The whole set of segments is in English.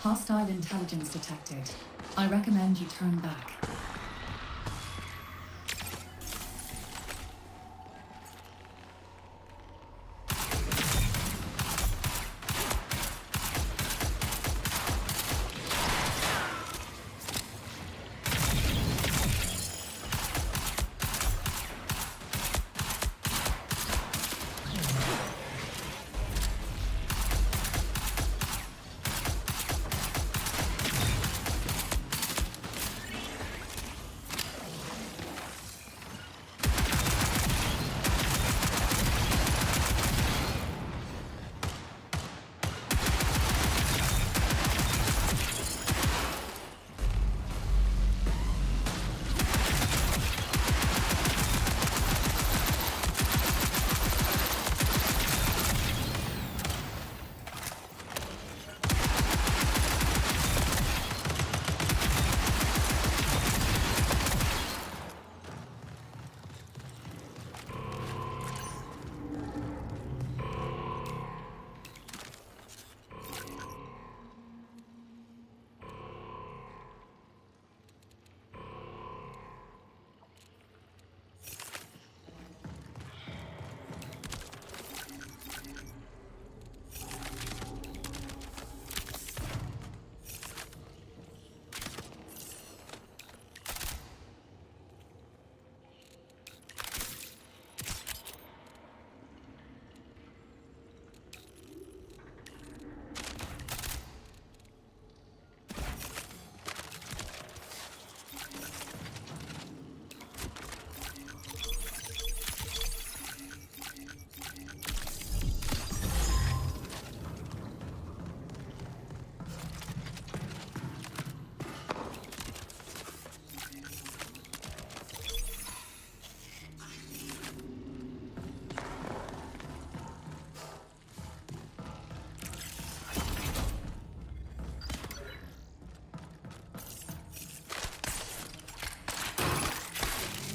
Hostile intelligence detected. I recommend you turn back.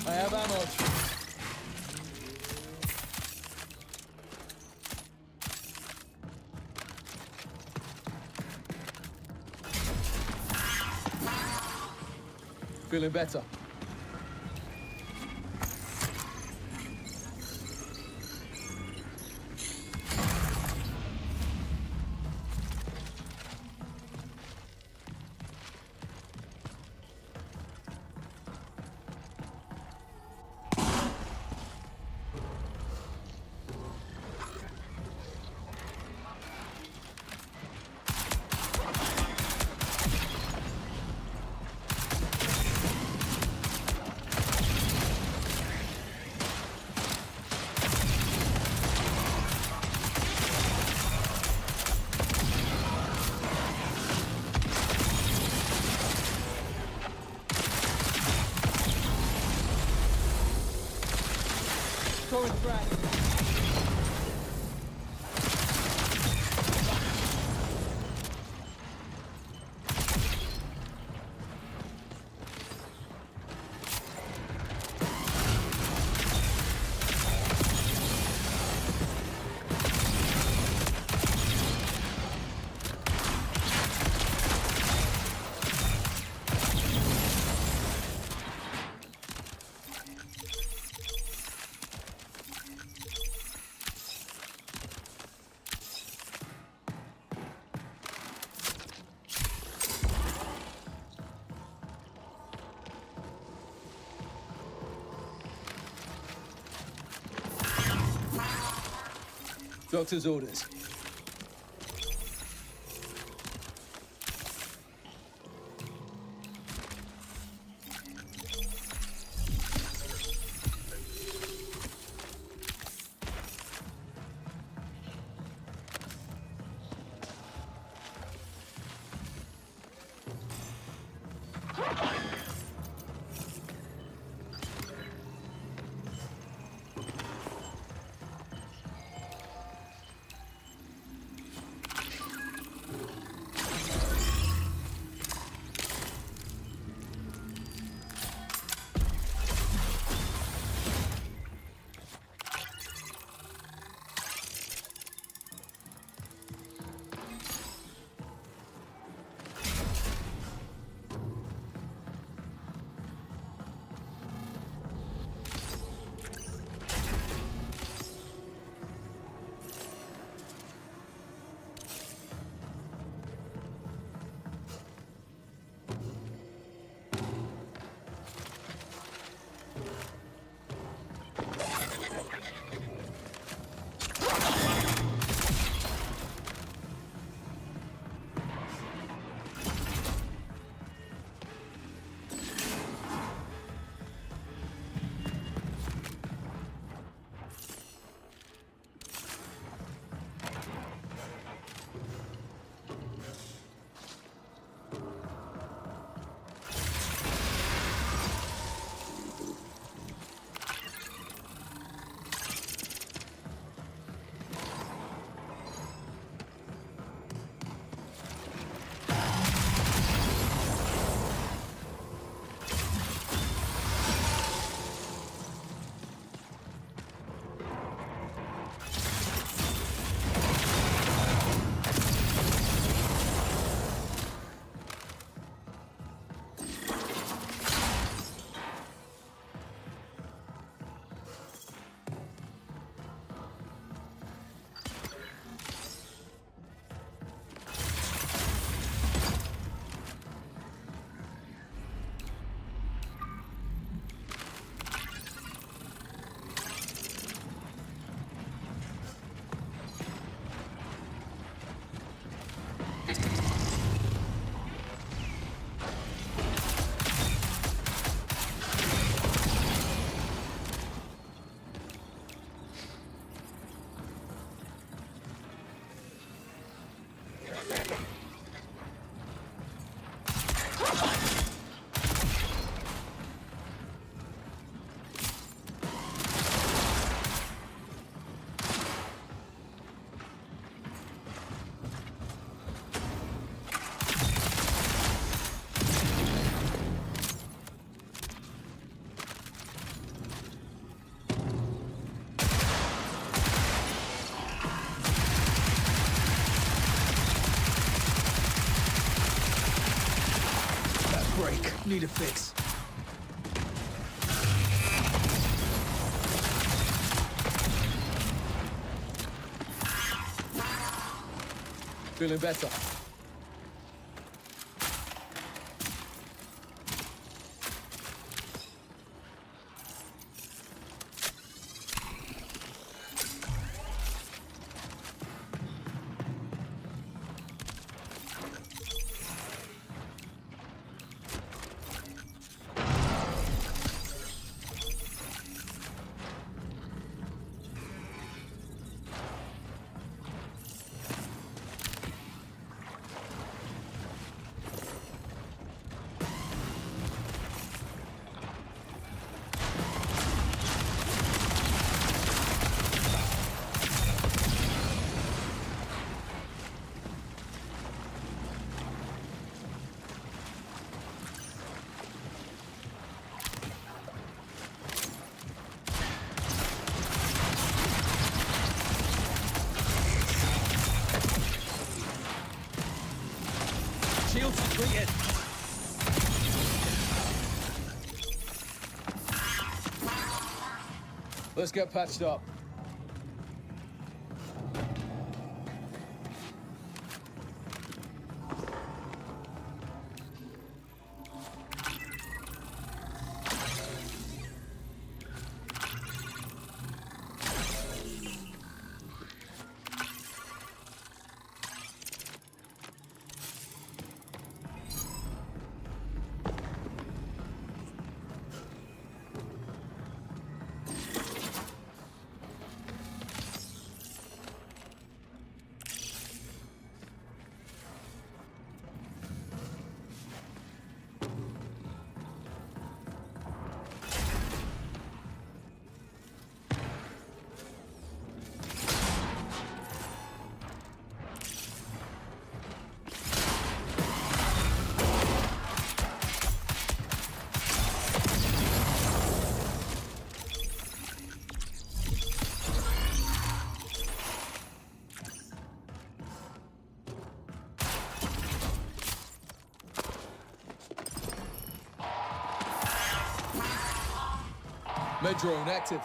I have ammo. Feeling better. Throwing frag. Doctor's orders. Need a fix. Feeling better. Shields depleted. Let's get patched up. Med drone active.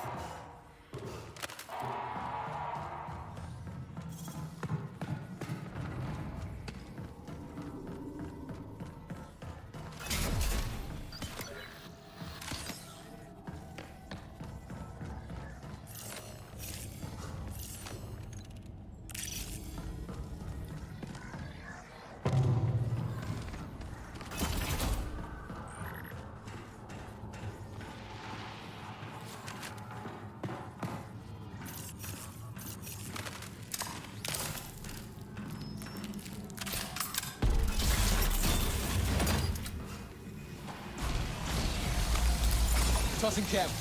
Tossing camp.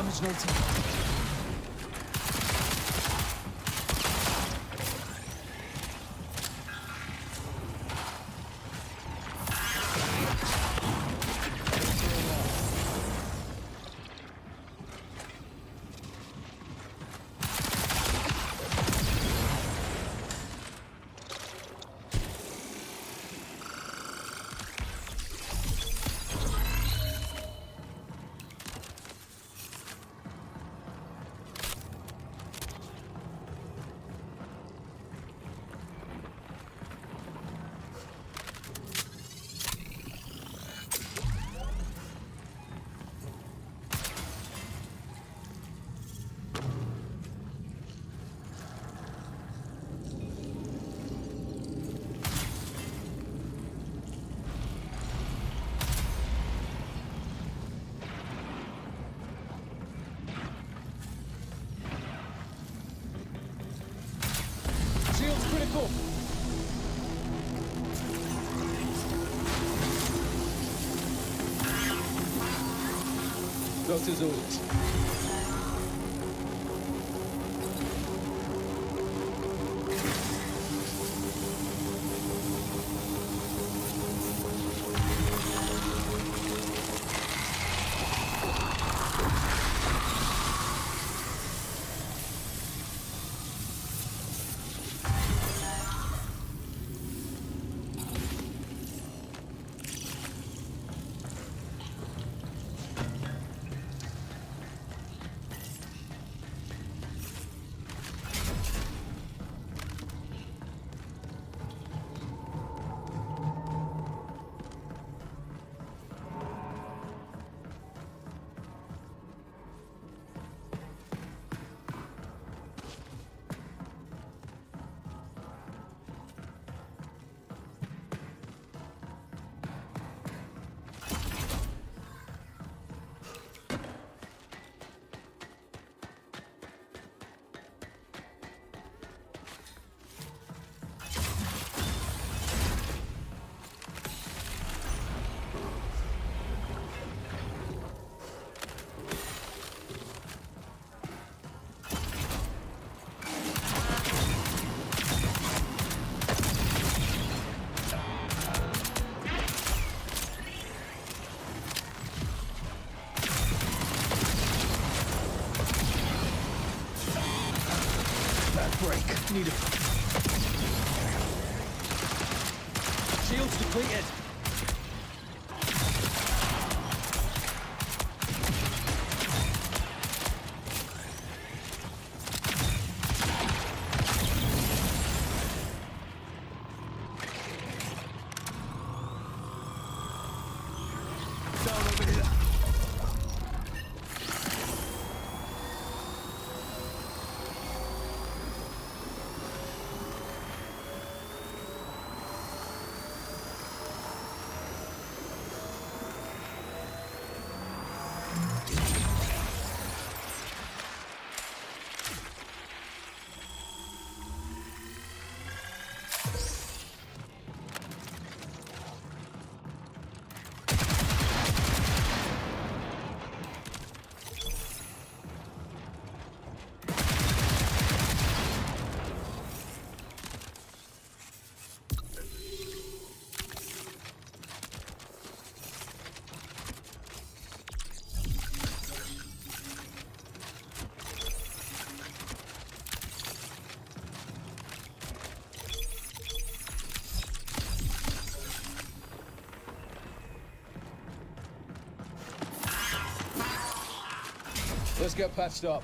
damage, no time. Shield's critical. Doctor's orders. Break. Need it. Shields depleted. Down over here. Let's get patched up.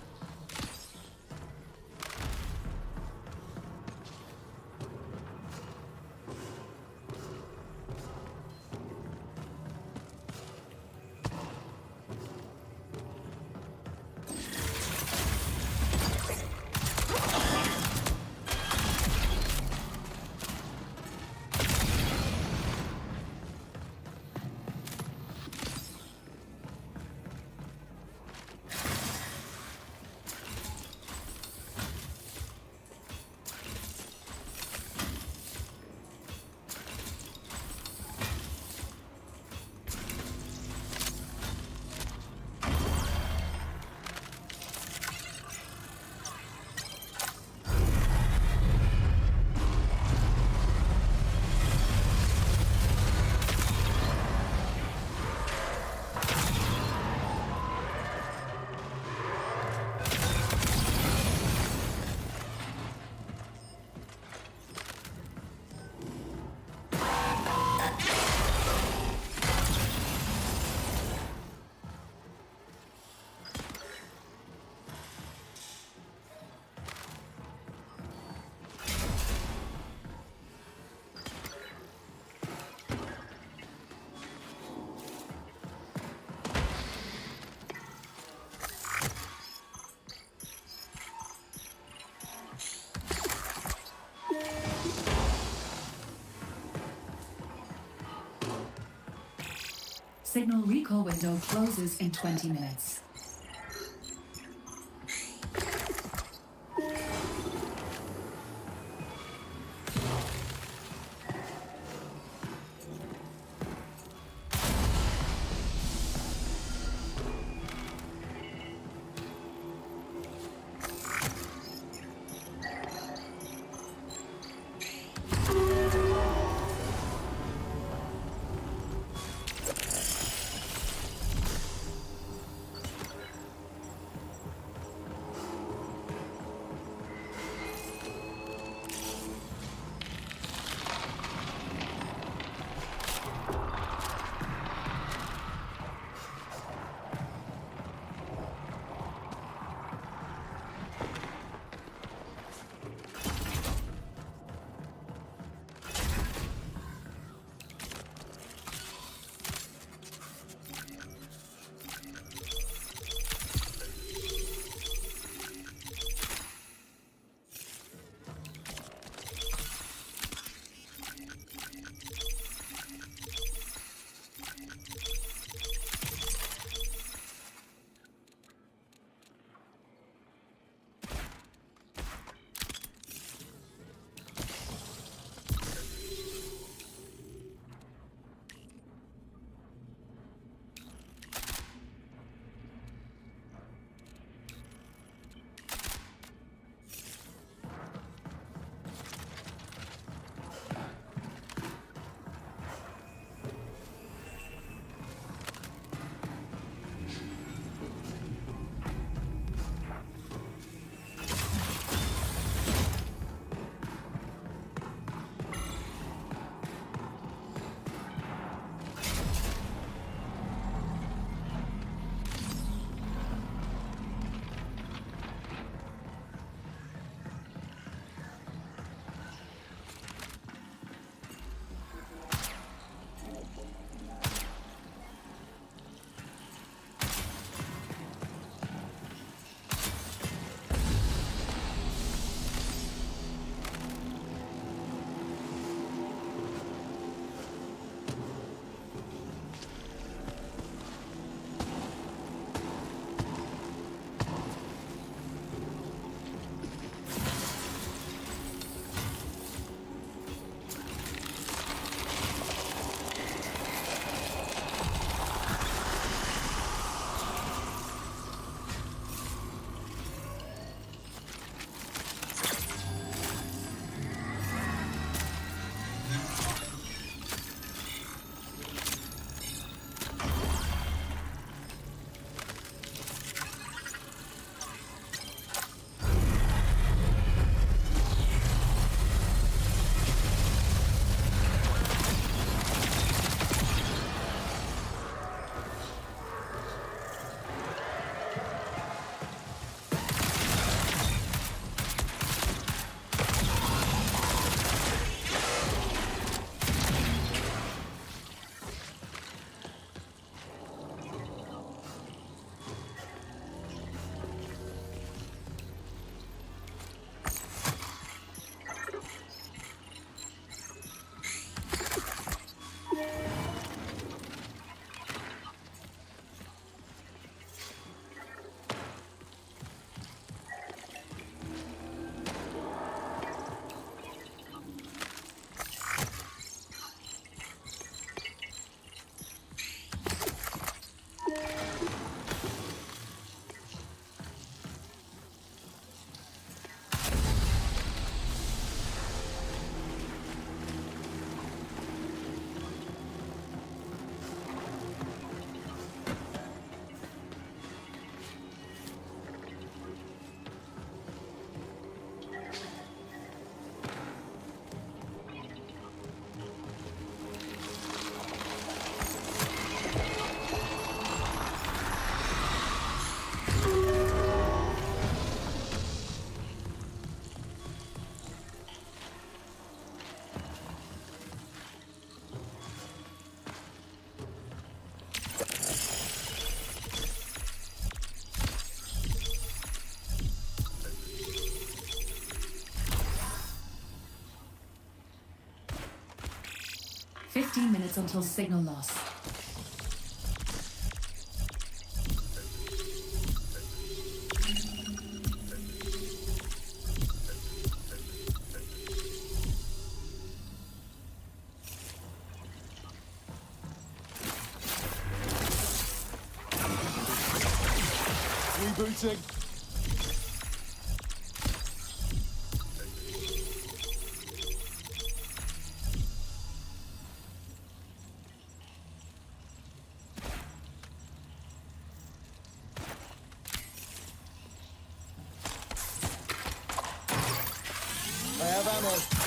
Signal recall window closes in 20 minutes. "15 minutes until signal loss." Rebooting. I have ammo.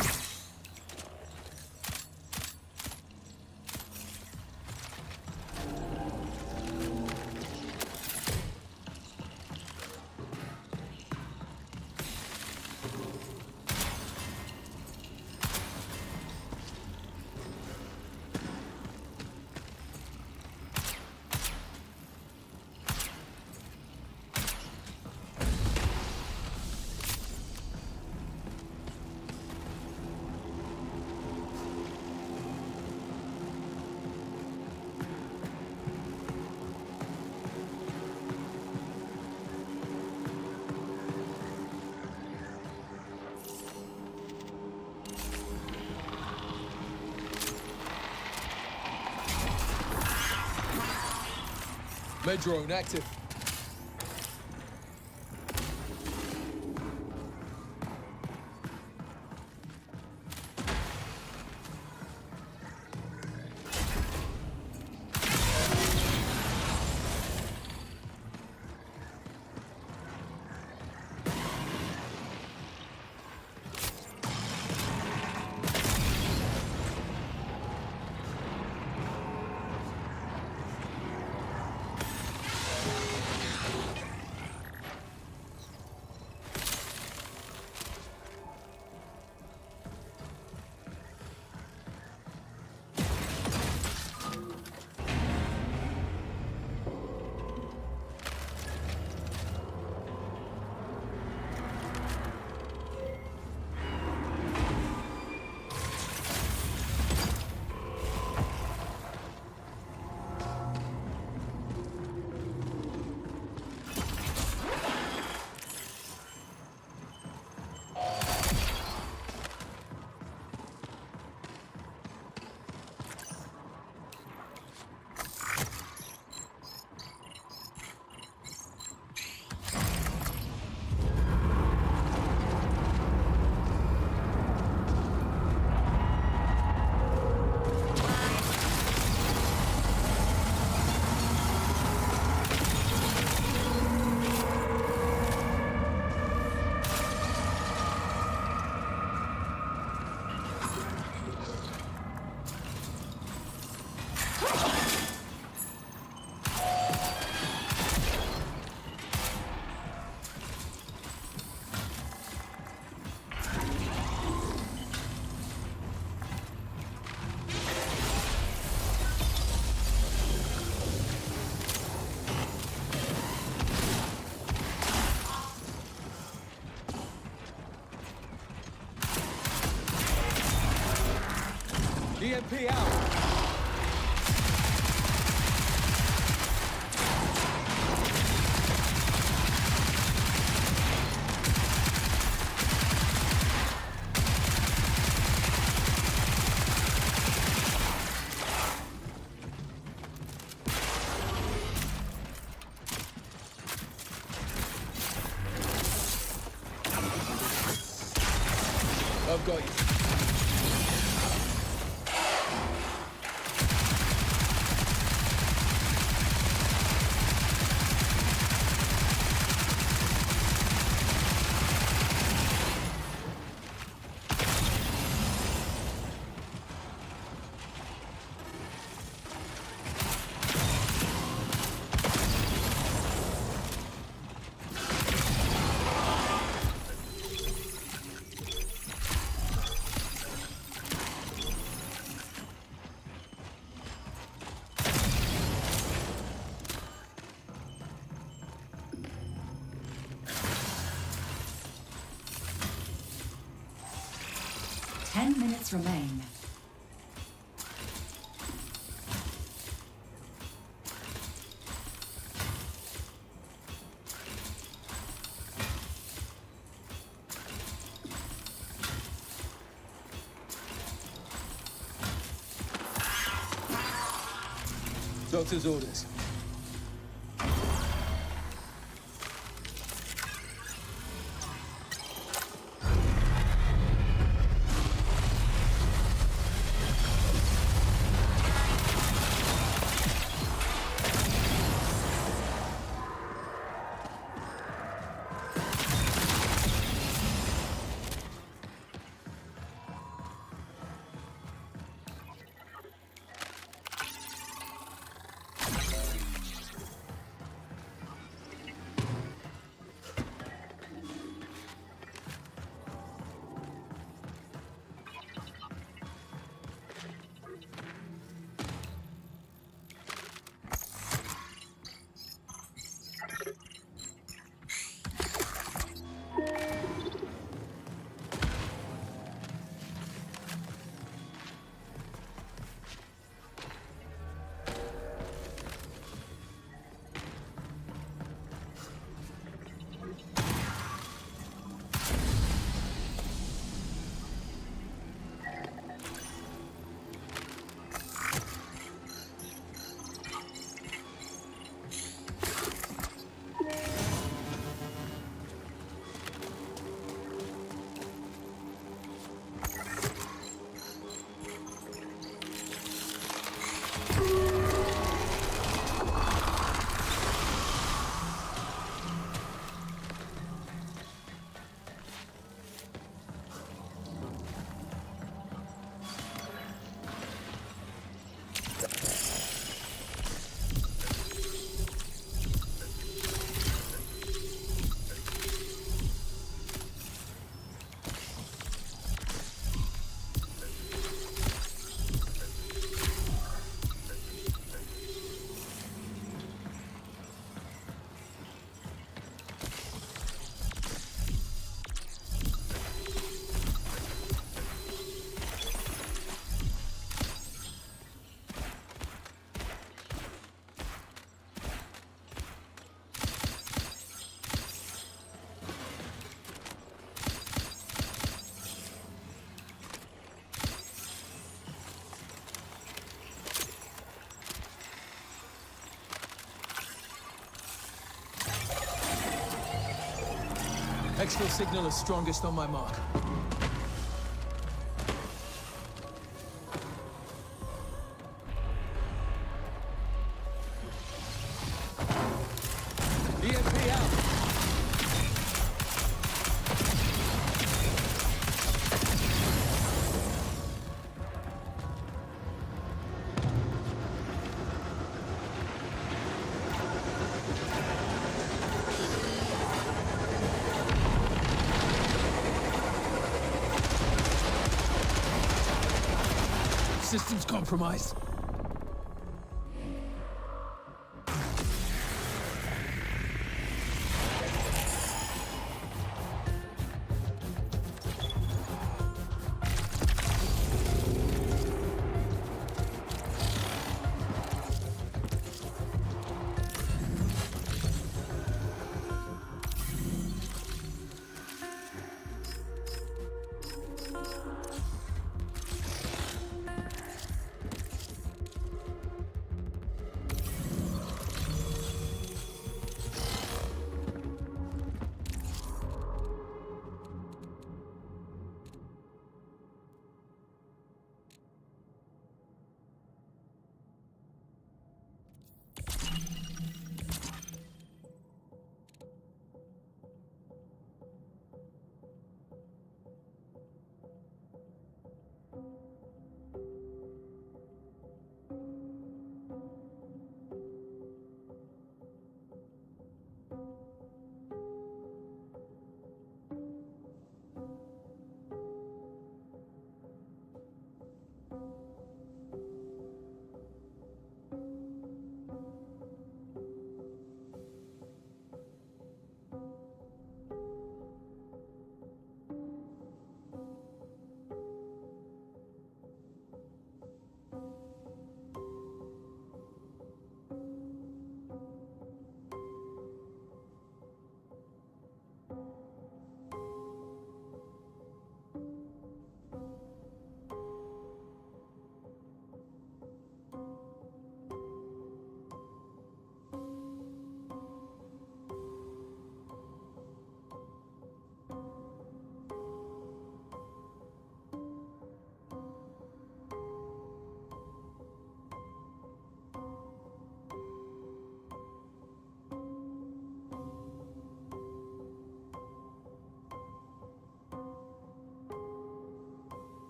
Med drone active. EMP out. I've got you. Minutes remain. Doctor's orders. Exfil signal is strongest on my mark. EMP out. Systems compromised.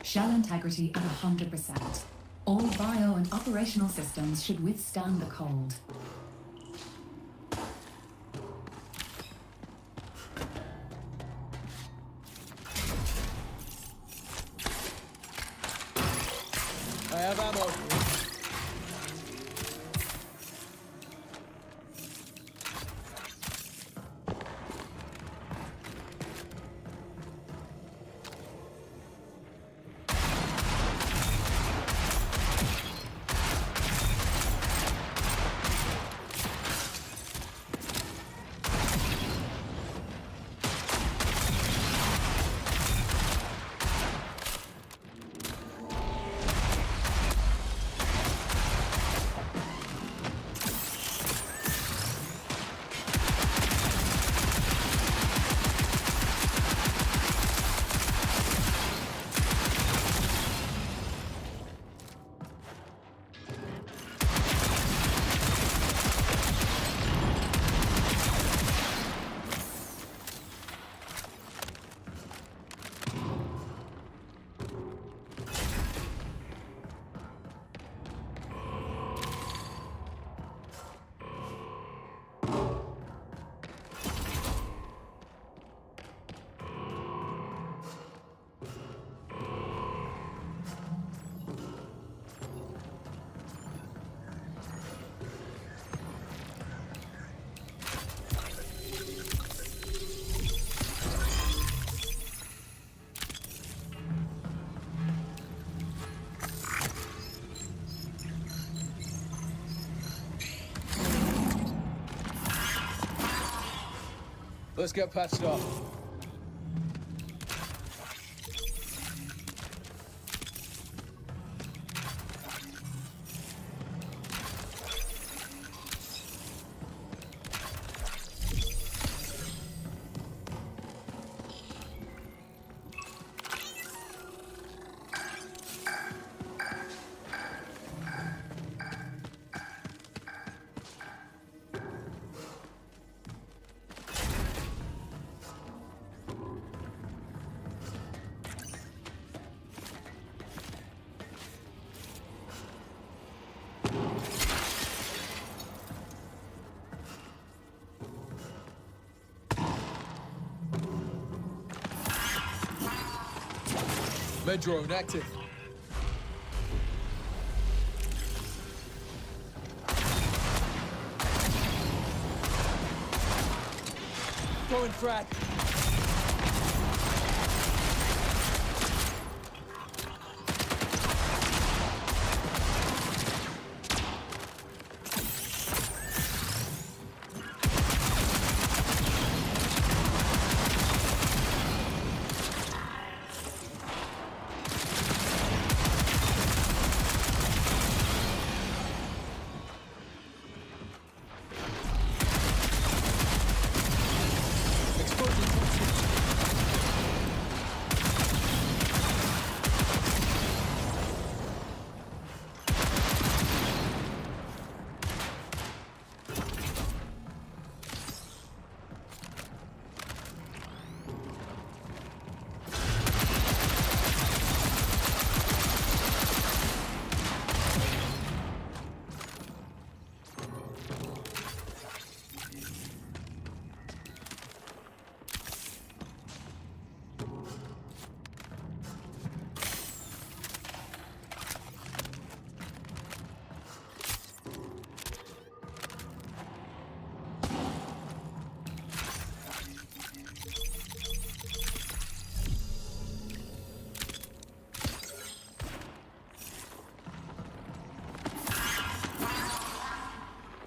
Shell integrity at 100%. All bio and operational systems should withstand the cold. I have ammo. Let's get patched up. Med drone active. Going frag.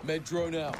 Med drone out.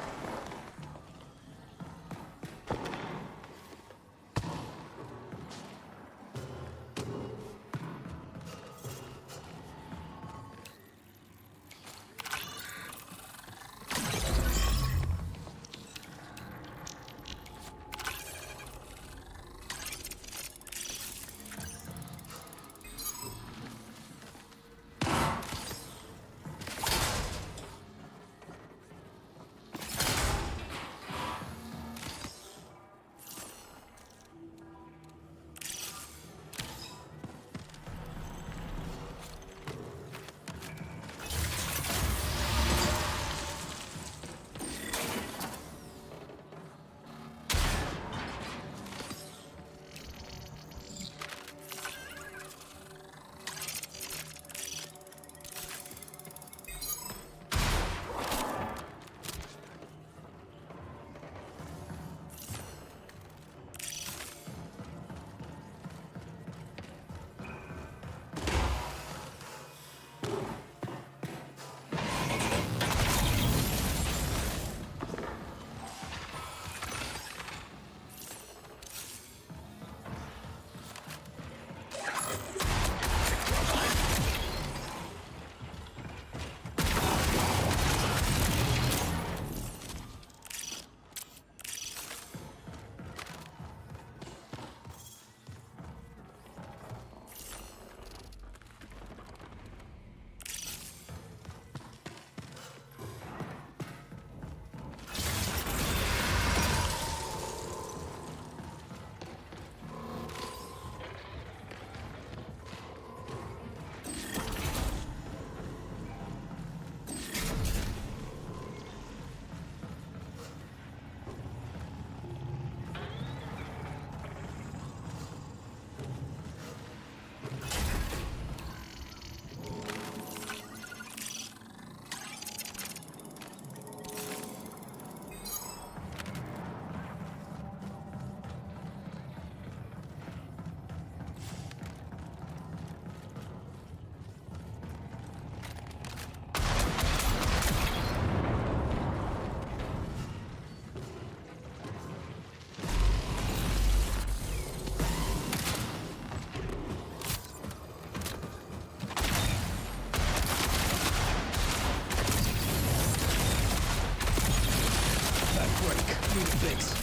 Need a fix.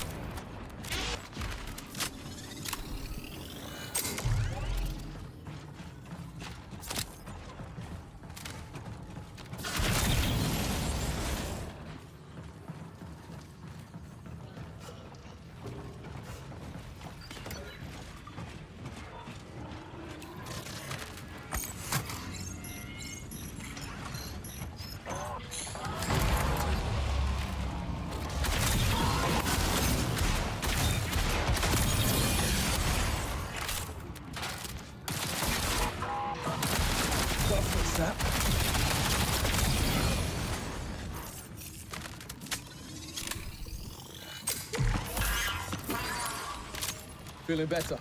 Gotta fix that. Feeling better.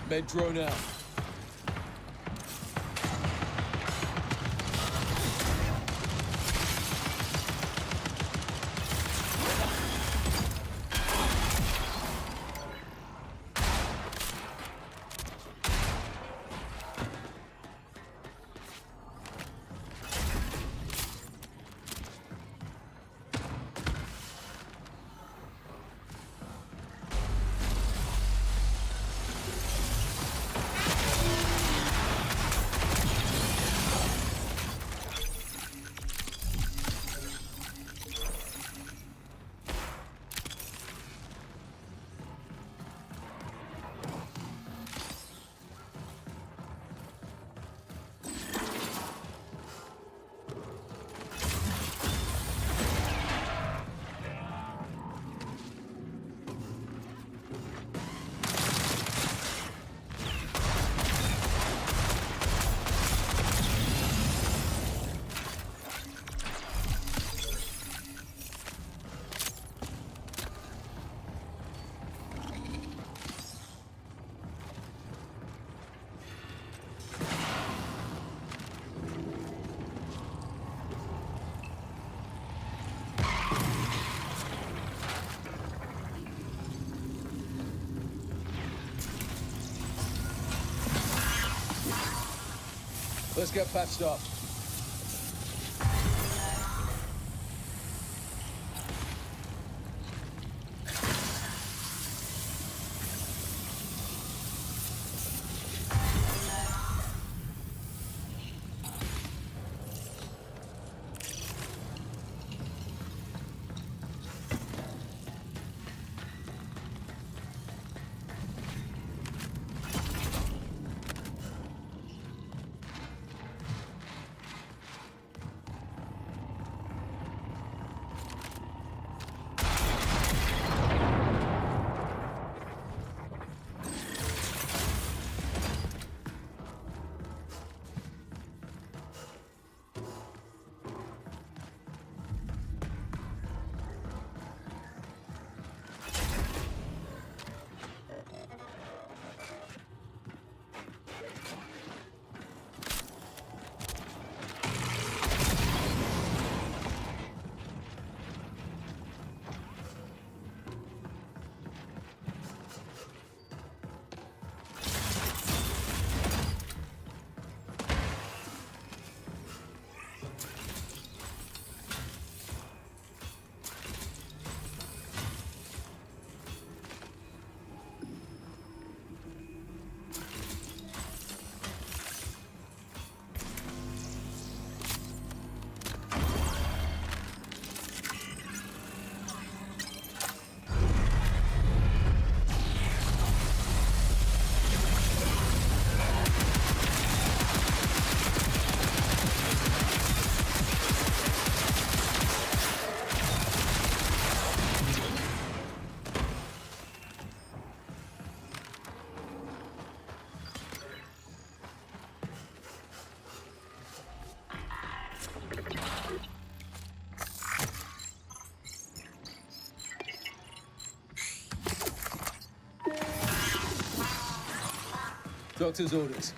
Med drone out. Let's get patched up. Doctor's orders.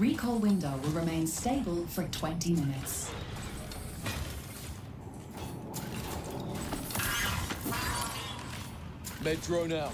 Recall window will remain stable for 20 minutes. Med drone out.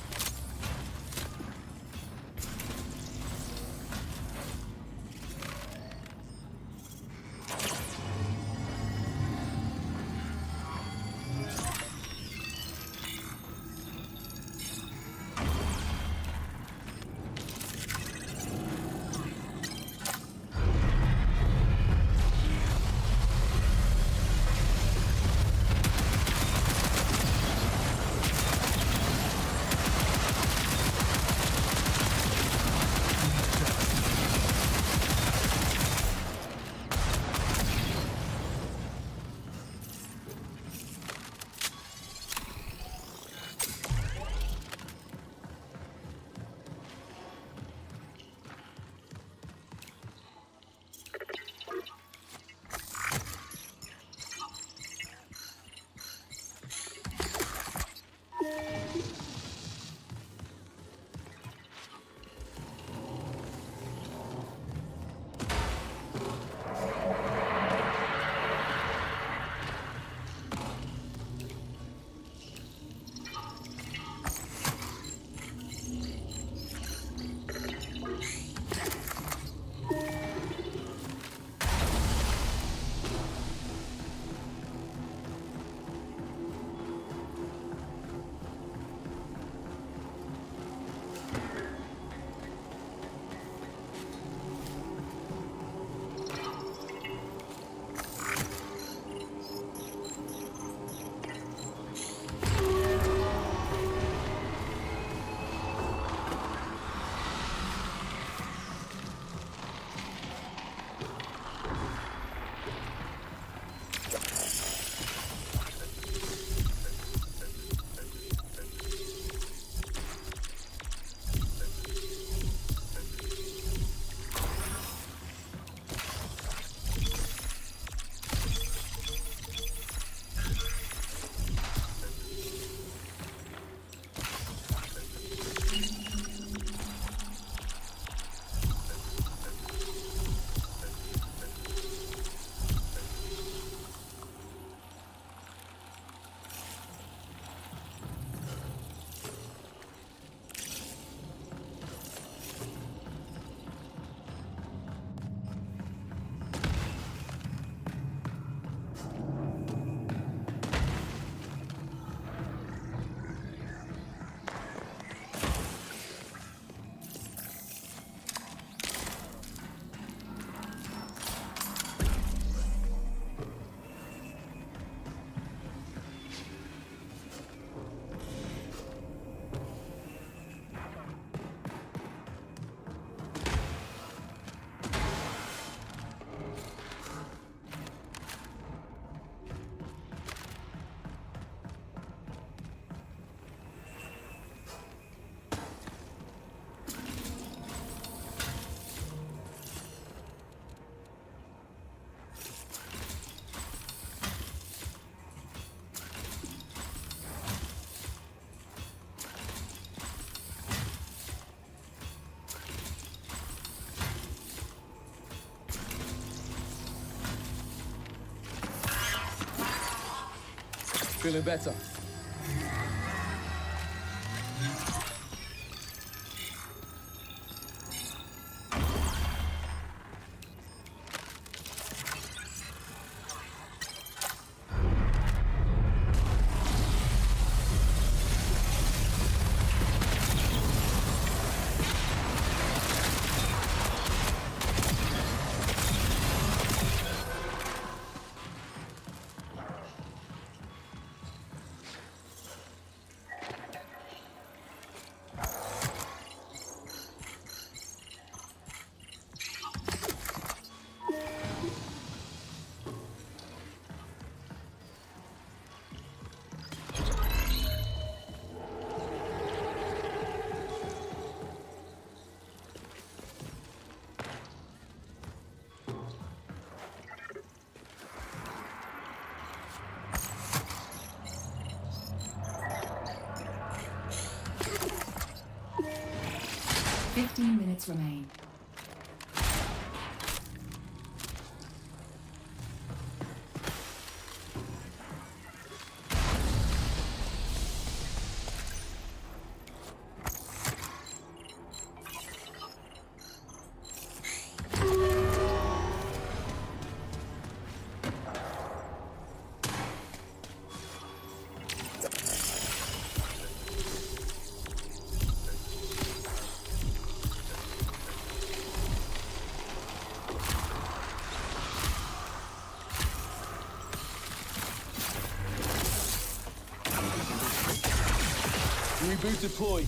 Feeling better. Fifteen minutes remain. Reboot deployed.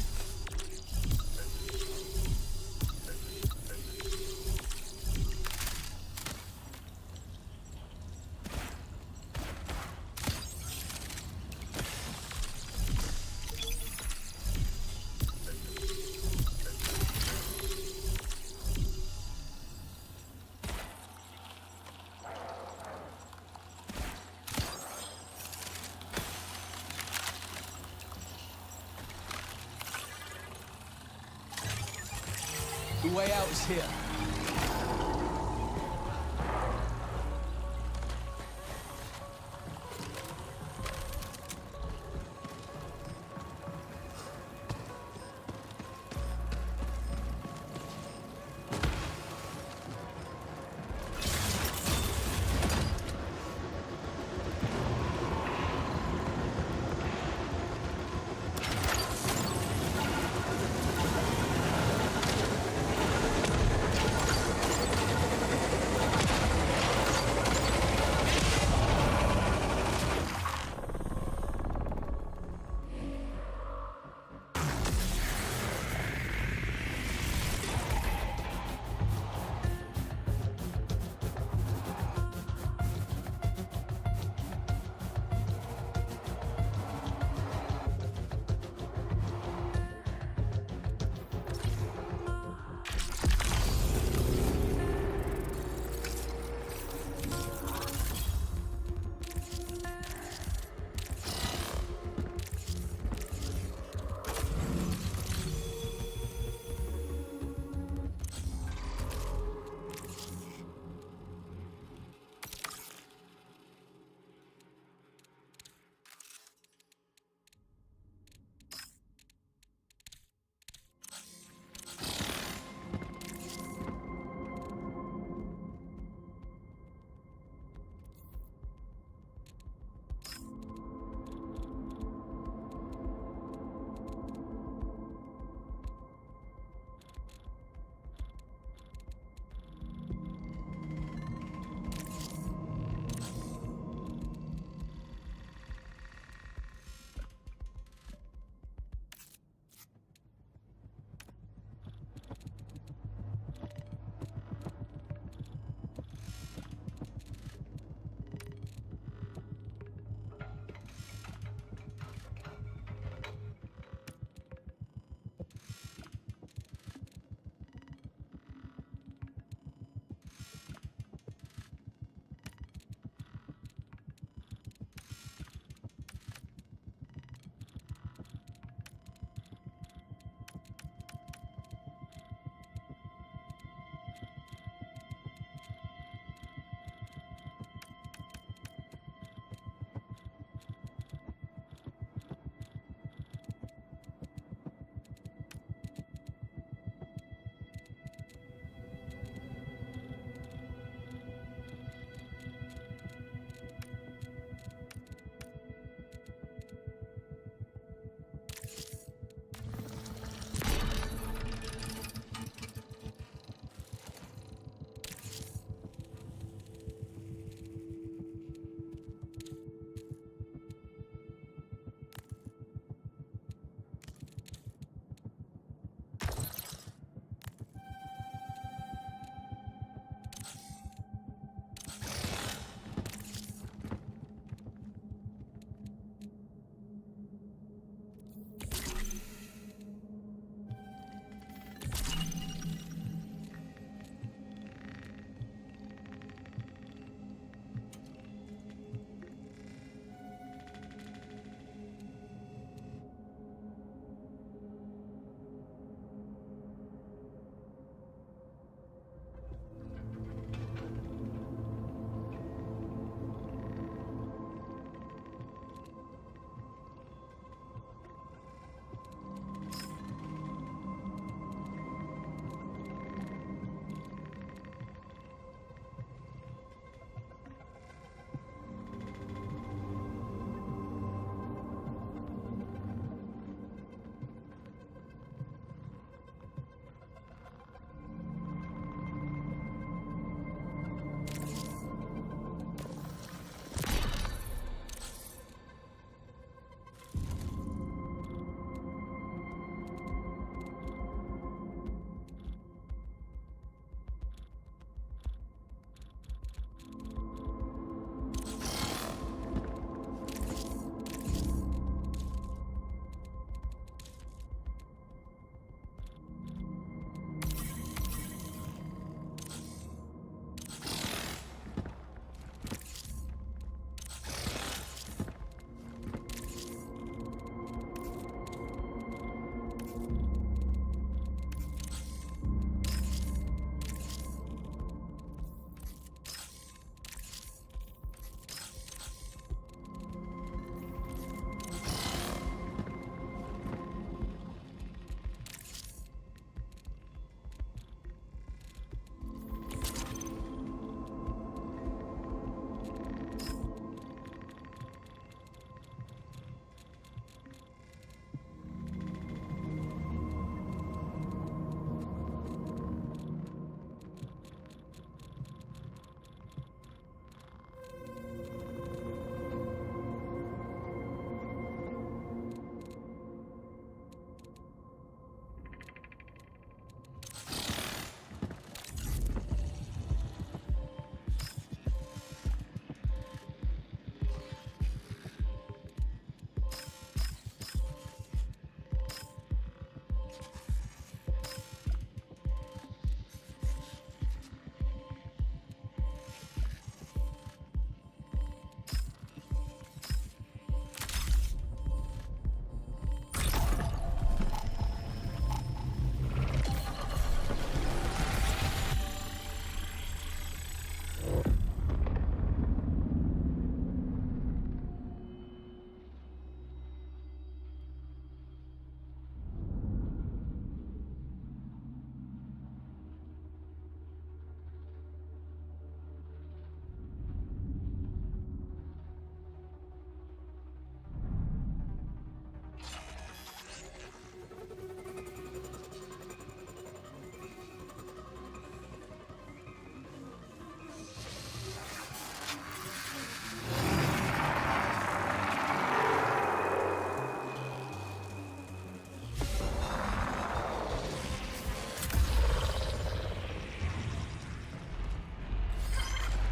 The way out is here.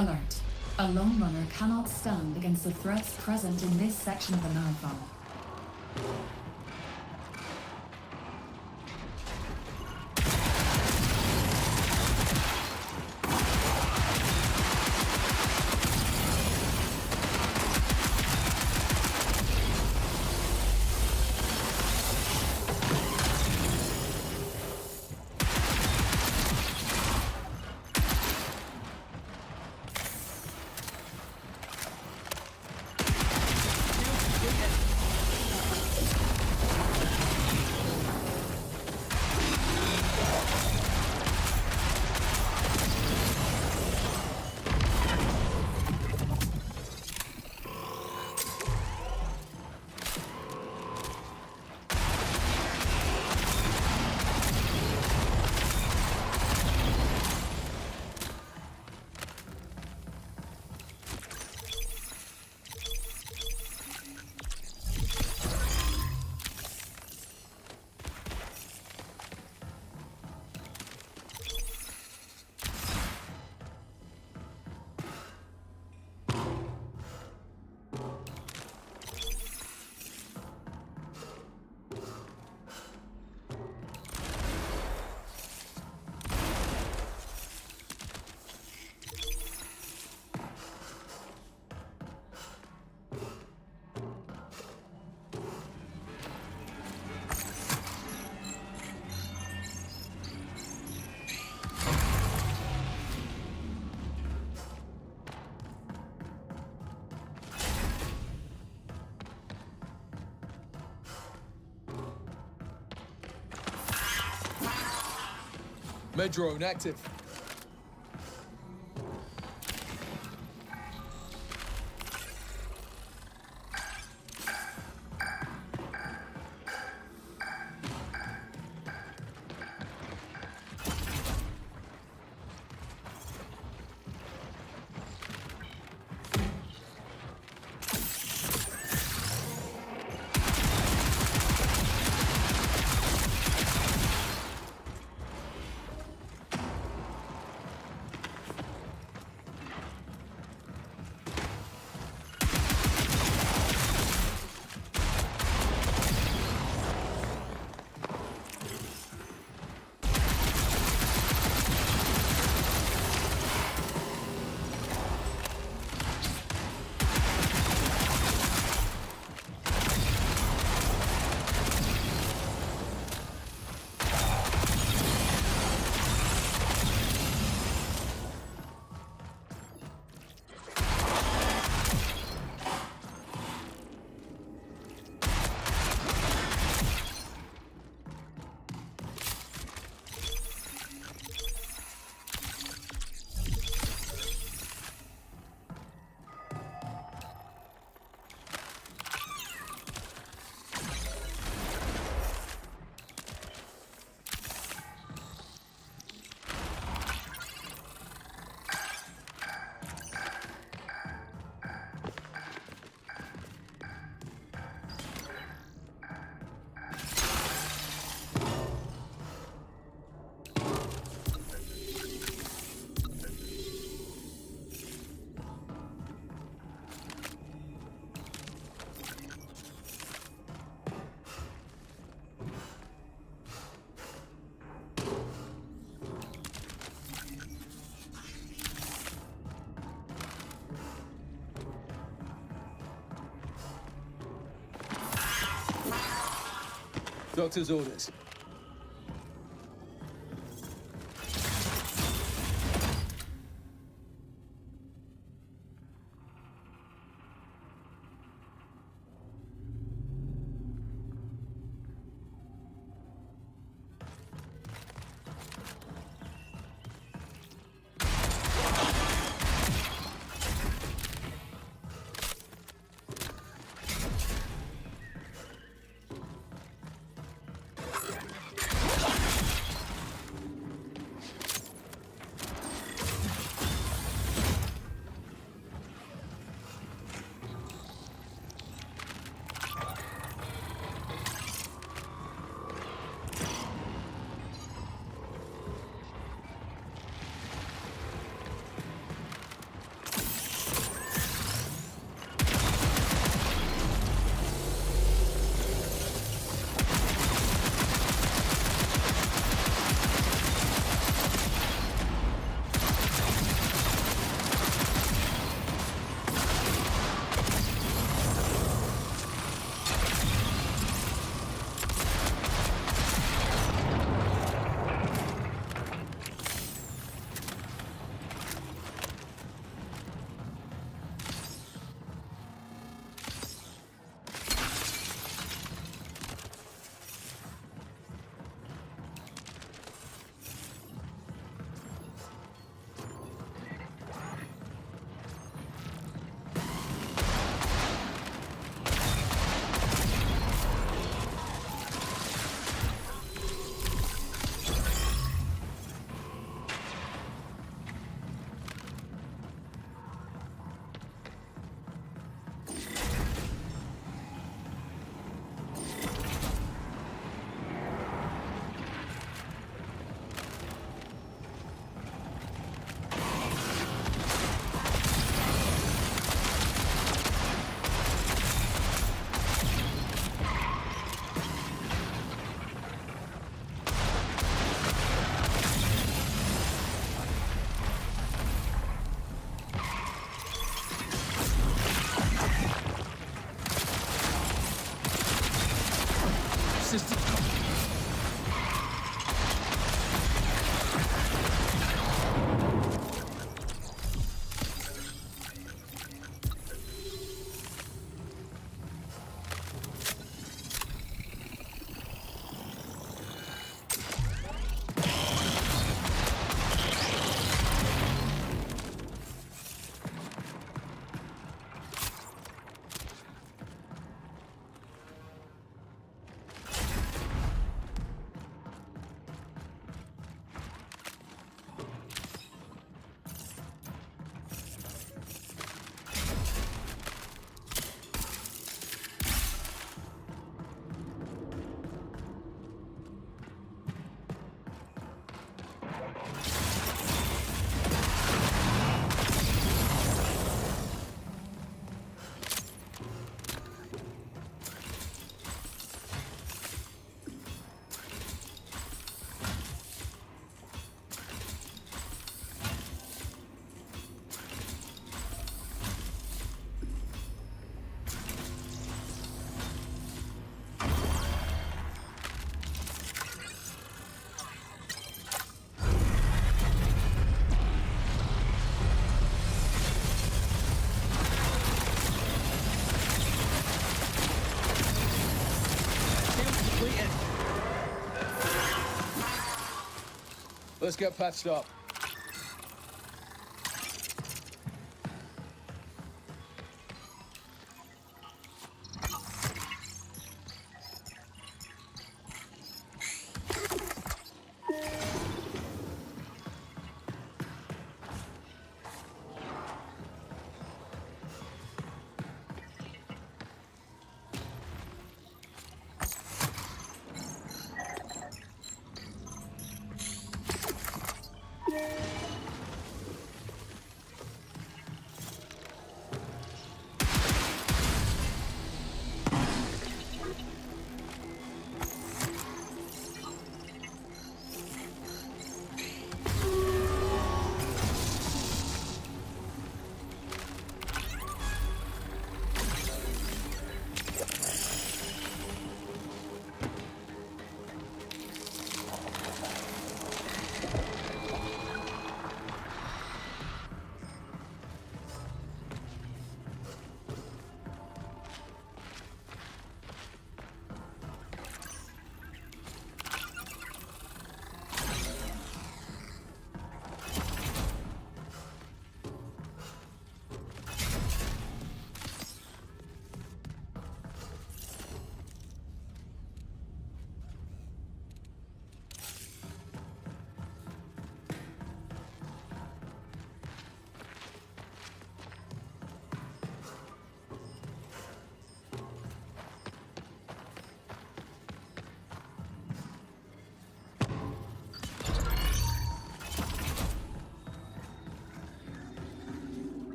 Alert. A lone runner cannot stand against the threats present in this section of the marathon. Med drone active. Doctor's orders. Let's get patched up.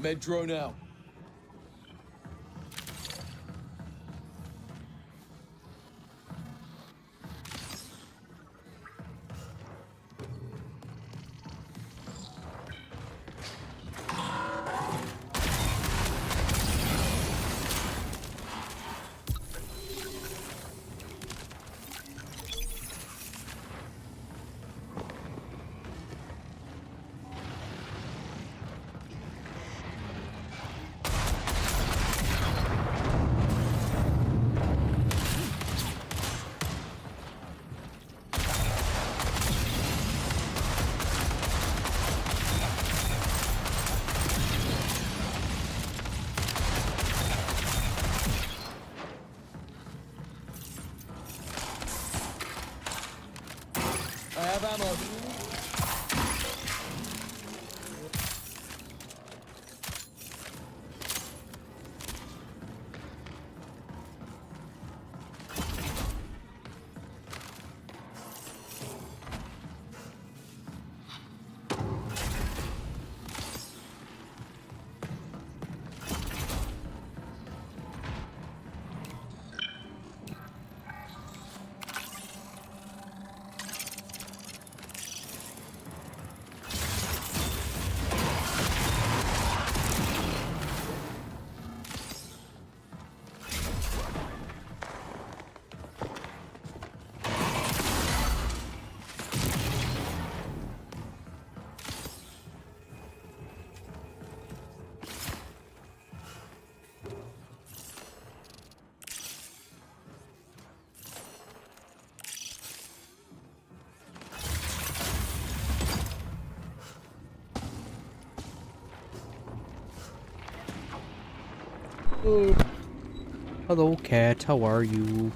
Med drone out. I have ammo. Oh. Hello, cat. How are you?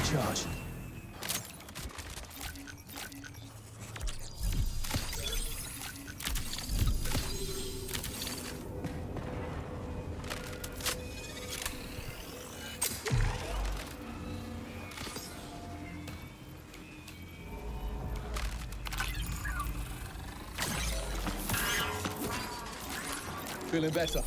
Charge. Feeling better.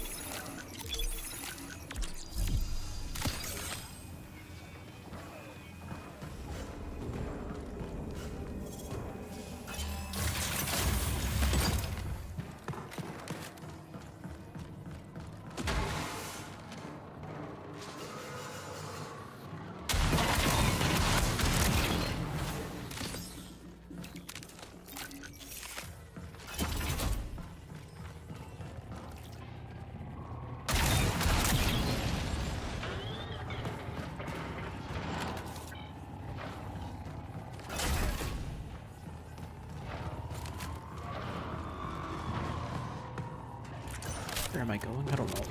Where am I going? I don't know.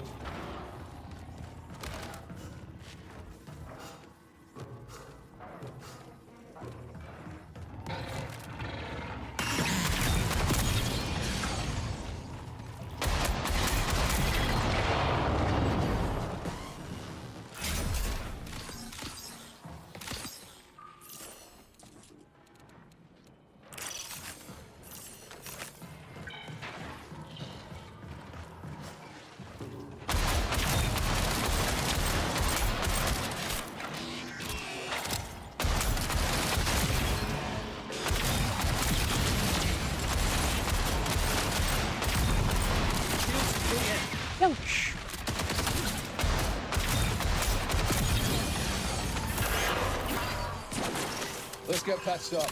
Ouch! Let's get patched up.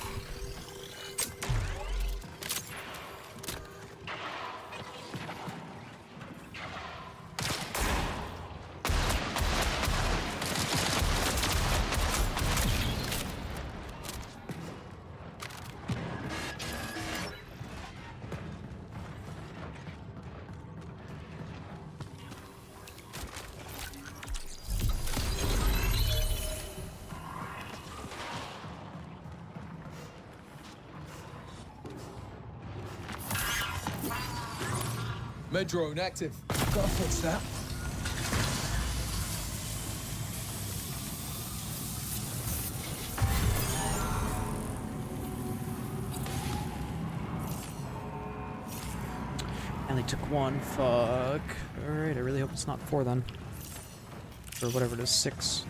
Med drone active. Got a footstep. I only took one. Fuck. Alright, I really hope it's not 4 then. Or whatever it is, 6.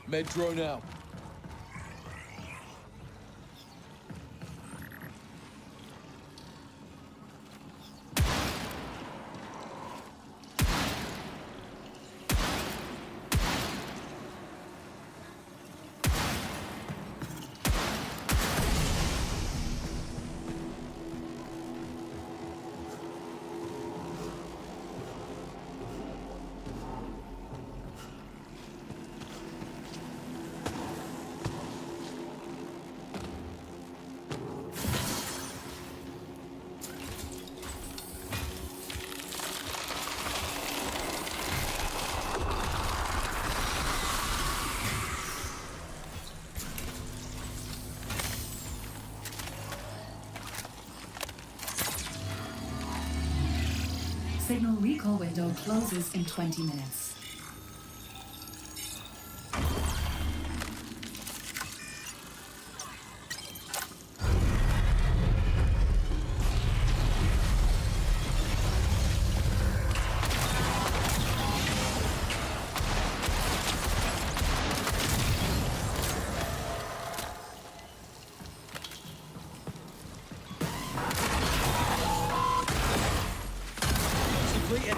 Med drone out. recall window closes in 20 minutes. Completed.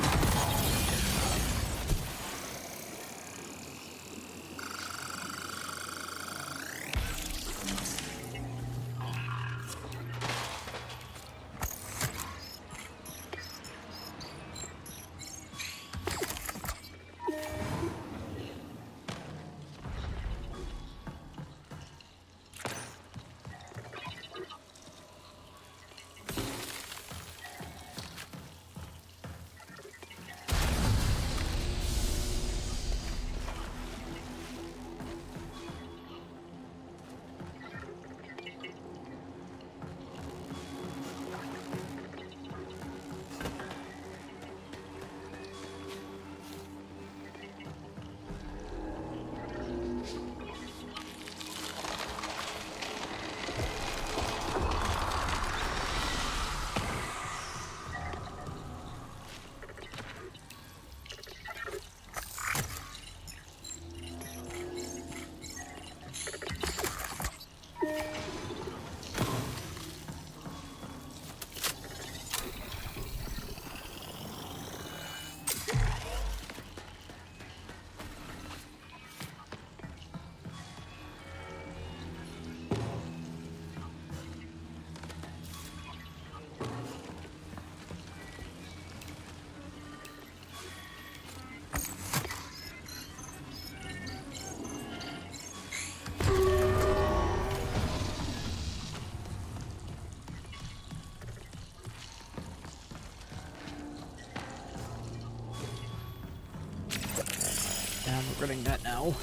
Yeah, I'm regretting that now.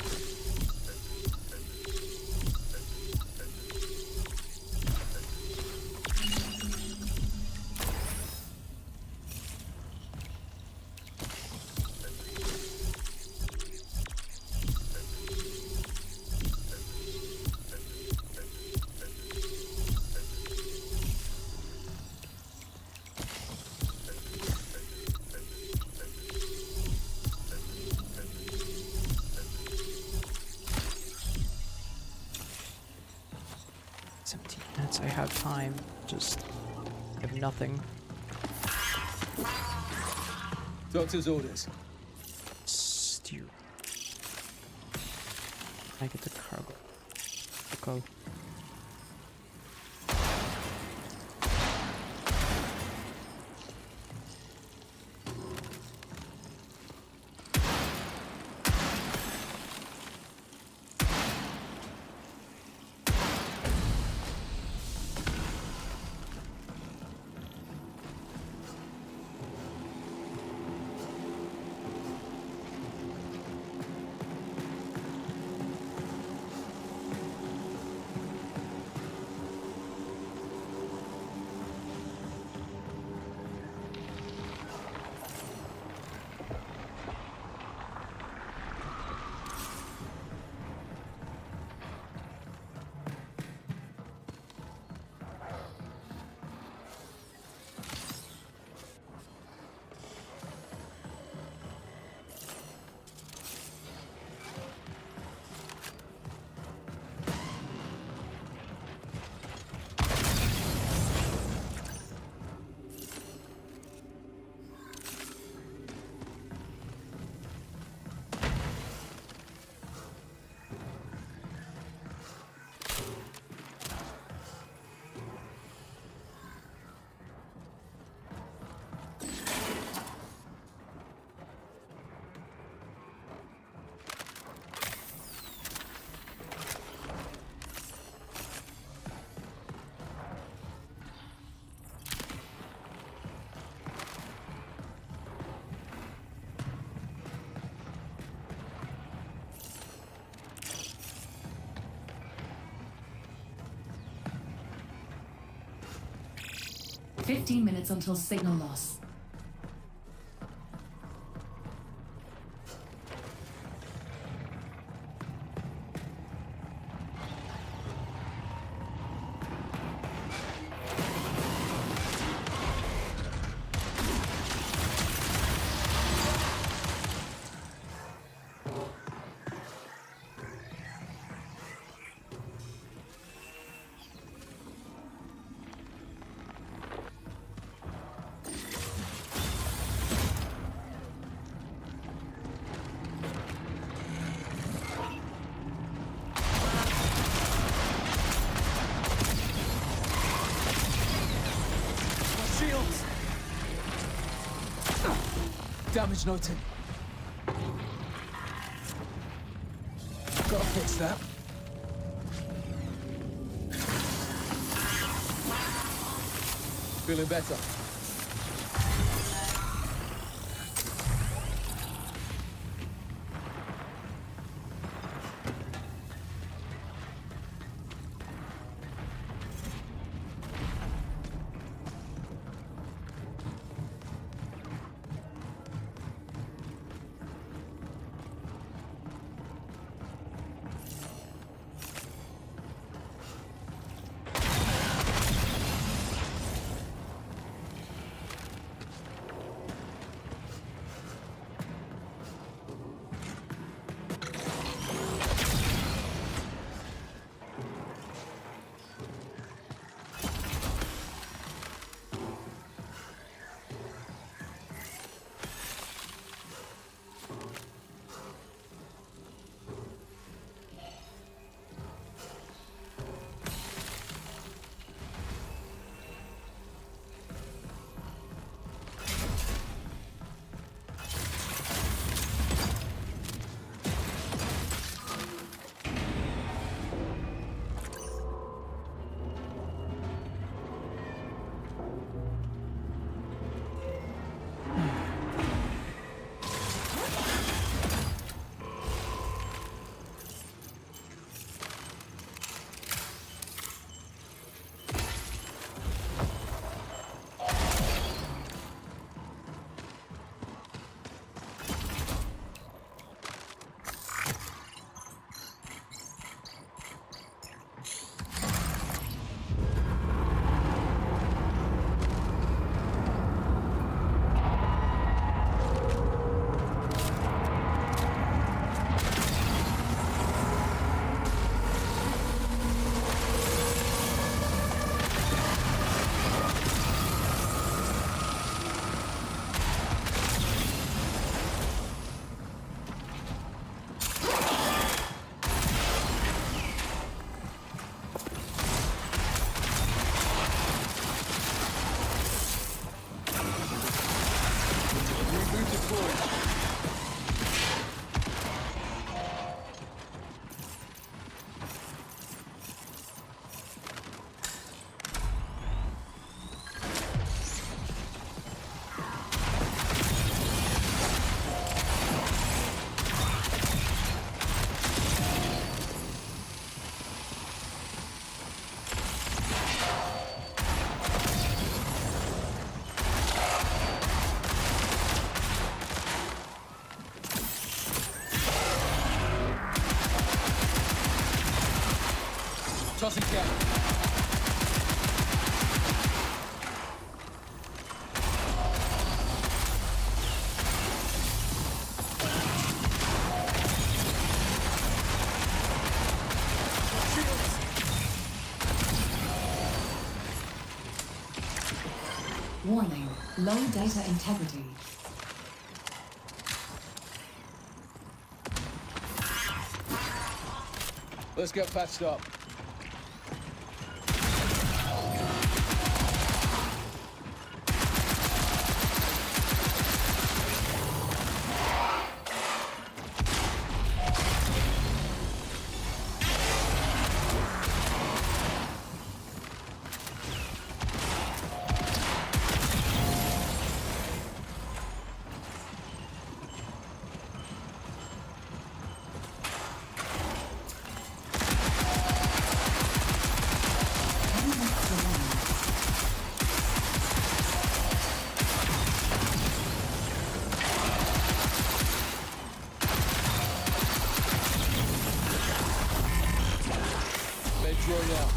I have time, just I have nothing. Doctor's orders. Steer. I get the cargo. Go. "15 minutes until signal loss." Damage noted. Gotta fix that. Feeling better. Tossing cap. Warning, low data integrity. Let's get patched up. Metro now.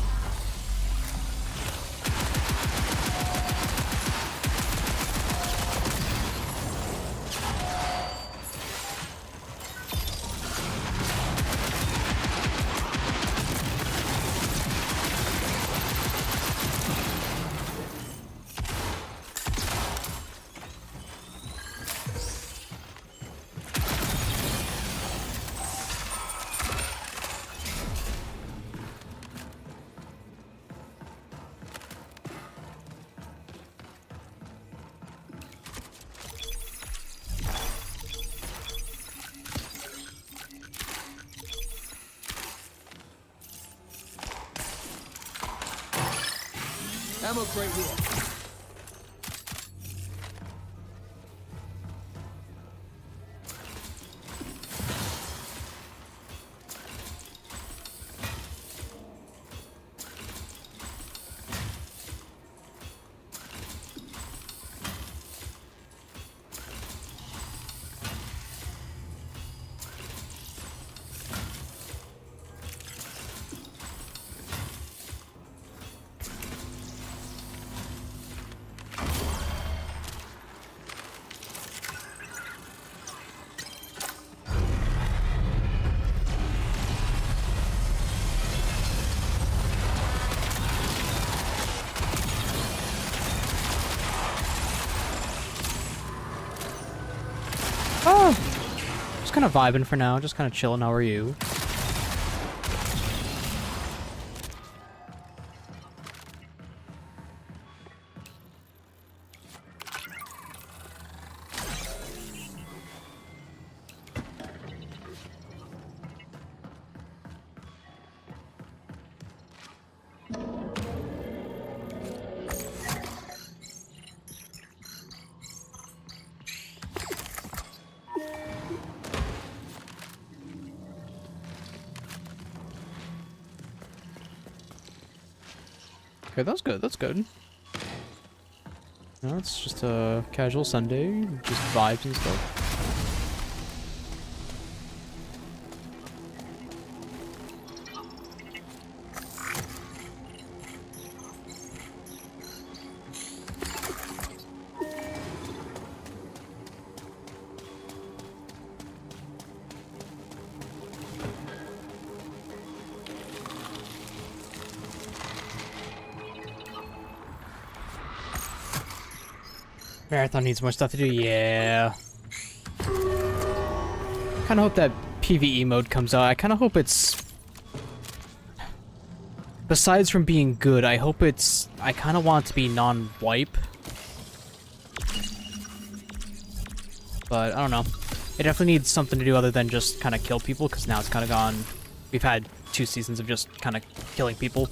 Ammo crate here. Oh! Just kind of vibing for now, just kind of chilling. How are you? Okay, that's good, that's good. No, it's just a casual Sunday, just vibes and stuff. Marathon needs more stuff to do, yeah. Kinda hope that PvE mode comes out. I kinda hope it's... Besides from being good, I hope it's... I kinda want it to be non-wipe. But, I don't know. It definitely needs something to do other than just kinda kill people, because now it's kinda gone... We've had 2 seasons of just kinda killing people.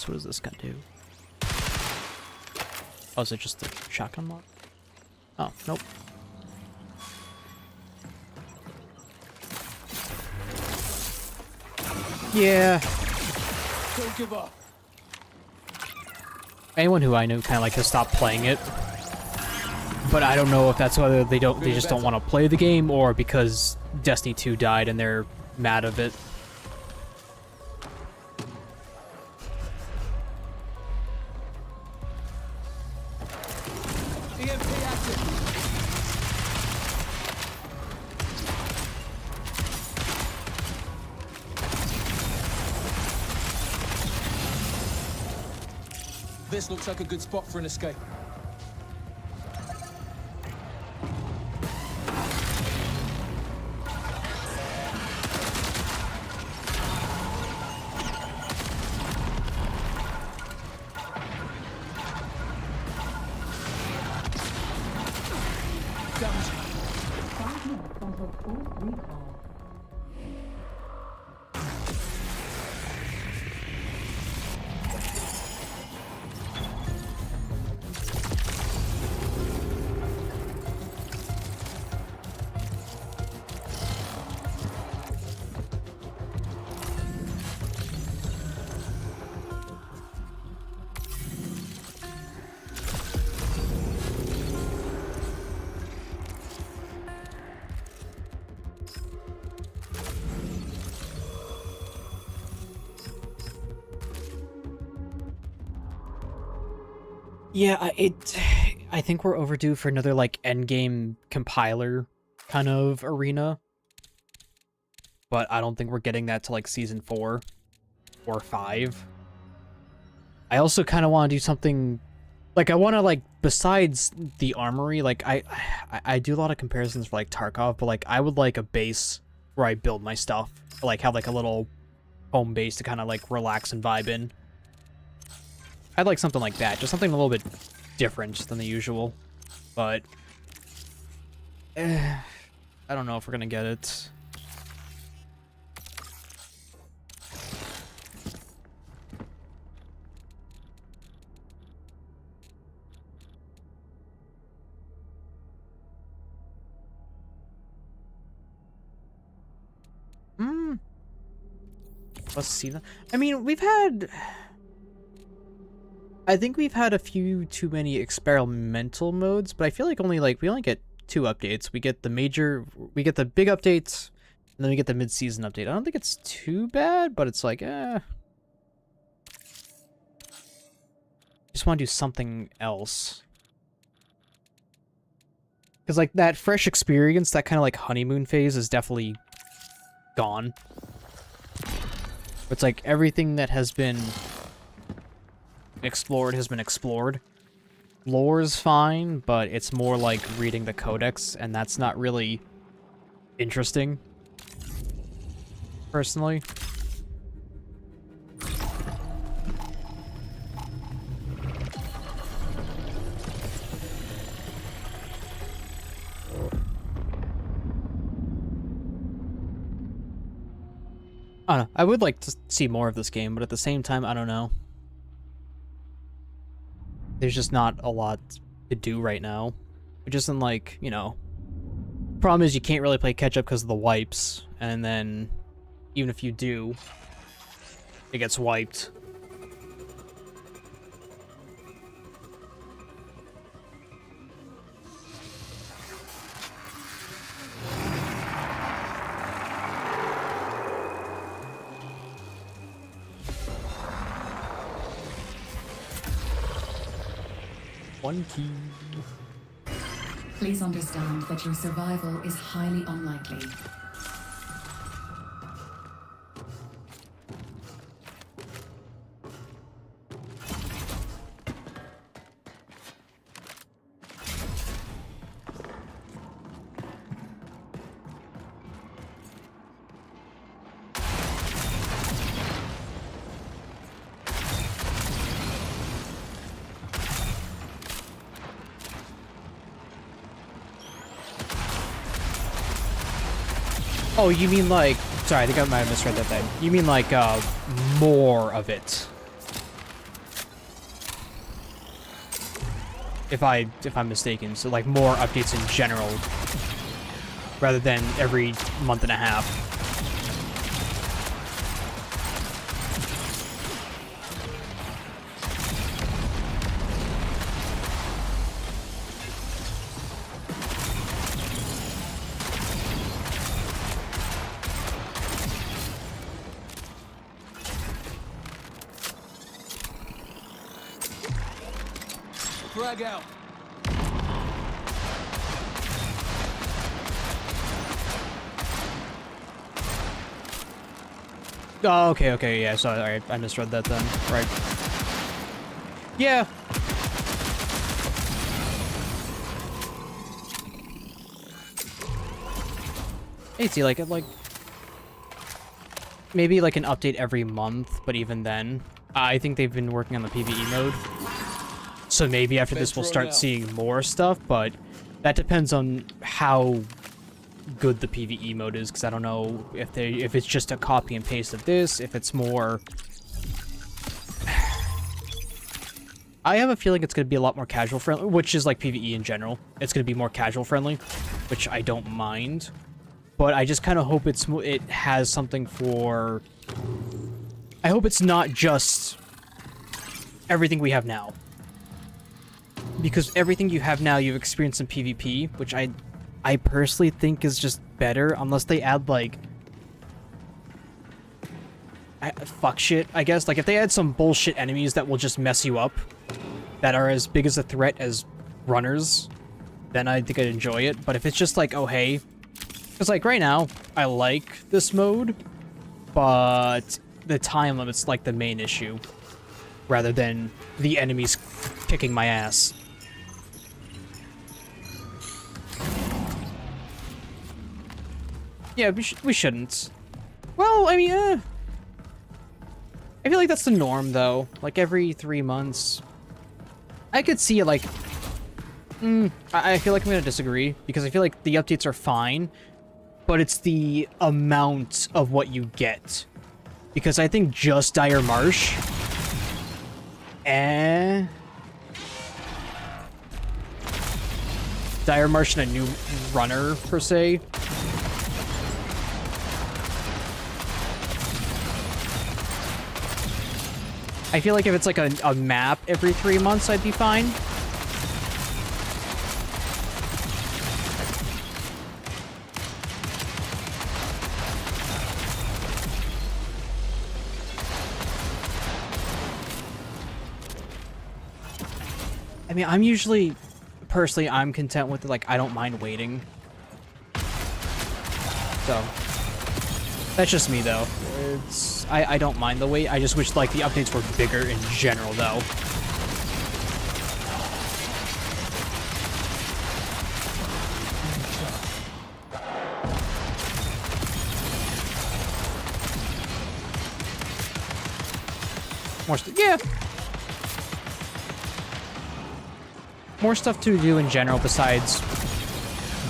What does this gun do? Oh, is it just the shotgun mod? Oh, nope. Yeah. Don't give up. Anyone who I know kind of like has stopped playing it, but I don't know if that's whether they just don't want to play the game or because Destiny 2 died and they're mad of it. This looks like a good spot for an escape. Damage. 5 minutes until full recall. Yeah, I think we're overdue for another, like, endgame compiler kind of arena. But I don't think we're getting that to, like, Season 4 or 5. I also kind of want to do something... Like, I want to, like, besides the armory, like, I do a lot of comparisons for, like, Tarkov, but, like, I would like a base where I build my stuff. Like, have like a little home base to kind of like relax and vibe in. I'd like something like that, just something a little bit different than the usual. But I don't know if we're gonna get it. Let's see that. I mean, I think we've had a few too many experimental modes, but I feel like we only get 2 updates. We get the big updates, and then we get the mid-season update. I don't think it's too bad, but it's like, just want to do something else. Because like that fresh experience, that kind of like honeymoon phase is definitely gone. It's like everything that has been explored has been explored. Lore's fine, but it's more like reading the codex, and that's not really interesting, personally. I don't know. I would like to see more of this game, but at the same time, I don't know. There's just not a lot to do right now. Which isn't like, you know... Problem is you can't really play catch-up because of the wipes, and then even if you do, it gets wiped. One key. Please understand that your survival is highly unlikely. Oh, you mean like... Sorry, I think I might have misread that then. You mean like, more of it. If I'm mistaken. So like more updates in general. Rather than every month and a half. Frag out. Oh, okay, yeah, sorry, I misread that then. Right. Yeah. Hey, see, like, maybe like an update every month, but even then, I think they've been working on the PvE mode. So maybe after this we'll start seeing more stuff, but that depends on how good the PvE mode is, because I don't know if it's just a copy and paste of this, if it's more... I have a feeling it's going to be a lot more casual friendly, which is like PvE in general. It's going to be more casual friendly, which I don't mind. But I just kind of hope it has something for... I hope it's not just everything we have now. Because everything you have now, you've experienced in PvP, which I personally think is just better, unless they add, like... fuck shit, I guess. Like, if they add some bullshit enemies that will just mess you up, that are as big as a threat as runners, then I think I'd enjoy it. But if it's just like, oh, hey... Because, like, right now, I like this mode, but the time limit's, like, the main issue, rather than the enemies kicking my ass. Yeah, we shouldn't. Well, I mean, I feel like that's the norm, though. Like, every 3 months. I could see it, like... I feel like I'm gonna disagree, because I feel like the updates are fine, but it's the amount of what you get. Because I think just Dire Marsh... Dire Marsh and a new runner, per se. I feel like if it's like a map every 3 months, I'd be fine. I mean, I'm usually, personally, I'm content with it. Like, I don't mind waiting. So, that's just me, though. I don't mind the wait. I just wish, like, the updates were bigger in general, though. Yeah. More stuff to do in general besides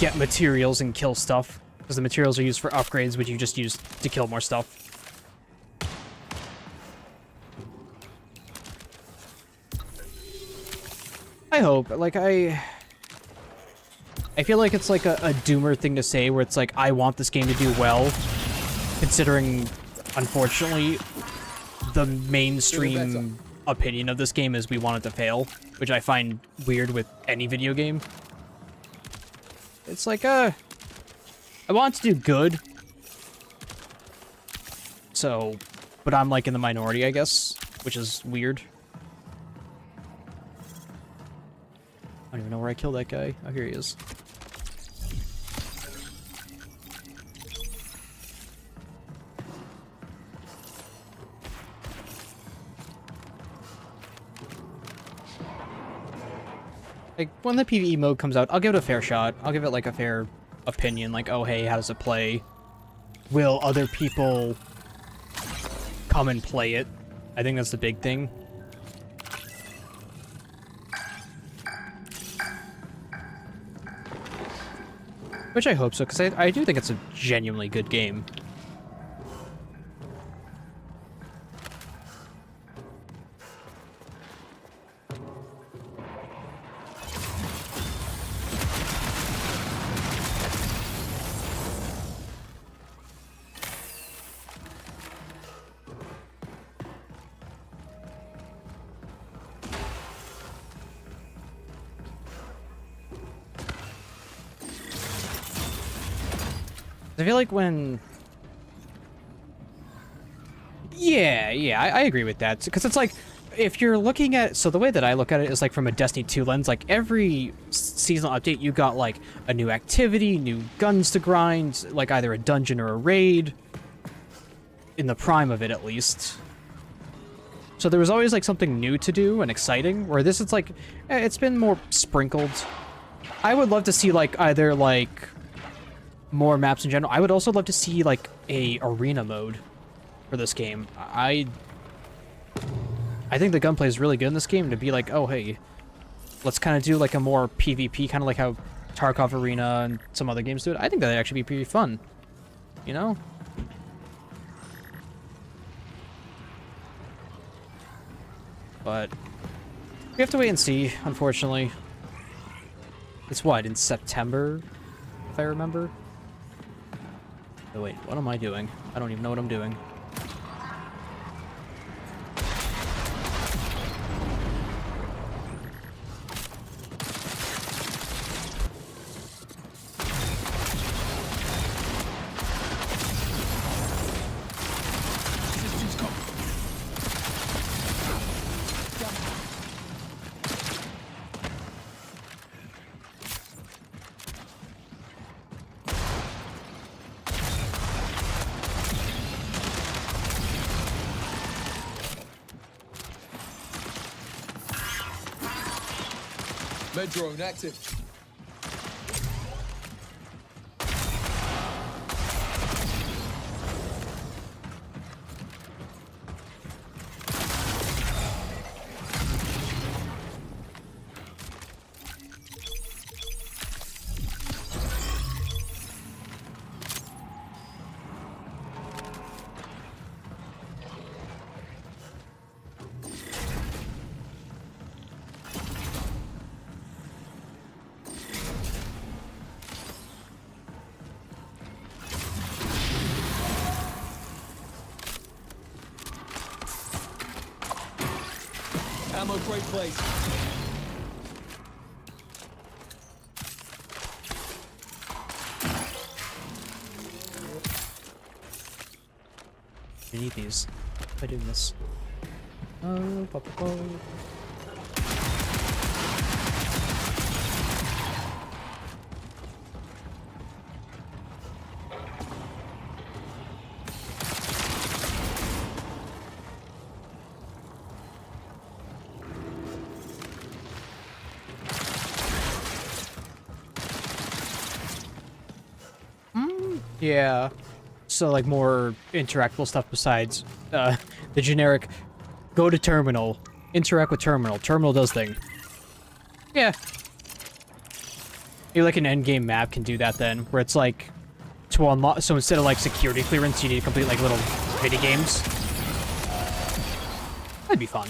get materials and kill stuff. Because the materials are used for upgrades, which you just use to kill more stuff. I hope. Like, I feel like it's like a doomer thing to say, where it's like, I want this game to do well, considering, unfortunately, the mainstream opinion of this game is we want it to fail, which I find weird with any video game. It's like, I want it to do good. So, but I'm like in the minority, I guess, which is weird. I don't even know where I killed that guy. Oh, here he is. Like, when the PvE mode comes out, I'll give it a fair shot. I'll give it, like, a fair opinion. Like, oh, hey, how does it play? Will other people come and play it? I think that's the big thing. Which I hope so, because I do think it's a genuinely good game. I feel like when... Yeah, I agree with that. Because it's like, if you're looking at... So the way that I look at it is like from a Destiny 2 lens, like every seasonal update, you got like a new activity, new guns to grind, like either a dungeon or a raid. In the prime of it, at least. So there was always like something new to do and exciting, where this is like, it's been more sprinkled. I would love to see like either like... more maps in general. I would also love to see like a arena mode for this game. I think the gunplay is really good in this game, to be like, oh hey, let's kind of do like a more PvP, kind of like how Tarkov Arena and some other games do it. I think that'd actually be pretty fun, you know? But we have to wait and see, unfortunately. It's what, in September, if I remember? Oh wait, what am I doing? I don't even know what I'm doing. Med drone active. Ammo crate placed. I need these. By doing this. Oh, yeah. So like more interactable stuff besides the generic go to terminal, interact with terminal, terminal does thing. Yeah. Maybe like an endgame map can do that then, where it's like to unlock, so instead of like security clearance, you need to complete like little mini games. That'd be fun.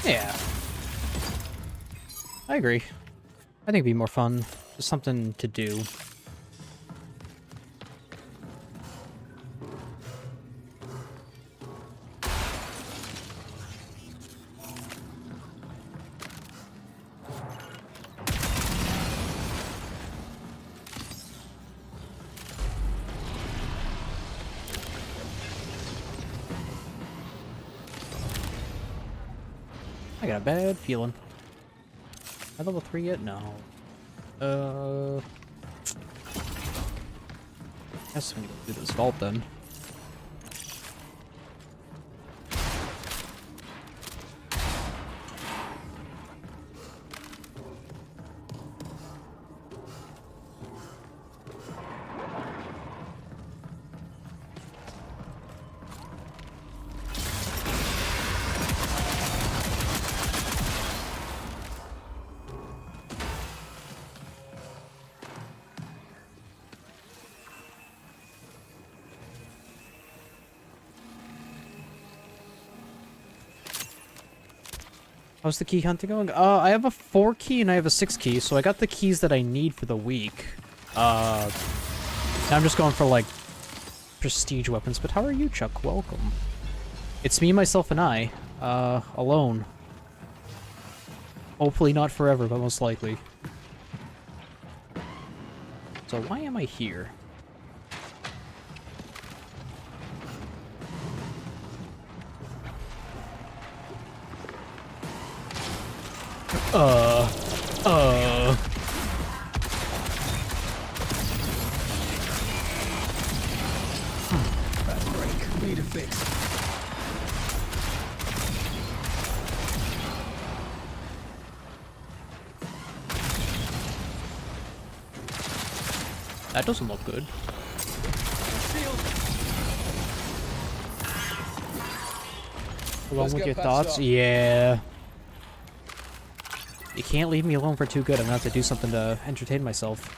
Yeah. I agree. I think it'd be more fun. Just something to do. I got a bad feeling. Am I level 3 yet? No. Guess I'm gonna go through this vault then. How's the key hunting going? I have a 4 key and I have a 6 key, so I got the keys that I need for the week. Now I'm just going for, like, prestige weapons. But how are you, Chuck? Welcome. It's me, myself, and I. Alone. Hopefully not forever, but most likely. So why am I here? Bad break. Need a fix. That doesn't look good. Along Let's with get your patched thoughts? up. Yeah. You can't leave me alone for too good. I'm gonna have to do something to entertain myself.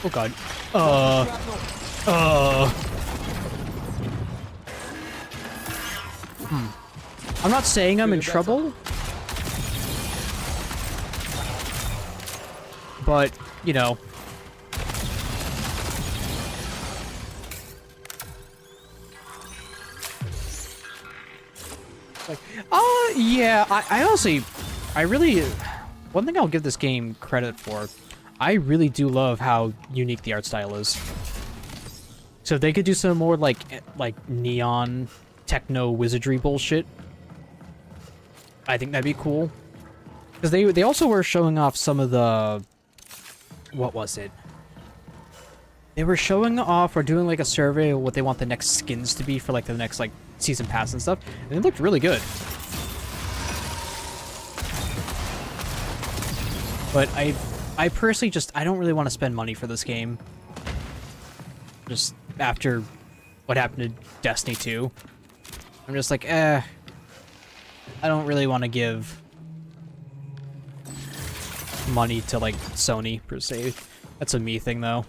Oh god. I'm not saying I'm in Feel better? trouble, but, you know. Like, yeah, I honestly, I really, one thing I'll give this game credit for, I really do love how unique the art style is. So if they could do some more, like neon, techno wizardry bullshit, I think that'd be cool. Because they also were showing off some of the, what was it? They were showing off or doing like a survey of what they want the next skins to be for like the next like season pass and stuff, and it looked really good. But I personally just, I don't really want to spend money for this game. Just after what happened to Destiny 2. I'm just like, I don't really want to give money to like Sony per se. That's a me thing though.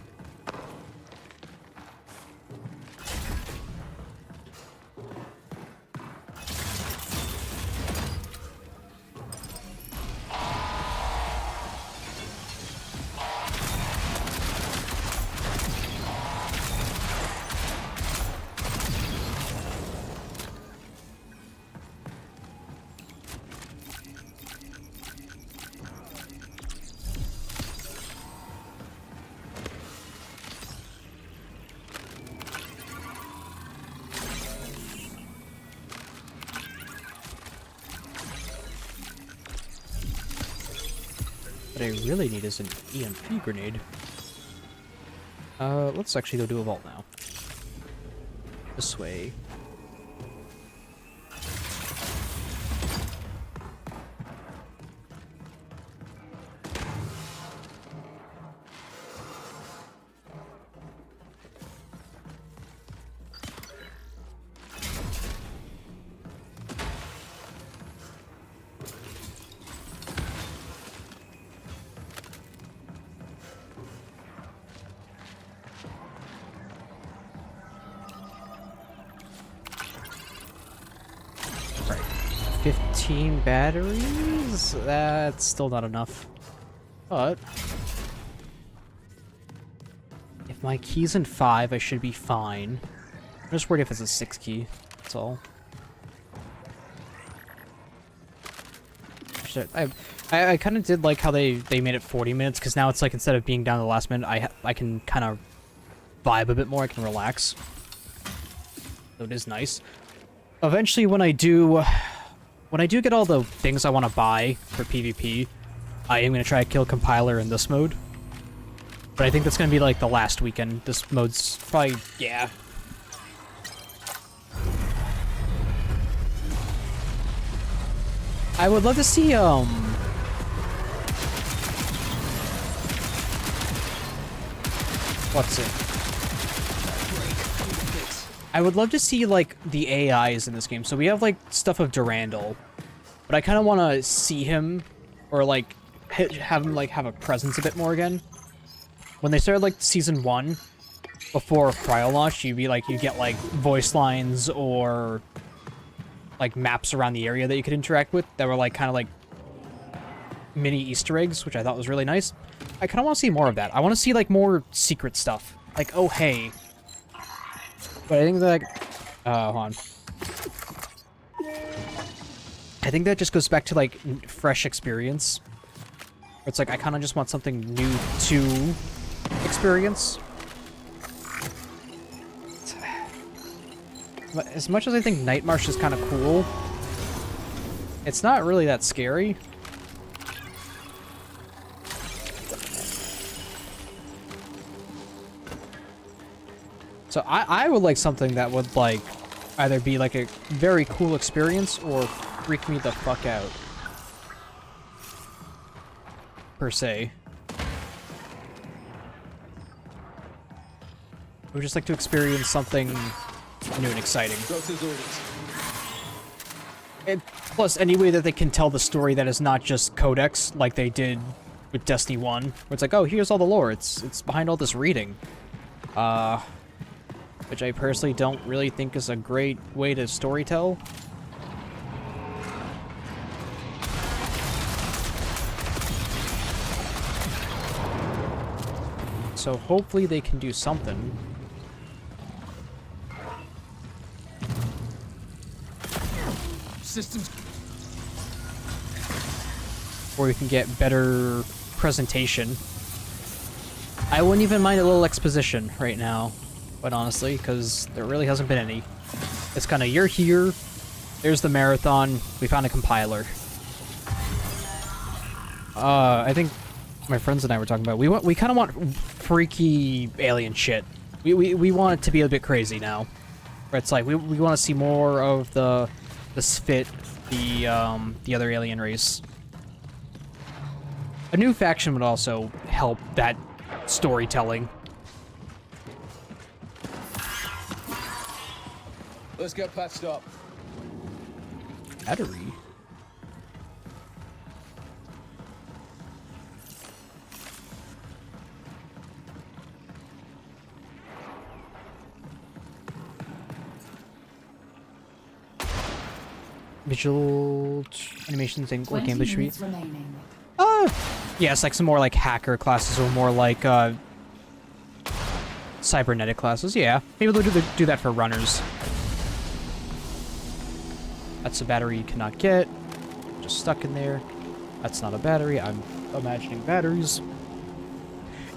What I really need is an EMP grenade. Let's actually go do a vault now. This way. Right. 15 batteries? That's still not enough. But if my key's in 5, I should be fine. I'm just worried if it's a 6 key. That's all. Shit. I kind of did like how they made it 40 minutes, because now it's like instead of being down to the last minute, I can kind of vibe a bit more. I can relax. So it is nice. Eventually, when I do get all the things I want to buy for PvP, I am going to try to kill Compiler in this mode. But I think that's going to be like the last weekend. This mode's probably, yeah. I would love to see, what's it? I would love to see, like, the AIs in this game. So we have, like, stuff of Durandal. But I kind of want to see him, or, like, have him, like, have a presence a bit more again. When they started, like, Season 1, before Cryo launch, you get, like, voice lines or, like, maps around the area that you could interact with that were, like, kind of, like, mini Easter eggs, which I thought was really nice. I kind of want to see more of that. I want to see, like, more secret stuff. Like, oh, hey. But I think that, hold on. I think that just goes back to, like, fresh experience. It's like, I kind of just want something new to experience. But as much as I think Night March is kind of cool, it's not really that scary. So I would like something that would, like, either be, like, a very cool experience or freak me the fuck out. Per se. I would just like to experience something new and exciting. Doctor's orders. And plus, any way that they can tell the story that is not just Codex, like they did with Destiny 1, where it's like, oh, here's all the lore, it's behind all this reading. Which I personally don't really think is a great way to storytell. so hopefully they can do something. Systems. Where we can get better presentation. I wouldn't even mind a little exposition right now, quite honestly, because there really hasn't been any. It's kind of, you're here, there's the marathon, we found a compiler. I think my friends and I were talking about, we kind of want freaky alien shit. We want it to be a bit crazy now. Where it's like, we want to see more of the Spit, the other alien race. A new faction would also help that storytelling. Let's get patched up. Battery? Visual animations and 20 gameplay should be. minutes remaining. Yes, like some more like hacker classes or more like cybernetic classes. Yeah, maybe they'll do that for runners. That's a battery you cannot get. Just stuck in there. That's not a battery. I'm imagining batteries.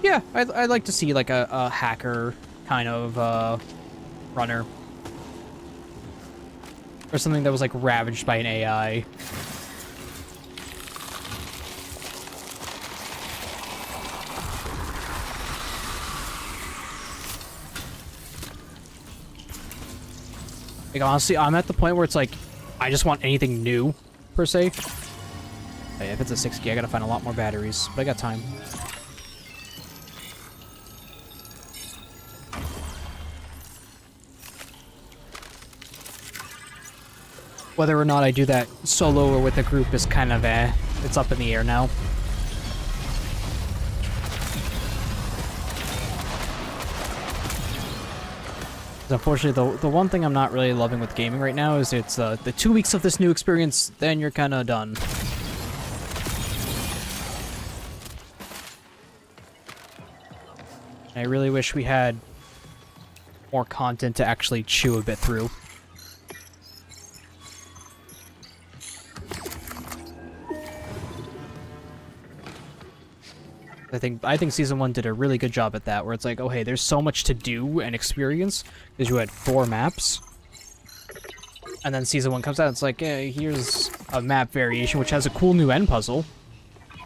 Yeah, I'd like to see like a hacker kind of runner. Or something that was like ravaged by an AI. Like honestly, I'm at the point where it's like, I just want anything new, per se. Oh, yeah, if it's a 6 I gotta find a lot more batteries, but I got time. Whether or not I do that solo or with a group is kind of it's up in the air now. Unfortunately, the one thing I'm not really loving with gaming right now is it's the 2 weeks of this new experience, then you're kind of done. I really wish we had more content to actually chew a bit through. I think Season 1 did a really good job at that, where it's like, oh hey, there's so much to do and experience, because you had 4 maps. And then Season 1 comes out, and it's like, hey, here's a map variation, which has a cool new end puzzle.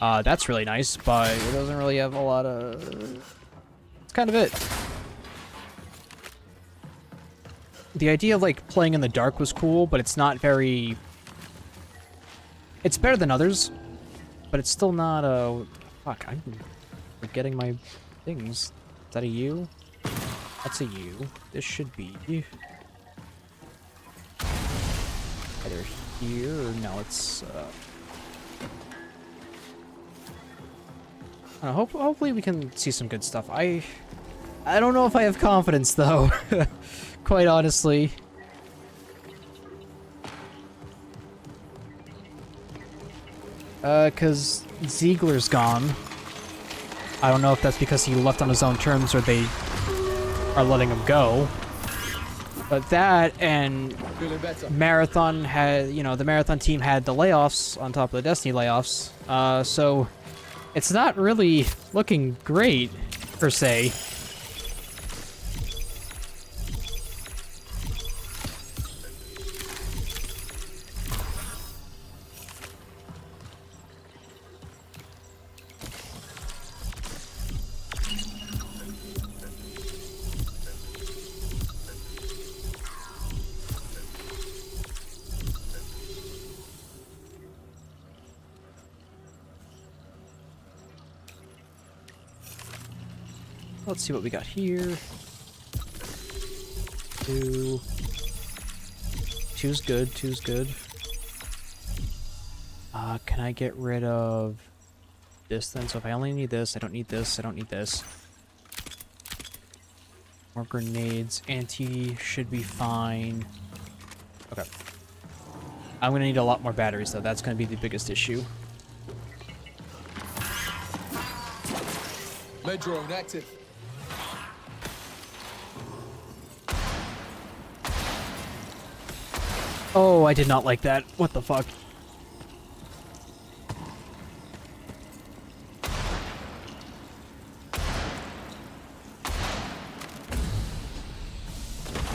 That's really nice, but it doesn't really have a lot of... It's kind of it. The idea of, like, playing in the dark was cool, but it's not very... It's better than others, but it's still not a... Fuck, I'm forgetting my things. Is that a U? That's a U. This should be either here or no, it's I don't know, hopefully we can see some good stuff. I don't know if I have confidence though. Quite honestly. Cause Ziegler's gone. I don't know if that's because he left on his own terms or they are letting him go. But that and Marathon had, you know, the Marathon team had the layoffs on top of the Destiny layoffs. So it's not really looking great, per se. Let's see what we got here. 2. 2's good. 2's good. Can I get rid of this then? So if I only need this, I don't need this, I don't need this. More grenades. Anti should be fine. Okay. I'm gonna need a lot more batteries though. That's gonna be the biggest issue. Med drone active. Oh, I did not like that. What the fuck?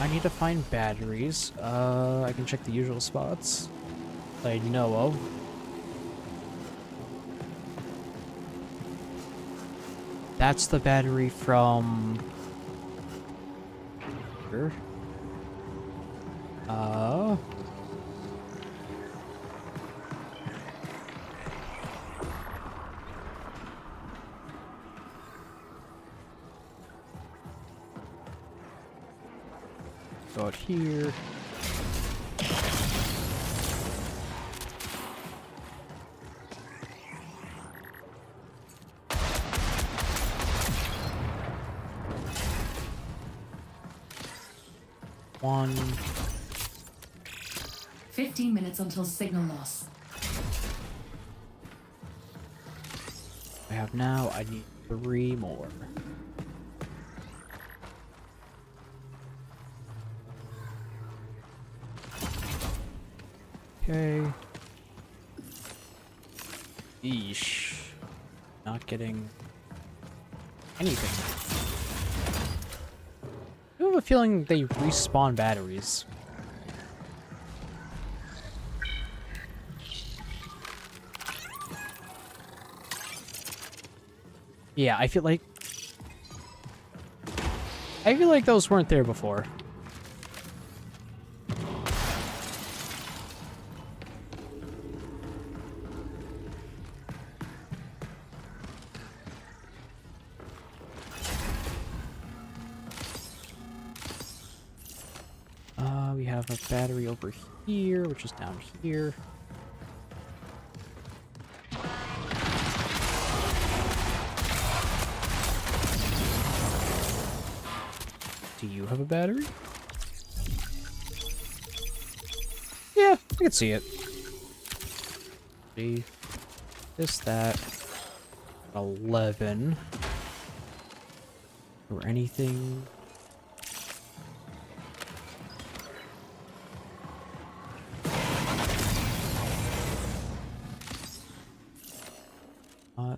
I need to find batteries. I can check the usual spots I know of. That's the battery from... here. Go out here. One. 15 minutes until signal loss. I have now. I need 3 more. Okay. Eesh. Not getting anything. I have a feeling they respawn batteries. Yeah, I feel like those weren't there before. We have a battery over here, which is down here. Do you have a battery? Yeah, I can see it. See, this, that, 11, or anything. Uh,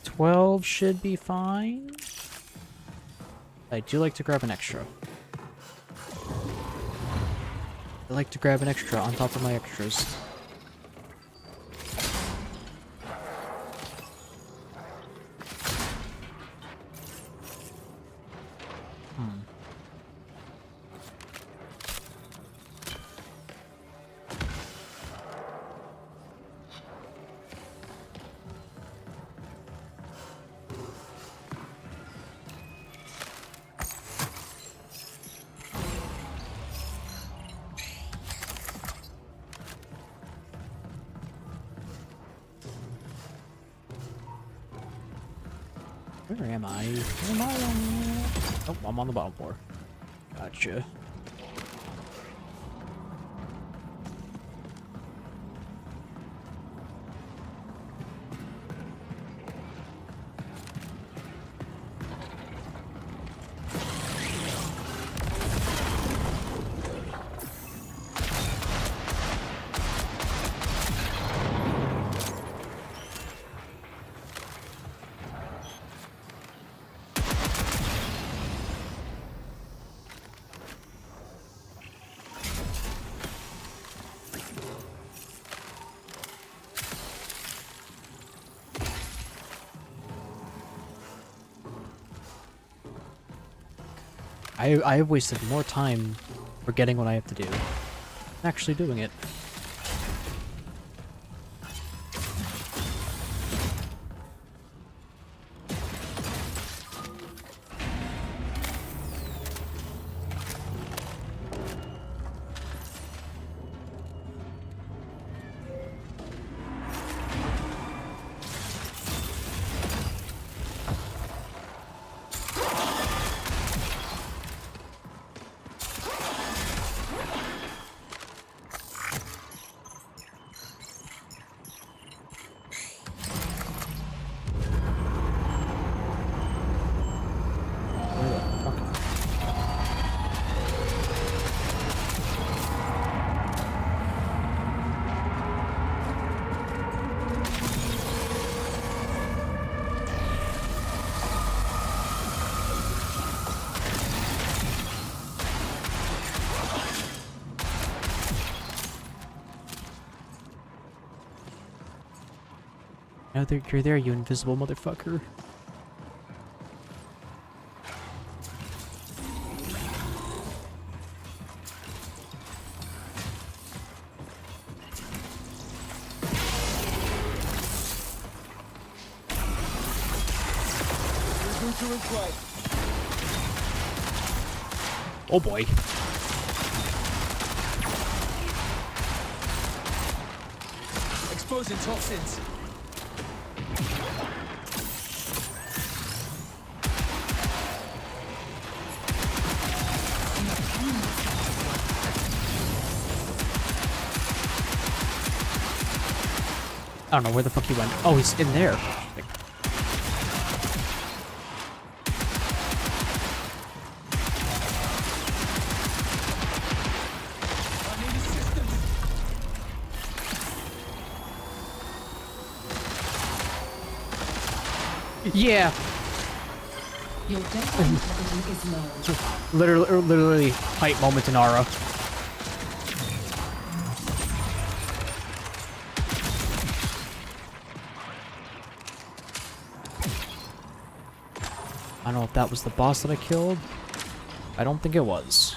12 should be fine. I do like to grab an extra. I like to grab an extra on top of my extras. Where am I? Where am I on? Oh, I'm on the bottom floor. Gotcha. I have wasted more time forgetting what I have to do than actually doing it. No, you're there, you invisible motherfucker. Rebooter in play. Oh boy. Exposing toxins. I don't know where the fuck he went. Oh, he's in there. I need assistance. Yeah. Your death integrity is low. Literally hype moment in Aura. I don't know if that was the boss that I killed. I don't think it was.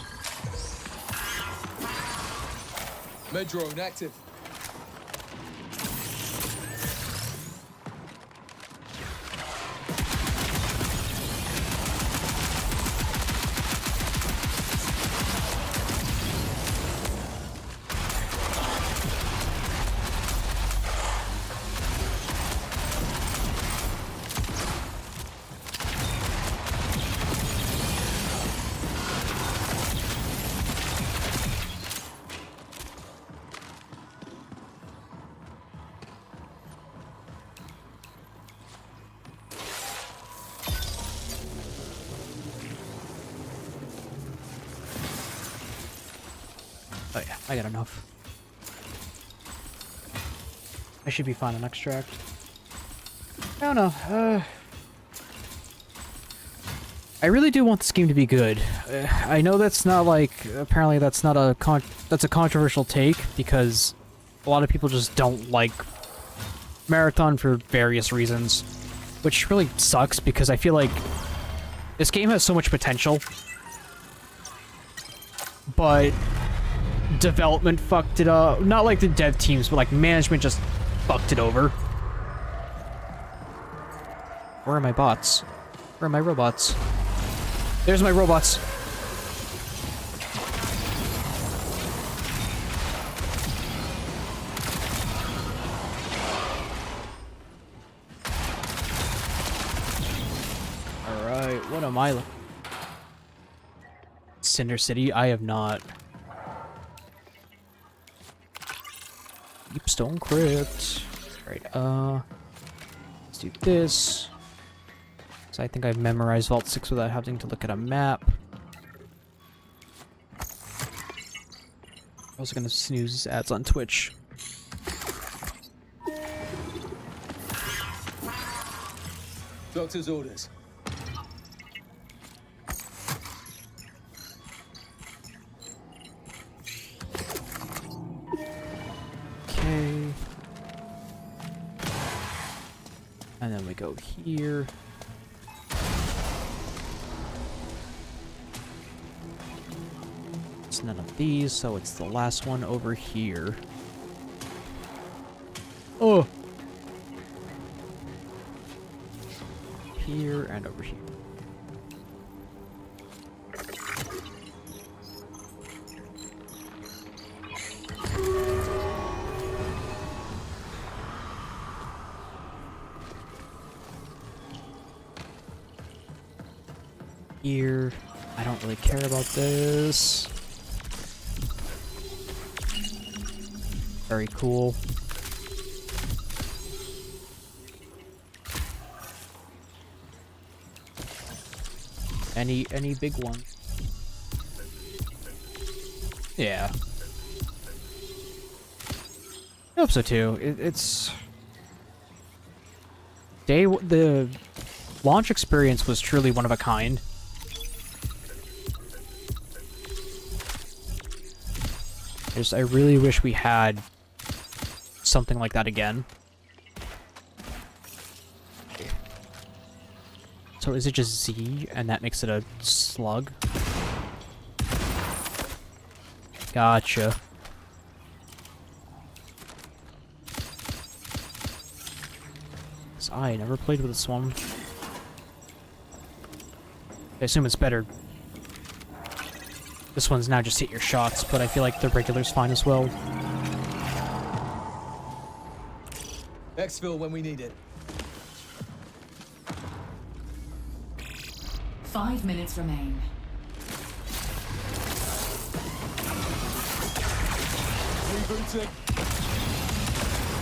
Medrone active. Oh yeah, I got enough. I should be fine on extract. I don't know. I really do want this game to be good. I know that's not like, apparently that's not a that's a controversial take because a lot of people just don't like Marathon for various reasons, which really sucks because I feel like this game has so much potential, but development fucked it up. Not like the dev teams, but like management just fucked it over. Where are my bots? Where are my robots? There's my robots. Alright, what am I looking? Cinder City? I have not. Deepstone Crypt. Alright, let's do this. So I think I've memorized Vault 6 without having to look at a map. I was gonna snooze ads on Twitch. Doctor's orders. Okay. And then we go here. It's none of these, so it's the last one over here. Oh! Here and over here. Here. I don't really care about this. Very cool. Any big one? Yeah. I hope so too. It's the launch experience was truly one of a kind. I really wish we had something like that again. So is it just Z, and that makes it a slug? Gotcha. 'Cause I never played with this one. I assume it's better. This one's now just hit your shots, but I feel like the regular's fine as well. Exfil when we need it. 5 minutes remain. Rebooting.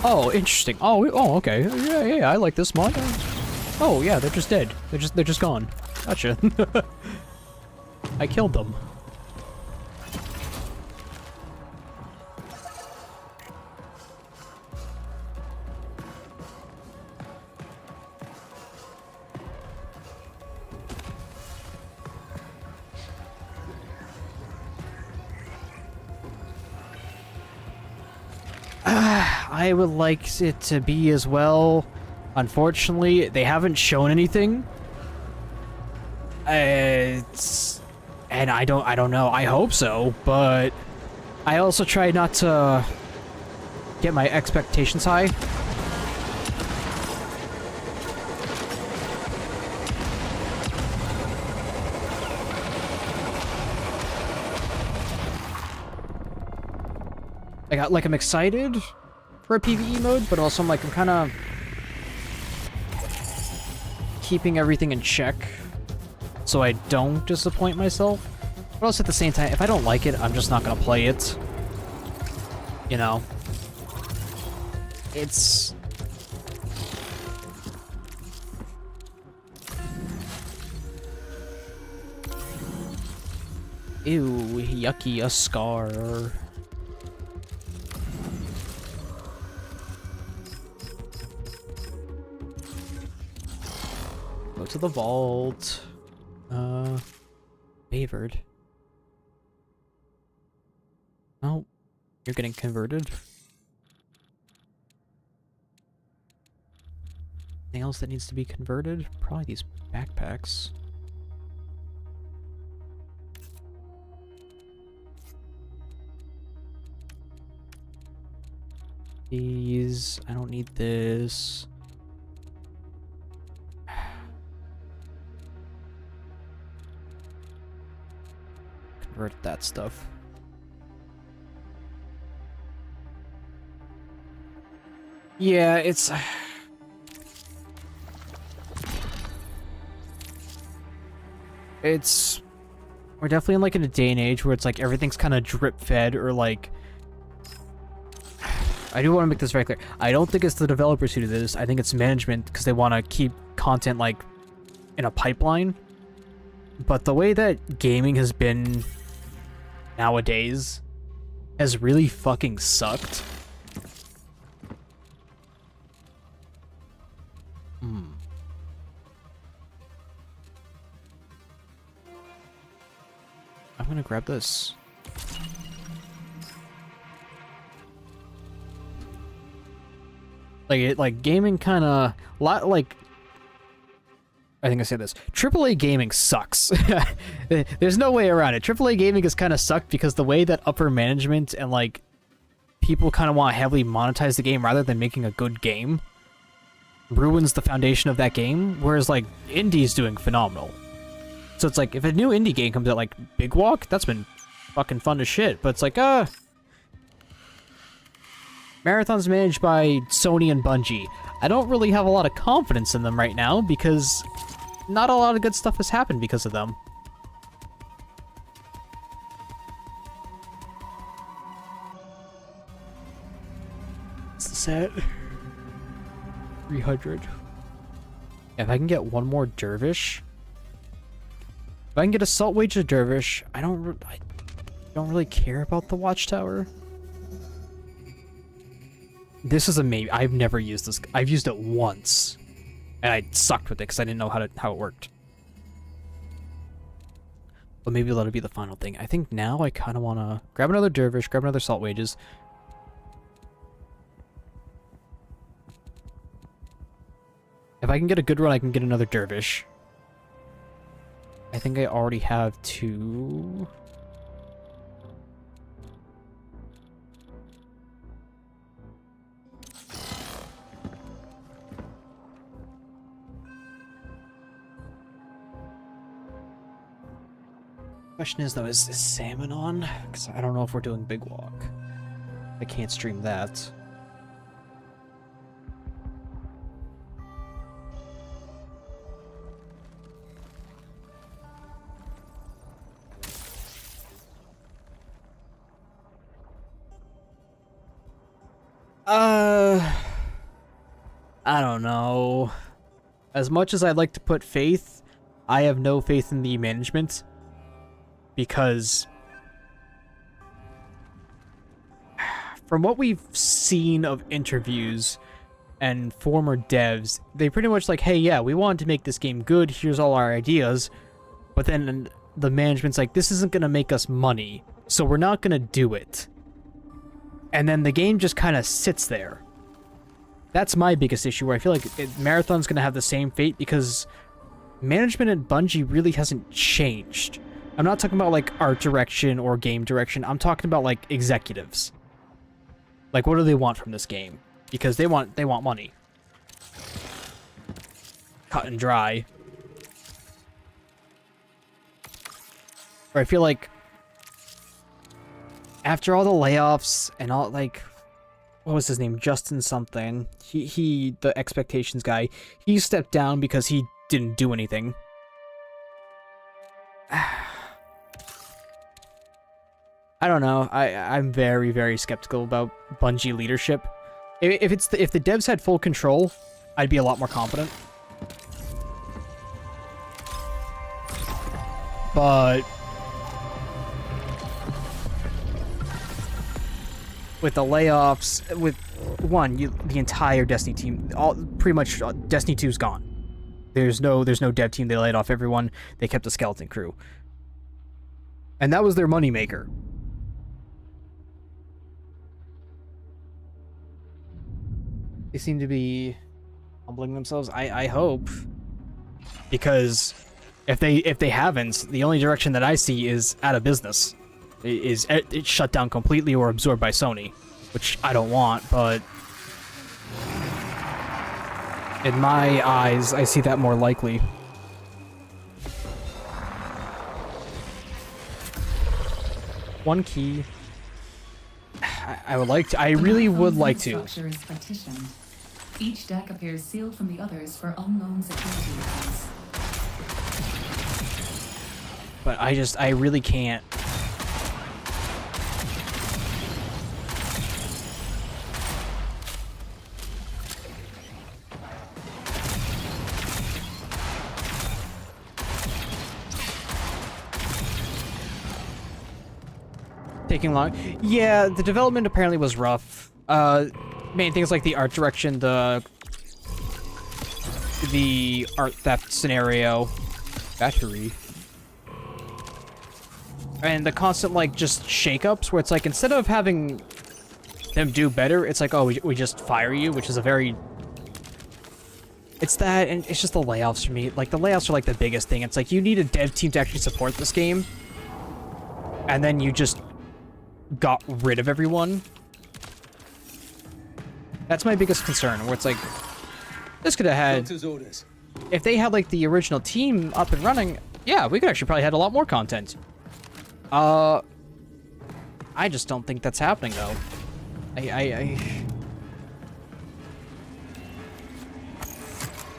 Oh, interesting. Oh, okay. Yeah, I like this mod. Oh, yeah, they're just dead. They're just gone. Gotcha. I killed them. I would like it to be as well. Unfortunately, they haven't shown anything. And I don't know. I hope so, but I also try not to get my expectations high. I'm excited for a PvE mode, but also I'm kind of keeping everything in check so I don't disappoint myself. But also at the same time, if I don't like it, I'm just not gonna play it. You know? It's... Ew, yucky, a scar. Go to the vault. Favored. Oh, you're getting converted. Anything else that needs to be converted? Probably these backpacks. These, I don't need this. Convert that stuff. Yeah, it's... We're definitely in like in a day and age where it's like everything's kind of drip fed or like... I do want to make this very clear. I don't think it's the developers who do this. I think it's management because they want to keep content like in a pipeline. But the way that gaming has been nowadays has really fucking sucked. I'm gonna grab this. Like gaming kind of like. I think I said this. AAA gaming sucks. There's no way around it. AAA gaming has kind of sucked because the way that upper management and like people kind of want to heavily monetize the game rather than making a good game ruins the foundation of that game. Whereas like indie's doing phenomenal. So it's like if a new indie game comes out like Big Walk, that's been fucking fun as shit. But it's like Marathon's managed by Sony and Bungie. I don't really have a lot of confidence in them right now because not a lot of good stuff has happened because of them. What's the set? 300. If I can get one more Dervish. If I can get a Salt Wage of Dervish, I don't really care about the Watchtower. This is a maybe. I've never used this. I've used it once, and I sucked with it because I didn't know how it worked. But maybe that'll be the final thing. I think now I kind of want to grab another Dervish, grab another Salt Wages. If I can get a good run, I can get another Dervish. I think I already have 2. Question is though, is Salmon on? Because I don't know if we're doing Big Walk. I can't stream that. I don't know. As much as I'd like to put faith, I have no faith in the management. Because from what we've seen of interviews and former devs, they pretty much like, hey, yeah, we wanted to make this game good, here's all our ideas, but then the management's like, this isn't going to make us money, so we're not going to do it. And then the game just kind of sits there. That's my biggest issue, where I feel like Marathon's going to have the same fate, because management at Bungie really hasn't changed. I'm not talking about, like, art direction or game direction. I'm talking about, like, executives. Like, what do they want from this game? Because they want money. Cut and dry. Or I feel like after all the layoffs and all, like, what was his name? Justin something. He the expectations guy, he stepped down because he didn't do anything. I don't know. I'm very, very skeptical about Bungie leadership. If the devs had full control, I'd be a lot more confident. But with the layoffs, with the entire Destiny team, pretty much Destiny 2's gone. There's no dev team. They laid off everyone. They kept a skeleton crew, and that was their moneymaker. They seem to be humbling themselves. I hope, because if they haven't, the only direction that I see is out of business. It's shut down completely or absorbed by Sony, which I don't want, but in my eyes, I see that more likely. One key. I would like to. I really would like to. Structure is partitioned. Each deck appears sealed from the others for unknown security reasons. But I really can't. Taking long. Yeah, the development apparently was rough. Main things like the art direction, the art theft scenario, battery, and the constant, like, just shakeups where it's like, instead of having them do better, it's like, oh, we just fire you, which is a very... It's that, and it's just the layoffs for me. Like, the layoffs are, like, the biggest thing. It's like, you need a dev team to actually support this game, and then you just got rid of everyone. That's my biggest concern, where it's like, this could have had... If they had, like, the original team up and running, yeah, we could actually probably had a lot more content. I just don't think that's happening, though.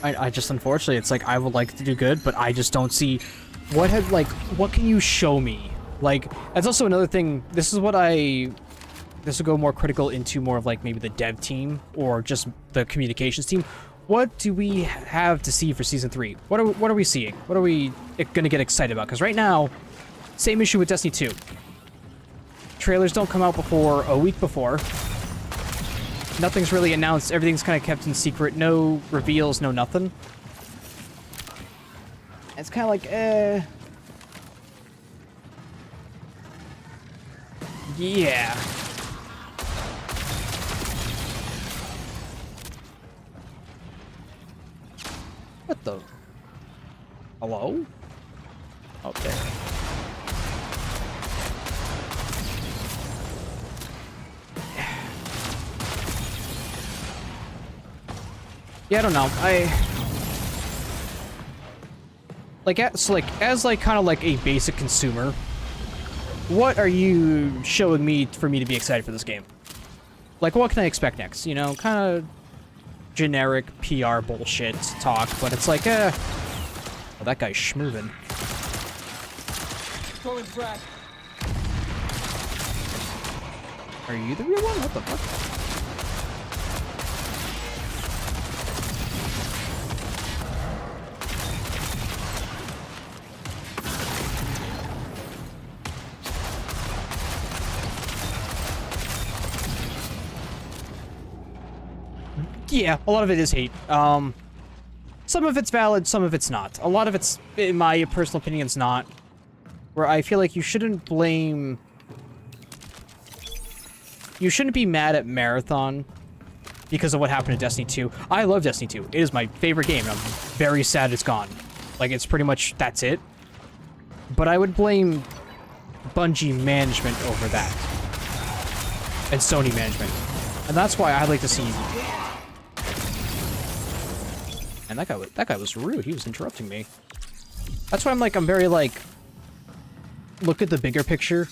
I just, unfortunately, it's like, I would like to do good, but I just don't see what can you show me? Like, that's also another thing. This will go more critical into more of, like, maybe the dev team or just the communications team. What do we have to see for Season 3? What are we seeing? What are we going to get excited about? Because right now, same issue with Destiny 2. Trailers don't come out before a week before. Nothing's really announced. Everything's kind of kept in secret. No reveals, no nothing. It's kind of like, yeah. What the? Hello? Oh, there. Yeah, I don't know. As kind of like a basic consumer, what are you showing me for me to be excited for this game? Like, what can I expect next? You know, kind of generic PR bullshit talk, but it's like, oh, that guy's schmoovin'. Throwing frag. Are you the real one? What the fuck? Yeah, a lot of it is hate. Some of it's valid, some of it's not. A lot of it's, in my personal opinion, it's not. Where I feel like you shouldn't blame... You shouldn't be mad at Marathon because of what happened to Destiny 2. I love Destiny 2. It is my favorite game, and I'm very sad it's gone. Like, it's pretty much, that's it. But I would blame Bungie management over that. And Sony management. And that's why I'd like to see... And that guy was rude. He was interrupting me. That's why I'm very like, look at the bigger picture.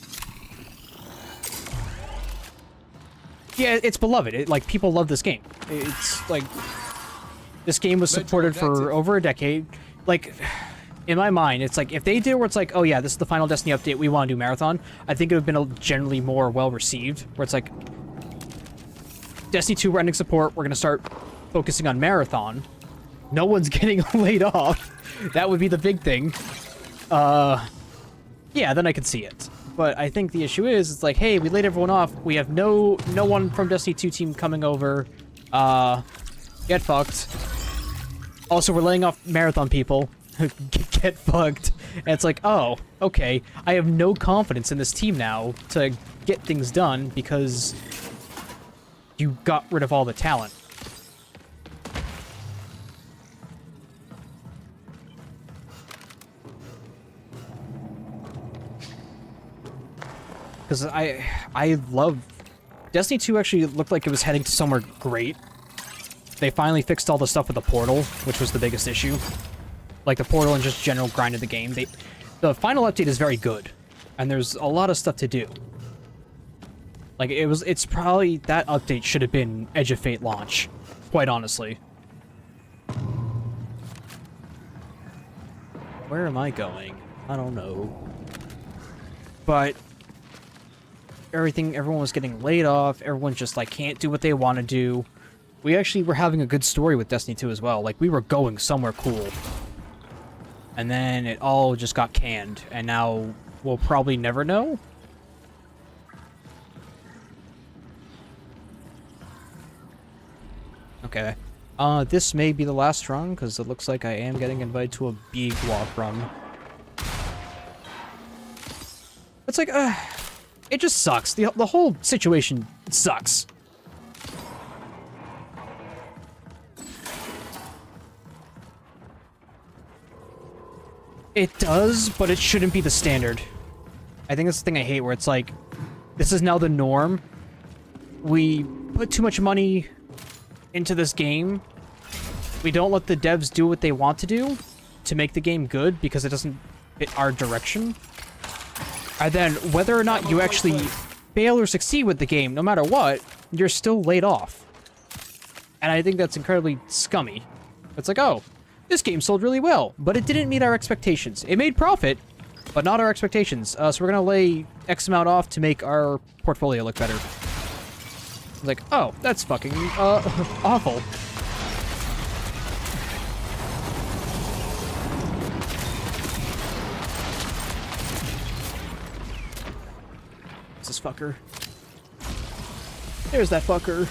Yeah, it's beloved. Like, people love this game. It's like, this game was supported for over a decade. Like, in my mind, it's like, if they did where it's like, oh yeah, this is the final Destiny update, we want to do Marathon, I think it would have been generally more well-received, where it's like, Destiny 2, we're ending support, we're going to start focusing on Marathon. No one's getting laid off. That would be the big thing. Yeah, then I could see it. But I think the issue is, it's like, hey, we laid everyone off. We have no one from Destiny 2 team coming over. Get fucked. Also, we're laying off Marathon people. Get fucked. And it's like, oh, okay. I have no confidence in this team now to get things done because you got rid of all the talent. Because I love... Destiny 2 actually looked like it was heading to somewhere great. They finally fixed all the stuff with the portal, which was the biggest issue. Like, the portal and just general grind of the game. The final update is very good. And there's a lot of stuff to do. Like, it's probably... That update should have been Edge of Fate launch. Quite honestly. Where am I going? I don't know. But... everyone was getting laid off. Everyone just, like, can't do what they want to do. We actually were having a good story with Destiny 2 as well. Like, we were going somewhere cool. And then it all just got canned. And now we'll probably never know. Okay. This may be the last run, because it looks like I am getting invited to a big walk run. It's like, it just sucks. The whole situation sucks. It does, but it shouldn't be the standard. I think that's the thing I hate, where it's like, this is now the norm. We put too much money into this game. We don't let the devs do what they want to do to make the game good because it doesn't fit our direction. And then, whether or not you actually fail or succeed with the game, no matter what, you're still laid off. And I think that's incredibly scummy. It's like, oh, this game sold really well, but it didn't meet our expectations. It made profit, but not our expectations. So we're gonna lay X amount off to make our portfolio look better. It's like, oh, that's fucking, awful. This fucker. There's that fucker.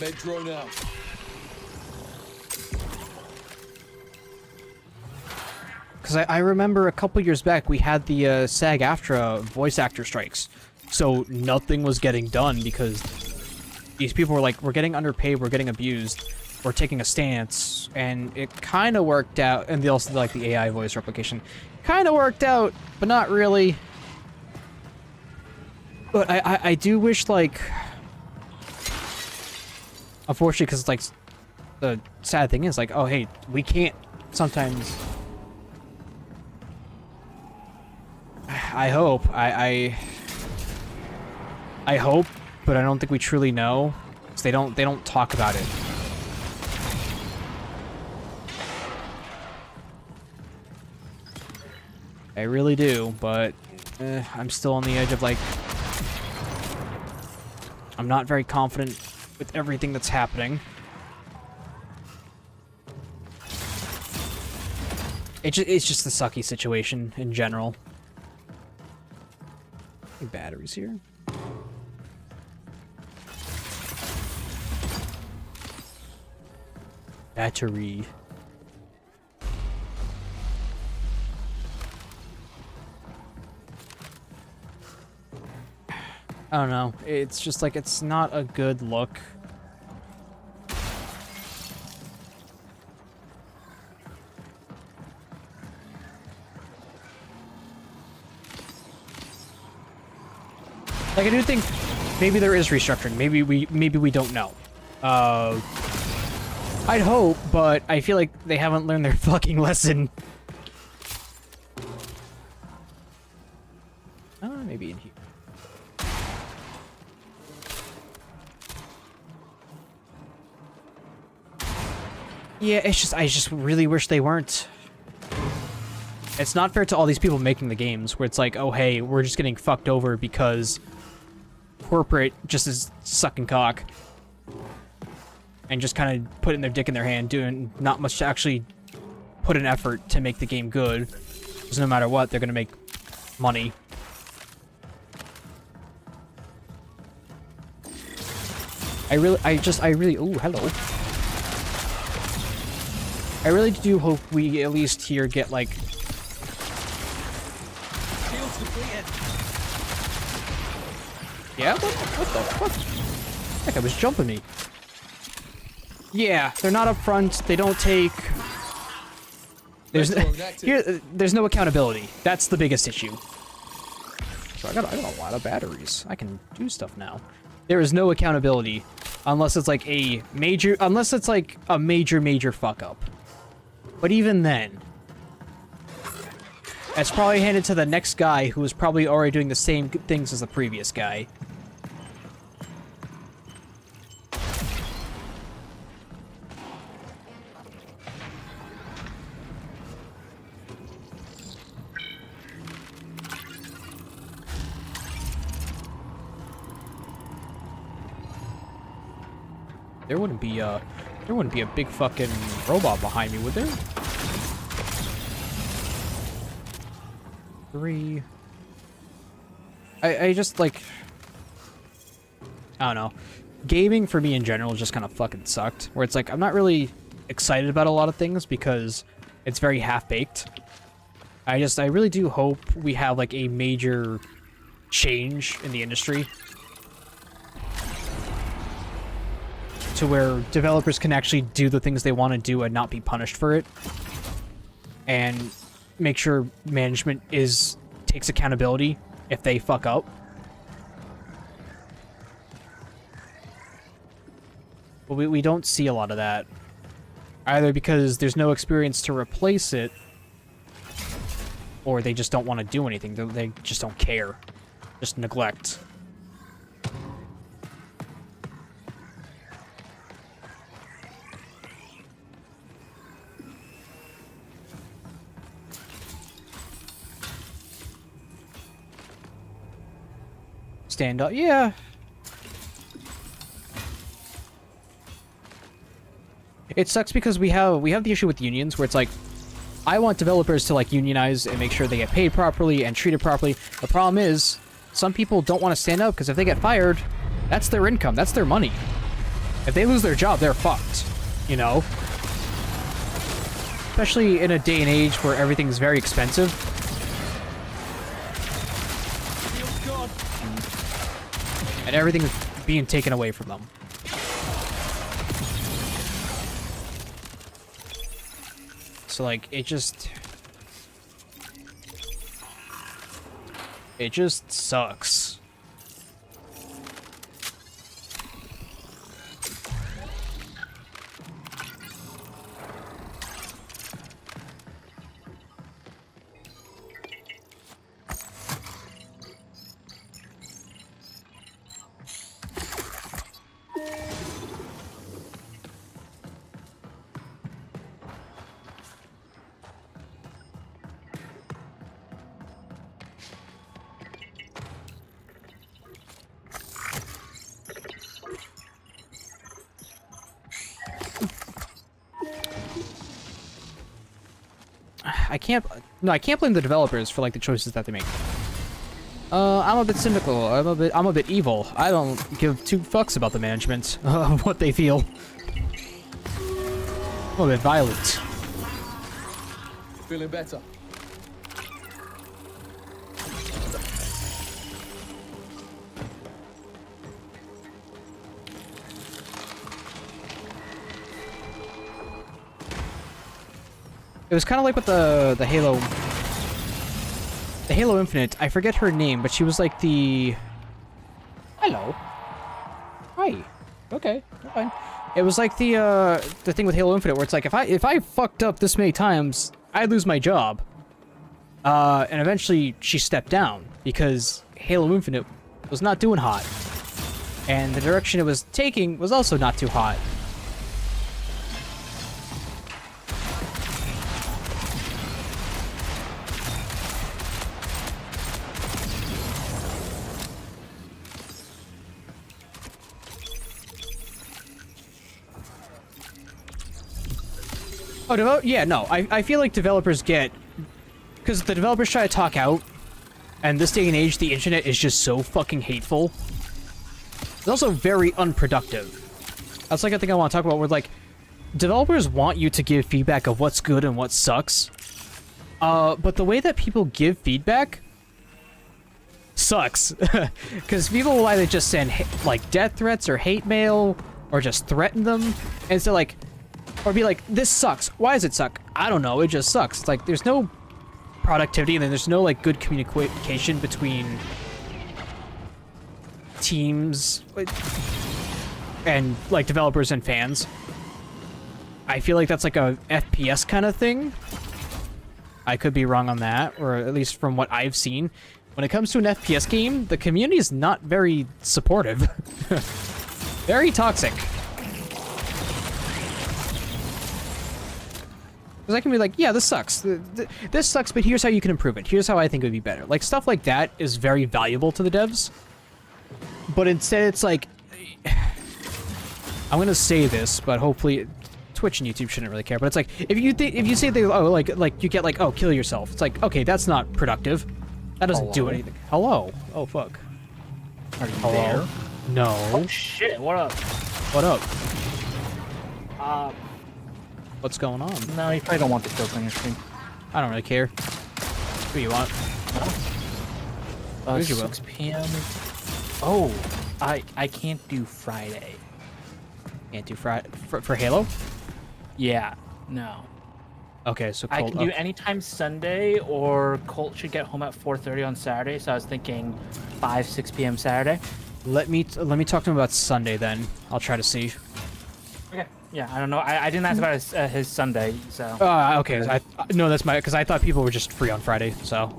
Med drone out. Because I remember a couple years back we had the SAG-AFTRA voice actor strikes. So nothing was getting done because these people were like, we're getting underpaid, we're getting abused, we're taking a stance, and it kind of worked out. And they also like the AI voice replication, kind of worked out, but not really. But I do wish, like, unfortunately, because like the sad thing is like, oh hey, we can't sometimes. I hope I hope, but I don't think we truly know. 'Cause they don't talk about it. I really do, but I'm still on the edge of like, I'm not very confident with everything that's happening. It's just a sucky situation in general. Any batteries here? Battery. I don't know. It's just like, it's not a good look. Like, I do think maybe there is restructuring. Maybe we don't know. I'd hope, but I feel like they haven't learned their fucking lesson. Maybe in here. Yeah, it's just, I just really wish they weren't. It's not fair to all these people making the games, where it's like, oh hey, we're just getting fucked over because corporate just is sucking cock. And just kind of putting their dick in their hand, doing not much to actually put an effort to make the game good. Because no matter what, they're gonna make money. ooh, hello. I really do hope we at least here get like... Shields depleted. Yeah? What the fuck? That guy was jumping me. Yeah, they're not up front. They don't take... There's no accountability. That's the biggest issue. So I got a lot of batteries. I can do stuff now. There is no accountability unless it's like a major... Unless it's like a major fuck up. But even then, it's probably handed to the next guy who is probably already doing the same things as the previous guy. There wouldn't be a big fucking robot behind me, would there? 3. I just like, I don't know. Gaming for me in general just kind of fucking sucked. Where it's like, I'm not really excited about a lot of things because it's very half-baked. I really do hope we have like a major change in the industry. To where developers can actually do the things they want to do and not be punished for it. And make sure management takes accountability if they fuck up. But we don't see a lot of that. Either because there's no experience to replace it, or they just don't want to do anything. They just don't care. Just neglect. Stand up, yeah. It sucks because we have the issue with unions where it's like, I want developers to like unionize and make sure they get paid properly and treated properly. The problem is, some people don't want to stand up because if they get fired, that's their income, that's their money. If they lose their job, they're fucked, you know? Especially in a day and age where everything's very expensive. and everything is being taken away from them. So like it just sucks. I can't blame the developers for like the choices that they make. I'm a bit cynical. I'm a bit evil. I don't give two fucks about the management of what they feel. I'm a bit violent. Feeling better. It was kind of like with the Halo Infinite. I forget her name, but she was like the... Hello. Hi. Okay, fine. It was like the thing with Halo Infinite where it's like if I fucked up this many times, I'd lose my job. And eventually she stepped down because Halo Infinite was not doing hot. And the direction it was taking was also not too hot. Oh, yeah, no. I feel like developers get... Because the developers try to talk out, and this day and age, the internet is just so fucking hateful. It's also very unproductive. That's like a thing I want to talk about, where, like, developers want you to give feedback of what's good and what sucks. But the way that people give feedback sucks. Because people will either just send, like, death threats or hate mail, or just threaten them, and so, like... Or be like, this sucks. Why does it suck? I don't know, it just sucks. It's like, there's no productivity, and then there's no, like, good communication between teams and, like, developers and fans. I feel like that's, like, a FPS kind of thing. I could be wrong on that, or at least from what I've seen. When it comes to an FPS game, the community is not very supportive. Very toxic. Because I can be like, yeah, this sucks. This sucks, but here's how you can improve it. Here's how I think it would be better. Like, stuff like that is very valuable to the devs. But instead, it's like... I'm gonna say this, but hopefully... Twitch and YouTube shouldn't really care, but it's like, if you say they... Oh, like, you get like, oh, kill yourself. It's like, okay, that's not productive. That doesn't do anything. Hello? Oh, fuck. Are you there? No. Oh, shit. What up? What up? What's going on? No, you probably don't want the joke on your screen. I don't really care. Who you want? 6 p.m. Oh, I can't do Friday. Can't do Friday for Halo? Yeah, no. Okay, so I Colt, can do anytime Sunday, or Colt should get home at 4:30 on Saturday. So I was thinking 6 p.m. Saturday. Let me talk to him about Sunday then. I'll try to see. Okay. Yeah, I don't know. I didn't ask about his Sunday, so. Okay. No, that's because I thought people were just free on Friday. So.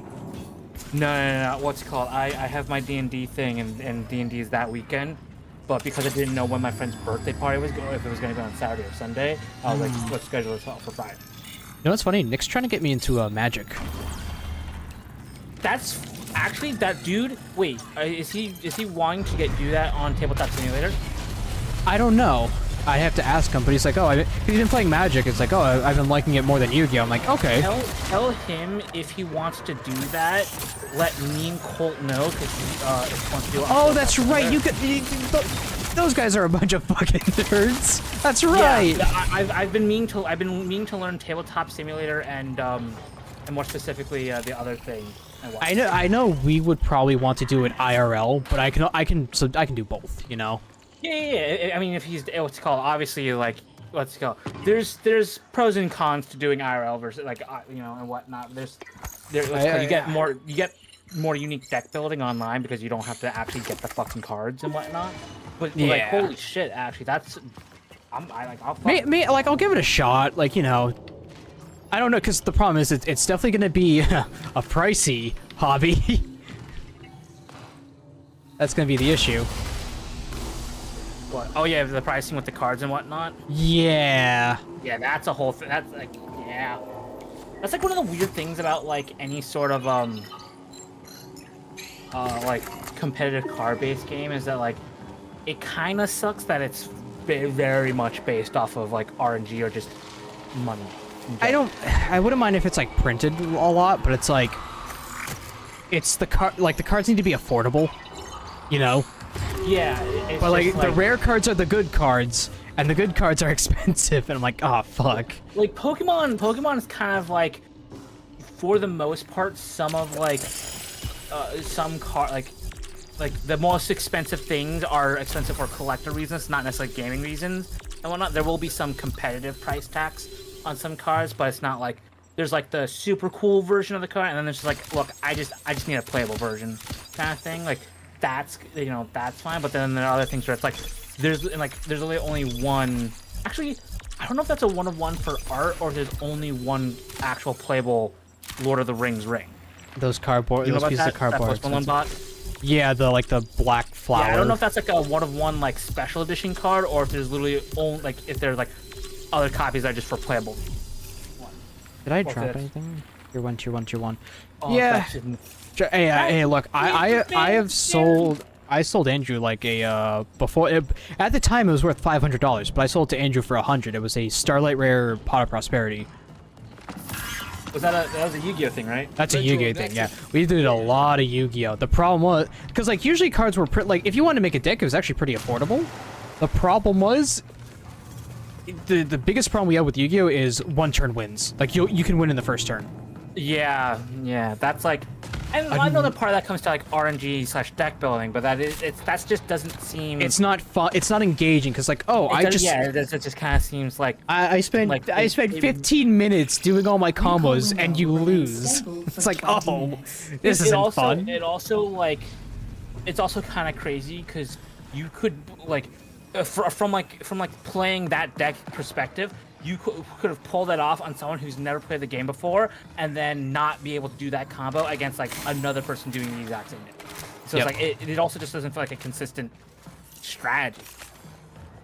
No. What's it called? I have my D&D thing, and D&D is that weekend. But because I didn't know when my friend's birthday party was going, if it was going to be on Saturday or Sunday, I was like, let's schedule this out for Friday. You know what's funny? Nick's trying to get me into Magic. That's actually that dude. Wait, is he wanting to do that on Tabletop Simulator? I don't know. I have to ask him, but he's like, oh, he's been playing Magic. It's like, oh, I've been liking it more than Yu-Gi-Oh! I'm like, okay. Tell him if he wants to do that. Let me and Colt know because he wants to do it. Oh, that's right. Those guys are a bunch of fucking nerds. That's right. Yeah, I've been meaning to learn Tabletop Simulator and more specifically the other thing. and what. I know we would probably want to do it IRL, but I can do both, you know. Yeah. I mean, if he's what's it called, obviously, like what's it called. There's pros and cons to doing IRL versus like you know and whatnot. You get more unique deck building online because you don't have to actually get the fucking cards and whatnot. But like, Yeah. holy shit, actually, I'll Like I'll give it a shot, like, you know. I don't know, because the problem is it's definitely going to be a pricey hobby. That's going to be the issue. What? Oh yeah, the pricing with the cards and whatnot. Yeah. Yeah, that's a whole thing. That's like, yeah, that's like one of the weird things about like any sort of like competitive card-based game is that like it kind of sucks that it's very much based off of like RNG or just money. I wouldn't mind if it's like printed a lot, but it's like it's the cards need to be affordable, you know. Yeah, it's But like just, the rare cards are the good cards, and the good cards are expensive, and I'm like, oh fuck. like Pokemon is kind of like, for the most part, some of like some like the most expensive things are expensive for collector reasons, not necessarily gaming reasons and whatnot. There will be some competitive price tax on some cards, but it's not like there's like the super cool version of the card, and then there's just like, look, I just need a playable version kind of thing. Like that's, you know, that's fine. But then there are other things where it's like there's really only one. Actually, I don't know if that's a 1-of-1 for art or if there's only one actual playable Lord of the Rings ring. Those cardboard, You know those about pieces that? of cardboard. That Post Malone bot? Yeah, the black flower. Yeah, I don't know if that's like a 1-of-1 like special edition card or if there's literally only like if there's like other copies that are just for playable. Did I Well, drop that's- anything? Tier 1, tier 1, tier 1. Oh, Yeah. that shouldn't- Hey, look, I have sold. I sold Andrew like a before at the time it was worth $500, but I sold it to Andrew for $100. It was a Starlight Rare Pot of Prosperity. that was a Yu-Gi-Oh thing, right? That's a Retro Yu-Gi-Oh thing, yeah. Inactive. We did a lot of Yu-Gi-Oh. The problem was because like usually cards were like if you wanted to make a deck, it was actually pretty affordable. The problem was the biggest problem we had with Yu-Gi-Oh is one turn wins. Like you can win in the first turn. Yeah, that's like, and I know that part of that comes to like RNG / deck building, but that just doesn't seem. It's not fun. It's not engaging because like it just kind of seems like. I spent Like, I spent 15 minutes doing all my combos and you lose. It's like, oh, this isn't fun. It also like, it's also kind of crazy because you could like, from playing that deck perspective, you could have pulled that off on someone who's never played the game before, and then not be able to do that combo against like another person doing the exact same thing. So Yep. it's like it also just doesn't feel like a consistent strategy.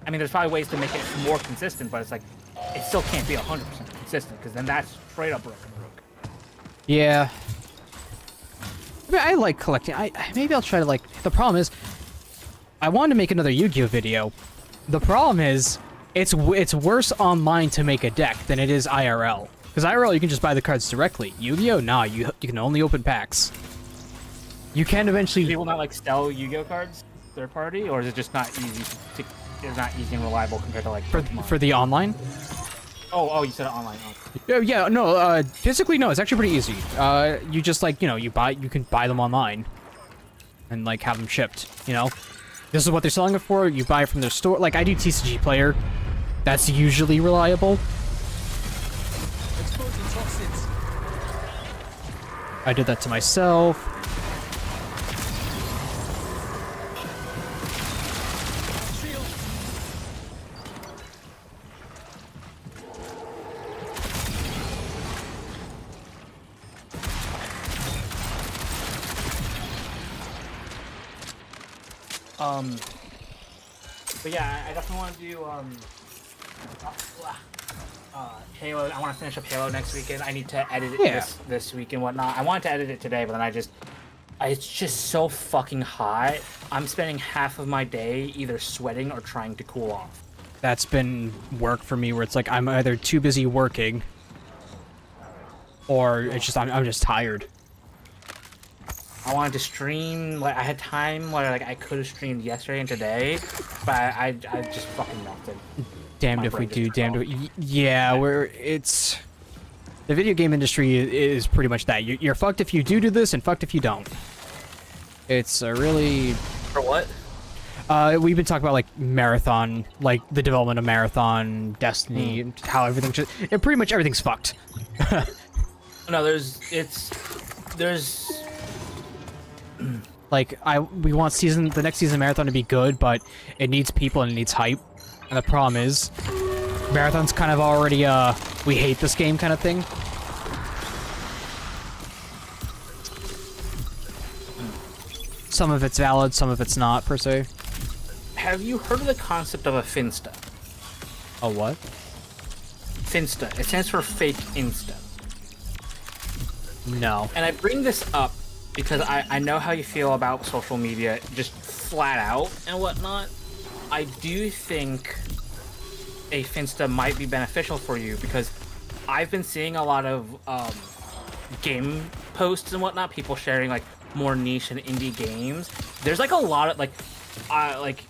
I mean, there's probably ways to make it more consistent, but it's like it still can't be 100% consistent because then that's straight up broken. Yeah. I mean, I like collecting. Maybe I'll try to like. The problem is, I wanted to make another Yu-Gi-Oh video. The problem is, it's worse online to make a deck than it is IRL. Because IRL you can just buy the cards directly. Yu-Gi-Oh, nah, you can only open packs. You can eventually. People not like sell Yu-Gi-Oh cards third party, or is it just not easy? It's not easy and reliable compared to like Pokemon? for the online. Oh, you said it online. Oh. Yeah, no, physically no, it's actually pretty easy. You just like, you know, you can buy them online and like have them shipped, you know? This is what they're selling it for, you buy it from their store. Like I do TCG Player. That's usually reliable. Exposing toxins. I did that to myself. Shield. But yeah, I definitely want to do Halo. I want to finish up Halo next weekend. I need to edit it Yeah. this week and whatnot. I wanted to edit it today, but then it's just so fucking hot. I'm spending half of my day either sweating or trying to cool off. That's been work for me where it's like I'm either too busy working or it's just I'm just tired. I wanted to stream, like I had time where like I could have streamed yesterday and today, but I just fucking melted. Damned My if we brain do, just damned if yeah, The video game industry is pretty much that. You're fucked if you do this, and fucked if you don't. It's a really... For what? We've been talking about, like, Marathon, like, the development of Marathon, Destiny, and how everything should... pretty much everything's fucked. No, there's... Like, we want the next season of Marathon to be good, but it needs people and it needs hype. And the problem is, Marathon's kind of already, we hate this game kind of thing. Some of it's valid, some of it's not, per se. Have you heard of the concept of a Finsta? A what? Finsta. It stands for fake Insta. No. And I bring this up because I know how you feel about social media, just flat out and whatnot. I do think a Finsta might be beneficial for you because I've been seeing a lot of game posts and whatnot, people sharing like more niche and indie games. There's like a lot of like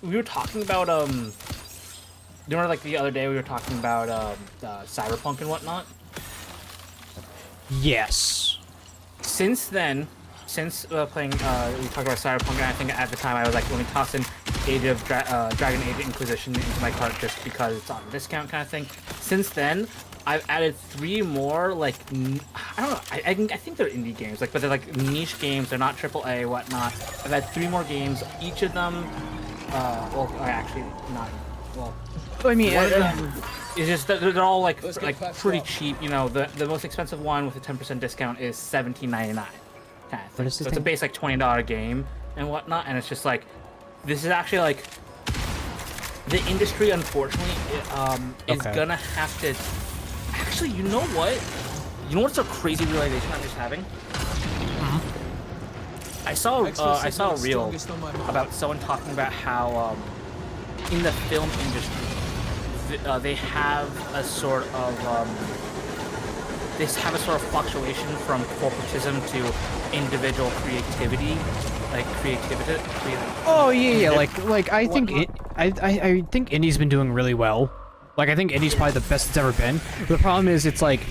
we were talking about remember like the other day we were talking about Cyberpunk and whatnot. Yes. Since then, since playing, we talked about Cyberpunk, and I think at the time I was like, let me toss in Age of Dragon Age Inquisition into my cart just because it's on discount kind of thing. Since then, I've added 3 more, like, I don't know, I think they're indie games, like, but they're like niche games, they're not AAA, whatnot. I've had 3 more games, each of them, well, actually, not, well, I mean, it's just they're all like Let's get patched pretty up. cheap. You know, the most expensive one with a 10% discount is $17.99. Kind of thing. is So this it's a thing? base like $20 game and whatnot, and it's just like this is actually like the industry. Unfortunately, is Okay. gonna have to. Actually, you know what? You know what's a crazy realization I'm just having? I saw a reel Strongest on my mind. about someone talking about how in the film industry they have a sort of fluctuation from corporatism to individual creativity, like creativity. oh yeah, like I think I think indie's been doing really well. Like I think indie's probably the best it's ever been. The problem is it's like,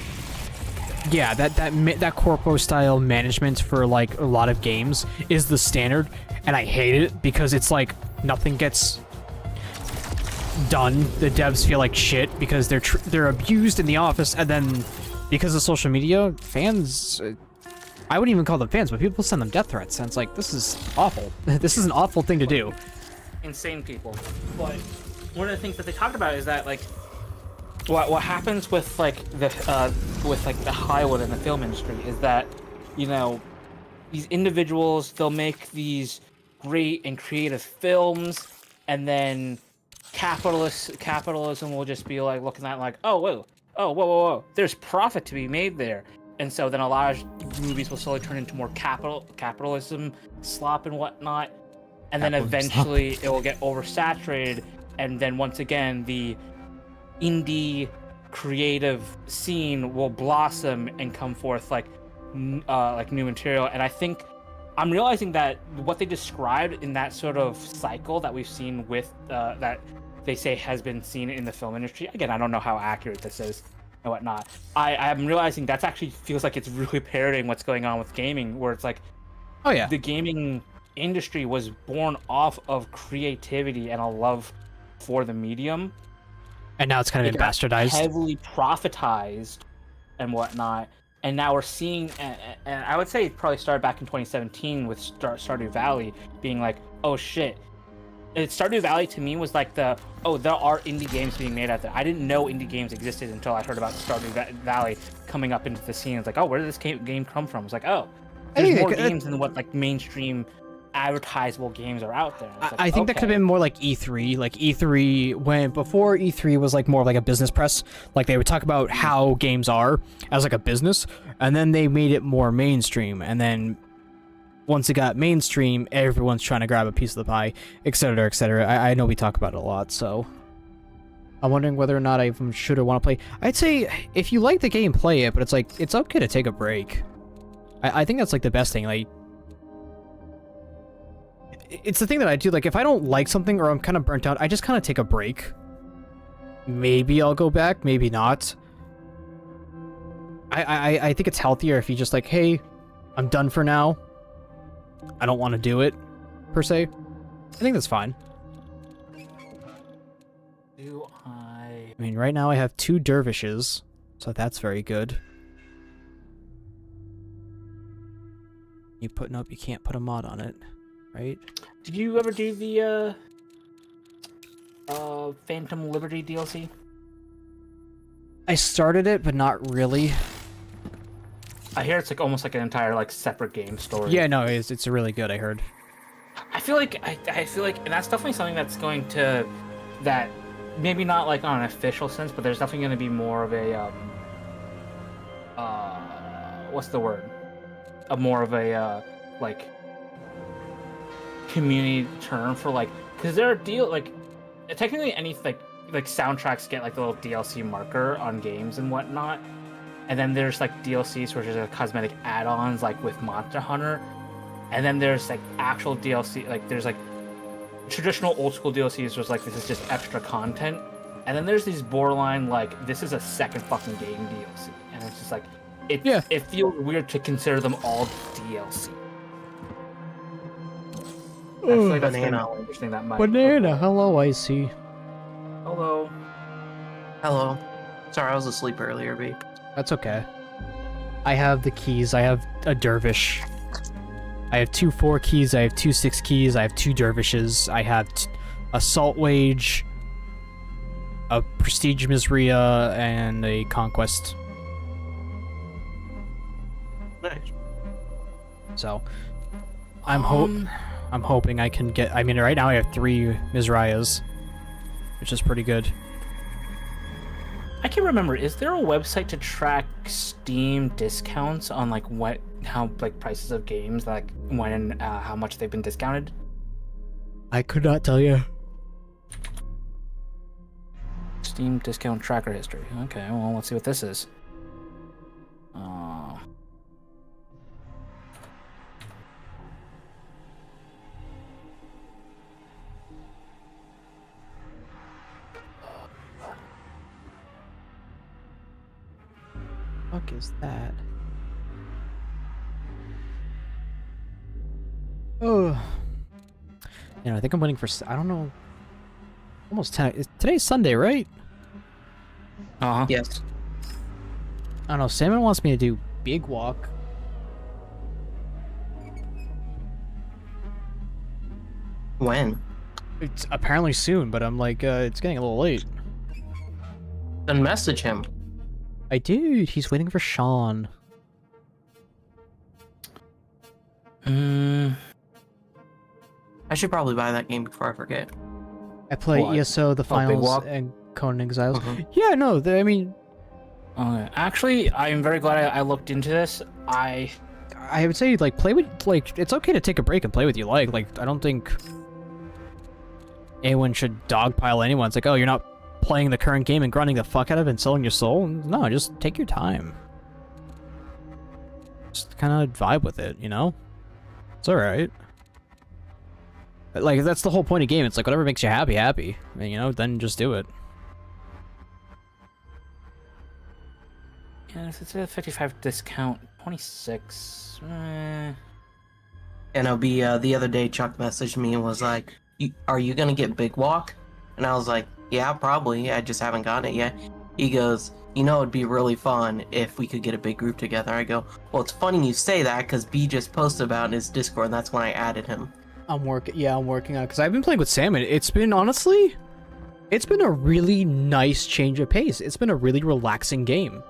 yeah, that corpo style management for like a lot of games is the standard, and I hate it because it's like nothing gets done. The devs feel like shit because they're abused in the office, and then because of social media, fans, I wouldn't even call them fans, but people send them death threats, and it's like, this is awful. This is an awful thing to do. Insane people. But one of the things that they talked about is that like what happens with like the Hollywood and the film industry is that, you know, these individuals, they'll make these great and creative films, and then capitalism will just be like looking at like, whoa, there's profit to be made there. And so then a lot of movies will slowly turn into more capitalism slop and whatnot, and then eventually it will get oversaturated, and then once again the indie creative scene will blossom and come forth like new material. And I think I'm realizing that what they described in that sort of cycle that we've seen with that they say has been seen in the film industry. Again, I don't know how accurate this is and whatnot. I'm realizing that's actually feels like it's really parodying what's going on with gaming, where it's like, Oh yeah. the gaming industry was born off of creativity and a love for the medium. And now it's kind of It been got bastardized. heavily profitized and whatnot, and now we're seeing, and I would say it probably started back in 2017 with Stardew Valley being like, oh shit. Stardew Valley to me was like there are indie games being made out there. I didn't know indie games existed until I heard about Stardew Valley coming up into the scene. It's like, oh, where did this game come from? It's like, oh, there's think more it- games than what like mainstream advertisable games are out there. It's like, I think that could have okay. been more like E3. Like E3, when before E3 was like more like a business press. Like they would talk about how games are as like a business, and then they made it more mainstream. And then once it got mainstream, everyone's trying to grab a piece of the pie, etc., etc. I know we talk about it a lot, so I'm wondering whether or not I even should or want to play. I'd say if you like the game, play it, but it's like it's okay to take a break. I think that's like the best thing. Like, it's the thing that I do. Like, if I don't like something or I'm kind of burnt out, I just kind of take a break. Maybe I'll go back, maybe not. I think it's healthier if you just like, hey, I'm done for now. I don't want to do it, per se. I think that's fine. I mean, right now I have 2 dervishes, so that's very good. You can't put a mod on it, right? Did you ever do the Phantom Liberty DLC? I started it, but not really. I hear it's like almost like an entire like separate game story. Yeah, no, it's really good. I heard. I feel like and that's definitely something that's going to that maybe not like on an official sense, but there's definitely going to be more of a what's the word? More of a like community term for like, because there are like technically any like soundtracks get like the little DLC marker on games and whatnot, and then there's like DLCs which are cosmetic add-ons like with Monster Hunter, and then there's like actual DLC, like there's like traditional old school DLCs was like this is just extra content, and then there's these borderline like this is a second fucking game DLC, and it's just like it feels weird to consider them all DLC. I feel like that's kind of interesting. That might Banana, hello, Icy. Hello. Hello. Sorry, I was asleep earlier, babe. That's okay. I have the keys. I have a dervish. I have 2 4 keys. I have 2 6 keys. I have 2 dervishes. I have a salt wage, a prestige Misria, and a conquest. Nice. So, I'm hoping I can get. I mean, right now I have 3 Misrias, which is pretty good. I can't remember. Is there a website to track Steam discounts on like how like prices of games, like when and how much they've been discounted? I could not tell you. Steam discount tracker history. Okay, well let's see what this is. Fuck is that? Oh, you know, I think I'm waiting for. I don't know. Almost 10. Today's Sunday, right? Yes. I don't know. Salmon wants me to do Big Walk. When? It's apparently soon, but I'm like, it's getting a little late. Then message him. I did. He's waiting for Sean. I should probably buy that game before I forget. I play What? ESO, The Big Finals, Walk? and Conan Exiles. Mhm. Yeah, no, I mean, Actually, I'm very glad I looked into this. I would say, like, play with, like, it's okay to take a break and play with you like. Like, I don't think anyone should dogpile anyone. It's like, oh, you're not playing the current game and grinding the fuck out of it and selling your soul. No, just take your time. Just kind of vibe with it, you know? It's alright. Like, that's the whole point of game. It's like, whatever makes you happy, happy. I mean, you know, then just do it. Yeah, it's a 55 discount, 26. NOB, the other day, Chuck messaged me and was like, are you gonna get Big Walk? And I was like, yeah, probably. I just haven't gotten it yet. He goes, you know, it'd be really fun if we could get a big group together. I go, well, it's funny you say that because B just posted about it in his Discord, and that's when I added him. I'm working on it, because I've been playing with Salmon. It's been, honestly, it's been a really nice change of pace. It's been a really relaxing game.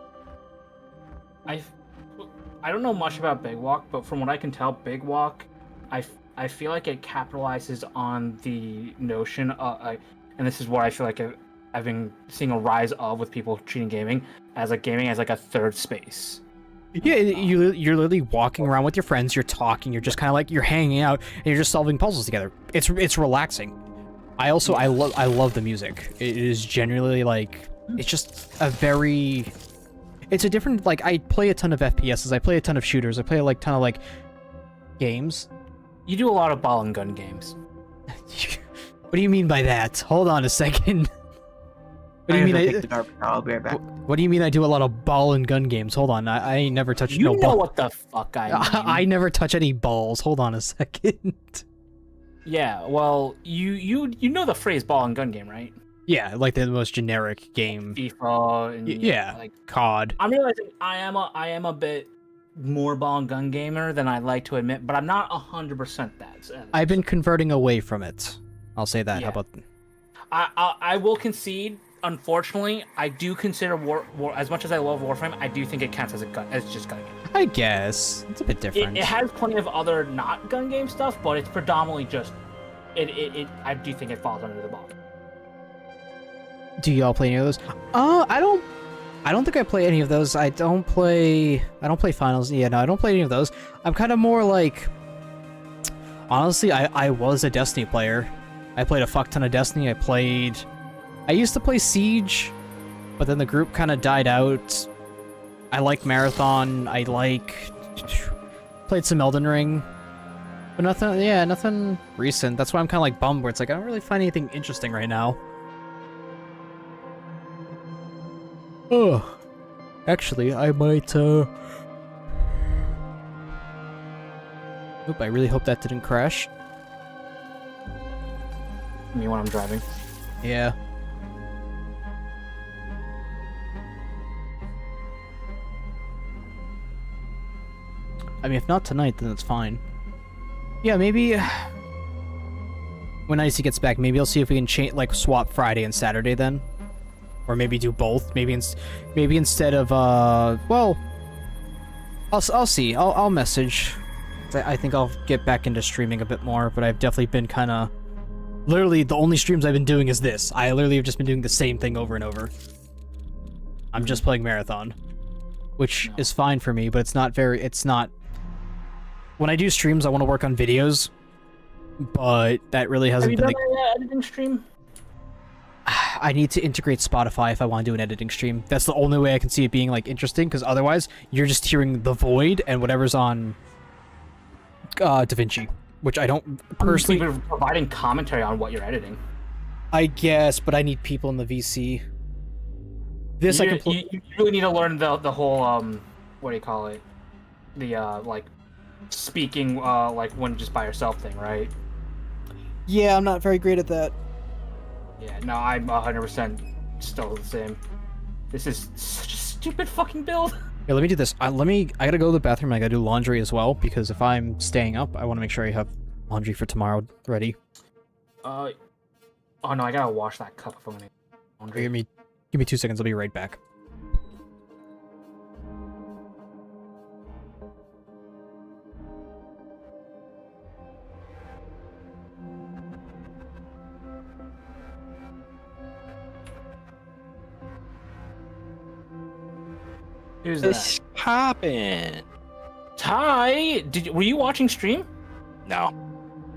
I don't know much about Big Walk, but from what I can tell, Big Walk, I feel like it capitalizes on the notion of, and this is what I feel like I've been seeing a rise of with people treating gaming as like a third space. Yeah, you're literally walking around with your friends, you're talking, you're just kind of like, you're hanging out, and you're just solving puzzles together. It's relaxing. I love the music. It is genuinely like, it's just a very, it's a different, like, I play a ton of FPSs, I play a ton of shooters, I play like ton of like games. You do a lot of ball and gun games. What do you mean by that? Hold on a second. What do you mean? I have to take the garbage out. I'll be right back. What do you mean? I do a lot of ball and gun games. Hold on, I ain't never touched You no know ball. what the fuck I mean. I never touch any balls. Hold on a second. Yeah, well, you know the phrase ball and gun game, right? Yeah, like the most generic game. FIFA and Yeah, like COD. I'm realizing I am a bit more ball and gun gamer than I'd like to admit, but I'm not 100% that. I've been converting away from it. I'll say that. Yeah. How about? I will concede. Unfortunately, I do consider War as much as I love Warframe. I do think it counts as just gun game. I guess it's a bit different. It has plenty of other not gun game stuff, but it's predominantly just it. I do think it falls under the ball. Do y'all play any of those? I don't think I play any of those. I don't play finals. Yeah, no, I don't play any of those. I'm kind of more like, honestly, I was a Destiny player. I played a fuck ton of Destiny. I used to play Siege, but then the group kind of died out. I like Marathon. Played some Elden Ring. But nothing recent. That's why I'm kind of like bummed where it's like, I don't really find anything interesting right now. Oh, actually, I might, Oop, I really hope that didn't crash. Me when I'm driving. Yeah. I mean, if not tonight, then it's fine. Yeah, maybe when Icy gets back, maybe I'll see if we can swap Friday and Saturday then. Or maybe do both. Maybe instead of well, I'll see. I'll message. I think I'll get back into streaming a bit more, but I've definitely been kind of literally the only streams I've been doing is this. I literally have just been doing the same thing over and over. I'm just playing Marathon, which is fine for me, but it's not. When I do streams, I want to work on videos, but that really hasn't been. Have you done an editing stream? I need to integrate Spotify if I want to do an editing stream. That's the only way I can see it being like interesting, because otherwise you're just hearing the void and whatever's on DaVinci, which I don't personally. You're providing commentary on what you're editing. I guess, but I need people in the VC. This You really need to learn the whole what do you call it? The like speaking like when just by yourself thing, right? Yeah, I'm not very great at that. Yeah, no, I'm 100% still the same. This is such a stupid fucking build. Yeah, let me do this. I gotta go to the bathroom. I gotta do laundry as well, because if I'm staying up, I want to make sure I have laundry for tomorrow ready. Oh no, I gotta wash that cup if I'm gonna laundry. Give me 2 seconds. I'll be right back. Who's that? It's poppin'. Ty, were you watching stream? No.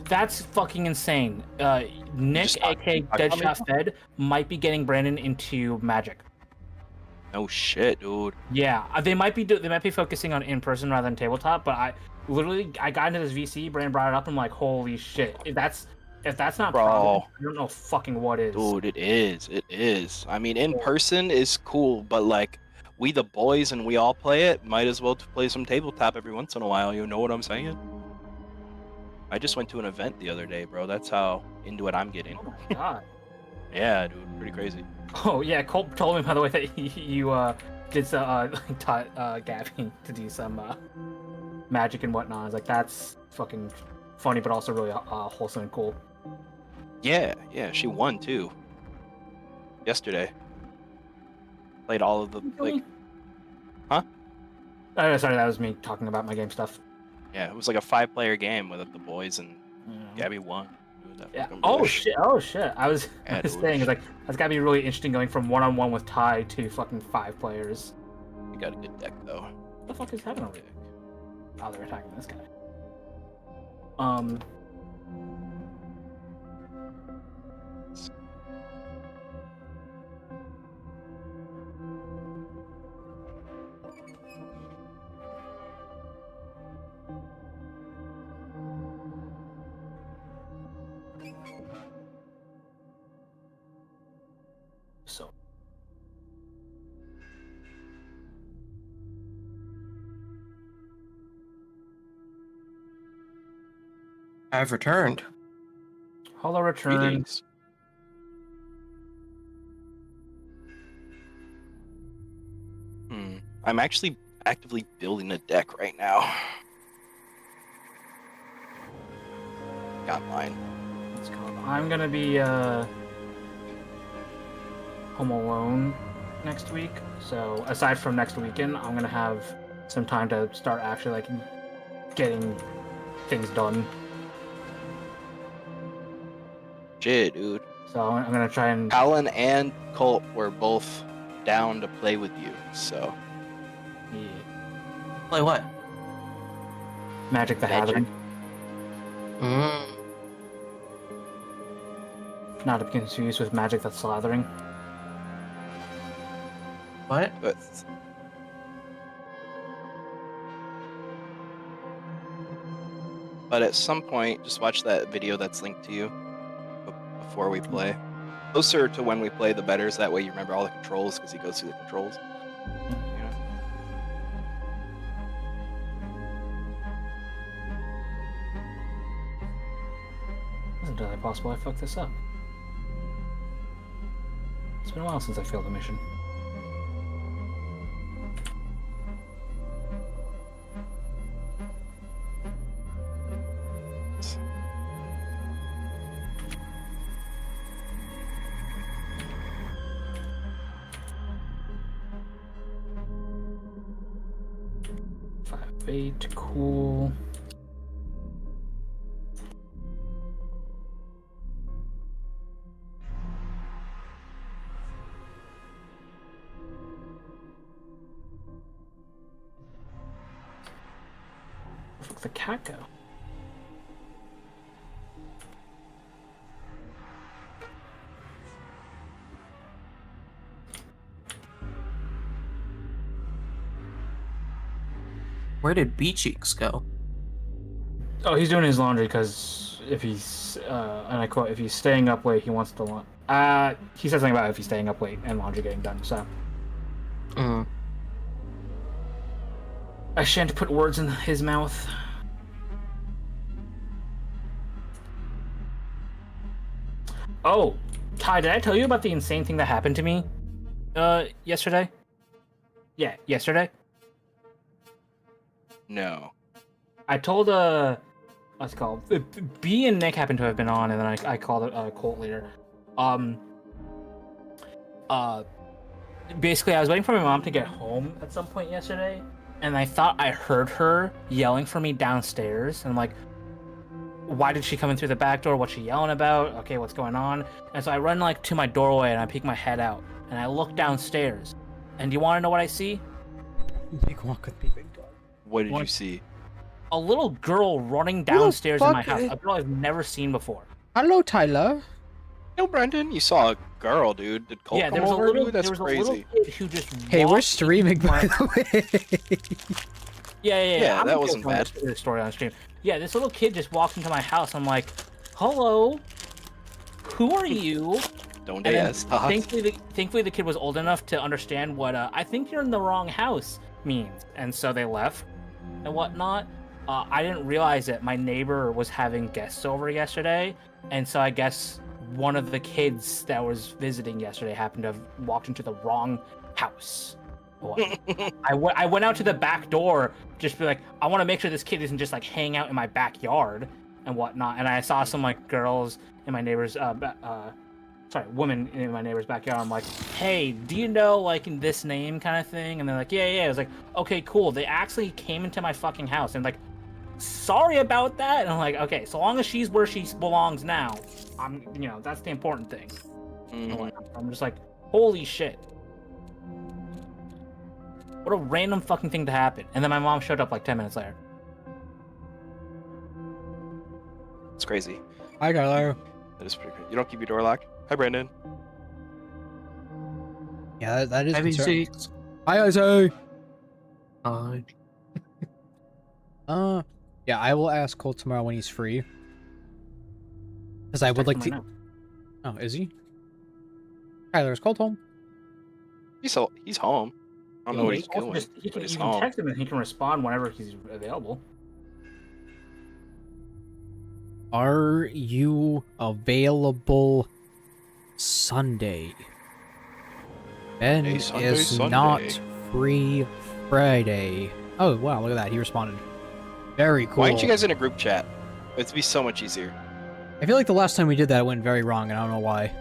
That's fucking insane. Nick, Just aka talk Deadshot Fed, might be getting Brandon into Magic. No shit, dude. Yeah, they might be focusing on in person rather than tabletop. But I got into this VC. Brandon brought it up. I'm like, holy shit! If that's not Bro. Providence, I don't know fucking what is. Dude, it is. It is. I mean, in person is cool, but like, we the boys and we all play it. Might as well play some tabletop every once in a while. You know what I'm saying? I just went to an event the other day, bro. That's how into it I'm getting. Oh my god. Yeah, dude, pretty crazy. Oh yeah, Cole told me by the way that you did some taught Gabby to do some magic and whatnot. I was like, that's fucking funny, but also really wholesome and cool. Yeah, she won too. Yesterday. Played all of the like. Huh? Oh, sorry, that was me talking about my game stuff. Yeah, it was like a 5-player game with the boys, and Gabby won. Dude, that Yeah. fucking Oh bullshit. shit. Oh shit. I was Yeah, saying, it's like that's gotta be really interesting going from 1-on-1 with Ty to fucking 5 players. You got a good deck though. What the fuck is happening over there? Oh, they're attacking this guy. So, I've returned. Hello, return. Greetings. I'm actually actively building a deck right now. Got mine. Let's go. I'm gonna be home alone next week. So aside from next weekend, I'm gonna have some time to start actually like getting things done. Shit, dude. So I'm gonna try and Alan and Colt were both down to play with you, so yeah, Play what? Magic the Magic. Gathering. Mm. Not to be confused with Magic the Slathering. What? but at some point, just watch that video that's linked to you before we play. Closer to when we play, the better. So that way you remember all the controls because he goes through the controls. You know? It's entirely possible I fucked this up. It's been a while since I failed a mission. Five, 8, cool. Where the fuck the cat go? Where did Beacheeks go? Oh, he's doing his laundry because if he's, and I quote, if he's staying up late, he wants to he said something about if he's staying up late and laundry getting done, so. Mm. I shan't put words in his mouth. Oh, Ty, did I tell you about the insane thing that happened to me, yesterday? Yeah, yesterday. No. I told what's it called? B and Nick happened to have been on, and then I called Colt later. Basically, I was waiting for my mom to get home at some point yesterday, and I thought I heard her yelling for me downstairs. And I'm like, why did she come in through the back door? What's she yelling about? Okay, what's going on? And so I run like to my doorway and I peek my head out and I look downstairs. And do you want to know what I see? Big walk with me, big dog. What did you see? A little girl running Who the downstairs in my fuck house. is- A girl I've never seen before. Hello, Tyler. No, Brendan, you saw a girl, dude. Did Colt Yeah, come there was a over? little. Dude, that's there was crazy. a little kid who just. Hey, we're walked streaming, into by my- the way. Yeah. Yeah, I'm that okay wasn't telling bad. this story on stream. Yeah, this little kid just walked into my house. I'm like, hello, who are you? Don't And then ask. Todd. thankfully, the kid was old enough to understand what I think you're in the wrong house means, and so they left and whatnot. I didn't realize it. My neighbor was having guests over yesterday, and so I guess one of the kids that was visiting yesterday happened to have walked into the wrong house. I went out to the back door just to be like, I want to make sure this kid isn't just like hanging out in my backyard and whatnot. And I saw some like girls in my neighbor's women in my neighbor's backyard. I'm like, hey, do you know like in this name kind of thing? And they're like, yeah. I was like, okay, cool. They actually came into my fucking house and like, sorry about that. And I'm like, okay, so long as she's where she belongs now, that's the important thing. Mhm. I'm just like, holy shit. What a random fucking thing to happen. And then my mom showed up like 10 minutes later. It's crazy. Hi, Tyler. That is pretty crazy. You don't keep your door locked? Hi, Brandon. Yeah, that is Heavy concerning. Cheeks. Hi, Isaac. Yeah, I will ask Colt tomorrow when he's free. Because I would like to. Oh, is he? Tyler, is Colt home? He's home. I don't know what he's doing. You but he's can home. text him and he can respond whenever he's available. Are you available Sunday? Ben Hey, Sunday, is Sunday. not free Friday. Oh, wow, look at that. He responded. Very cool. Why aren't you guys in a group chat? It'd be so much easier. I feel like the last time we did that it went very wrong, and I don't know why.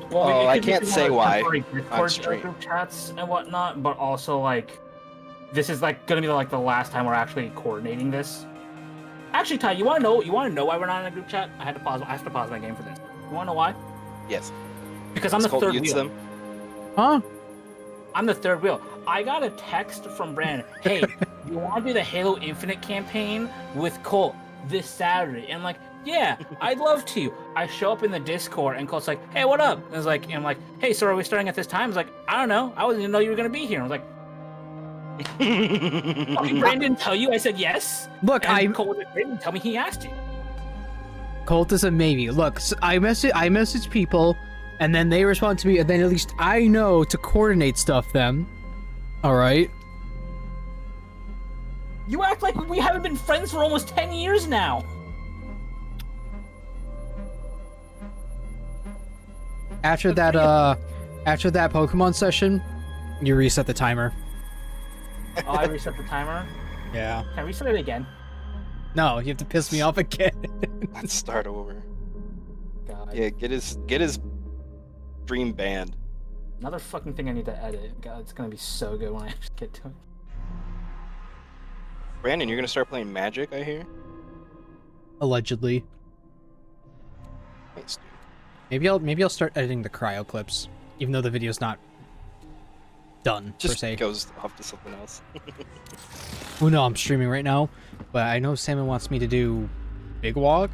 Well, Oh, it I could be can't more say like why temporary on Discord stream. group chats and whatnot, but also like this is like gonna be like the last time we're actually coordinating this. Actually, Ty, you wanna know why we're not in a group chat? I have to pause my game for this. You wanna know why? Yes. Because I'm It's the called third Mutes wheel. them. Huh? I'm the third wheel. I got a text from Brandon. Hey, you want to do the Halo Infinite campaign with Colt this Saturday? And I'm like, yeah, I'd love to. I show up in the Discord and Colt's like, hey, what up? And I'm like, hey, so are we starting at this time? He's like, I don't know. I wasn't even know you were gonna be here. I was like, fucking Brandon didn't tell you? I said yes. Look, And Colt was like, Brandon didn't tell me he asked you. Colt is a maybe. Look, I message people, and then they respond to me, and then at least I know to coordinate stuff then. Alright? You act like we haven't been friends for almost 10 years now. After that Pokemon session, you reset the timer. Oh, I reset the timer. Yeah. Can I reset it again? No, you have to piss me off again. Let's start over. God. Yeah, get his stream banned. Another fucking thing I need to edit. God, it's gonna be so good when I get to it. Brandon, you're gonna start playing Magic, I hear. Allegedly. Nice, dude. Maybe I'll start editing the cryo clips, even though the video's not done per Just se. goes off to something else. Oh no, I'm streaming right now, but I know Salmon wants me to do Big Walk,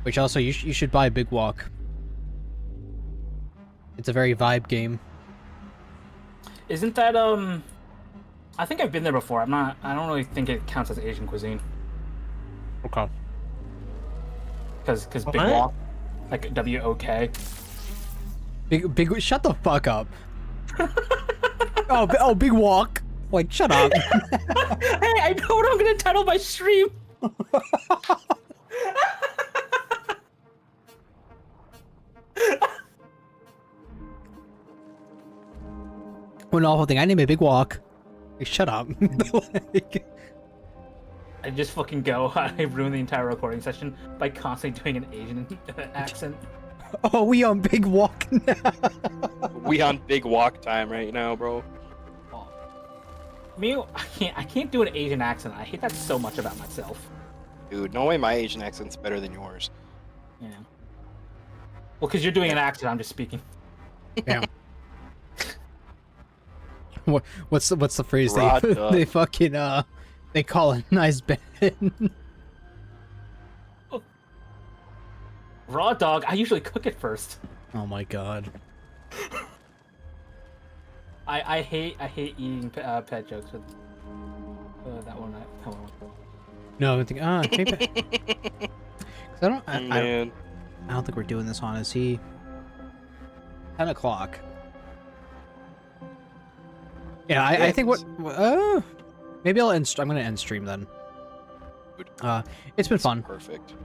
which also you should buy Big Walk. It's a very vibe game. Isn't that I think I've been there before. I don't really think it counts as Asian cuisine. Okay. Because Big What? Walk, like WOK. Big. Shut the fuck up. oh, Big Walk. Like, shut up. Hey, I know what I'm gonna title my stream. One awful thing. I name it Big Walk. Like, shut up. Like, I just fucking go. I ruin the entire recording session by constantly doing an Asian accent. oh, we on Big Walk now. We on big walk time right now, bro. Me, I can't do an Asian accent. I hate that so much about myself. Dude, no way my Asian accent's better than yours. Yeah. Well, because you're doing an accent, I'm just speaking. Yeah. What's the phrase Raw they duck. they fucking they call a nice Ben? Raw dog. I usually cook it first. Oh my god. I hate eating pet jokes with that one. No, I think maybe. 'Cause Man. I don't think we're doing this on. Is he 10 o'clock? Yeah, I think what maybe I'm gonna end stream then. It's been fun. Perfect.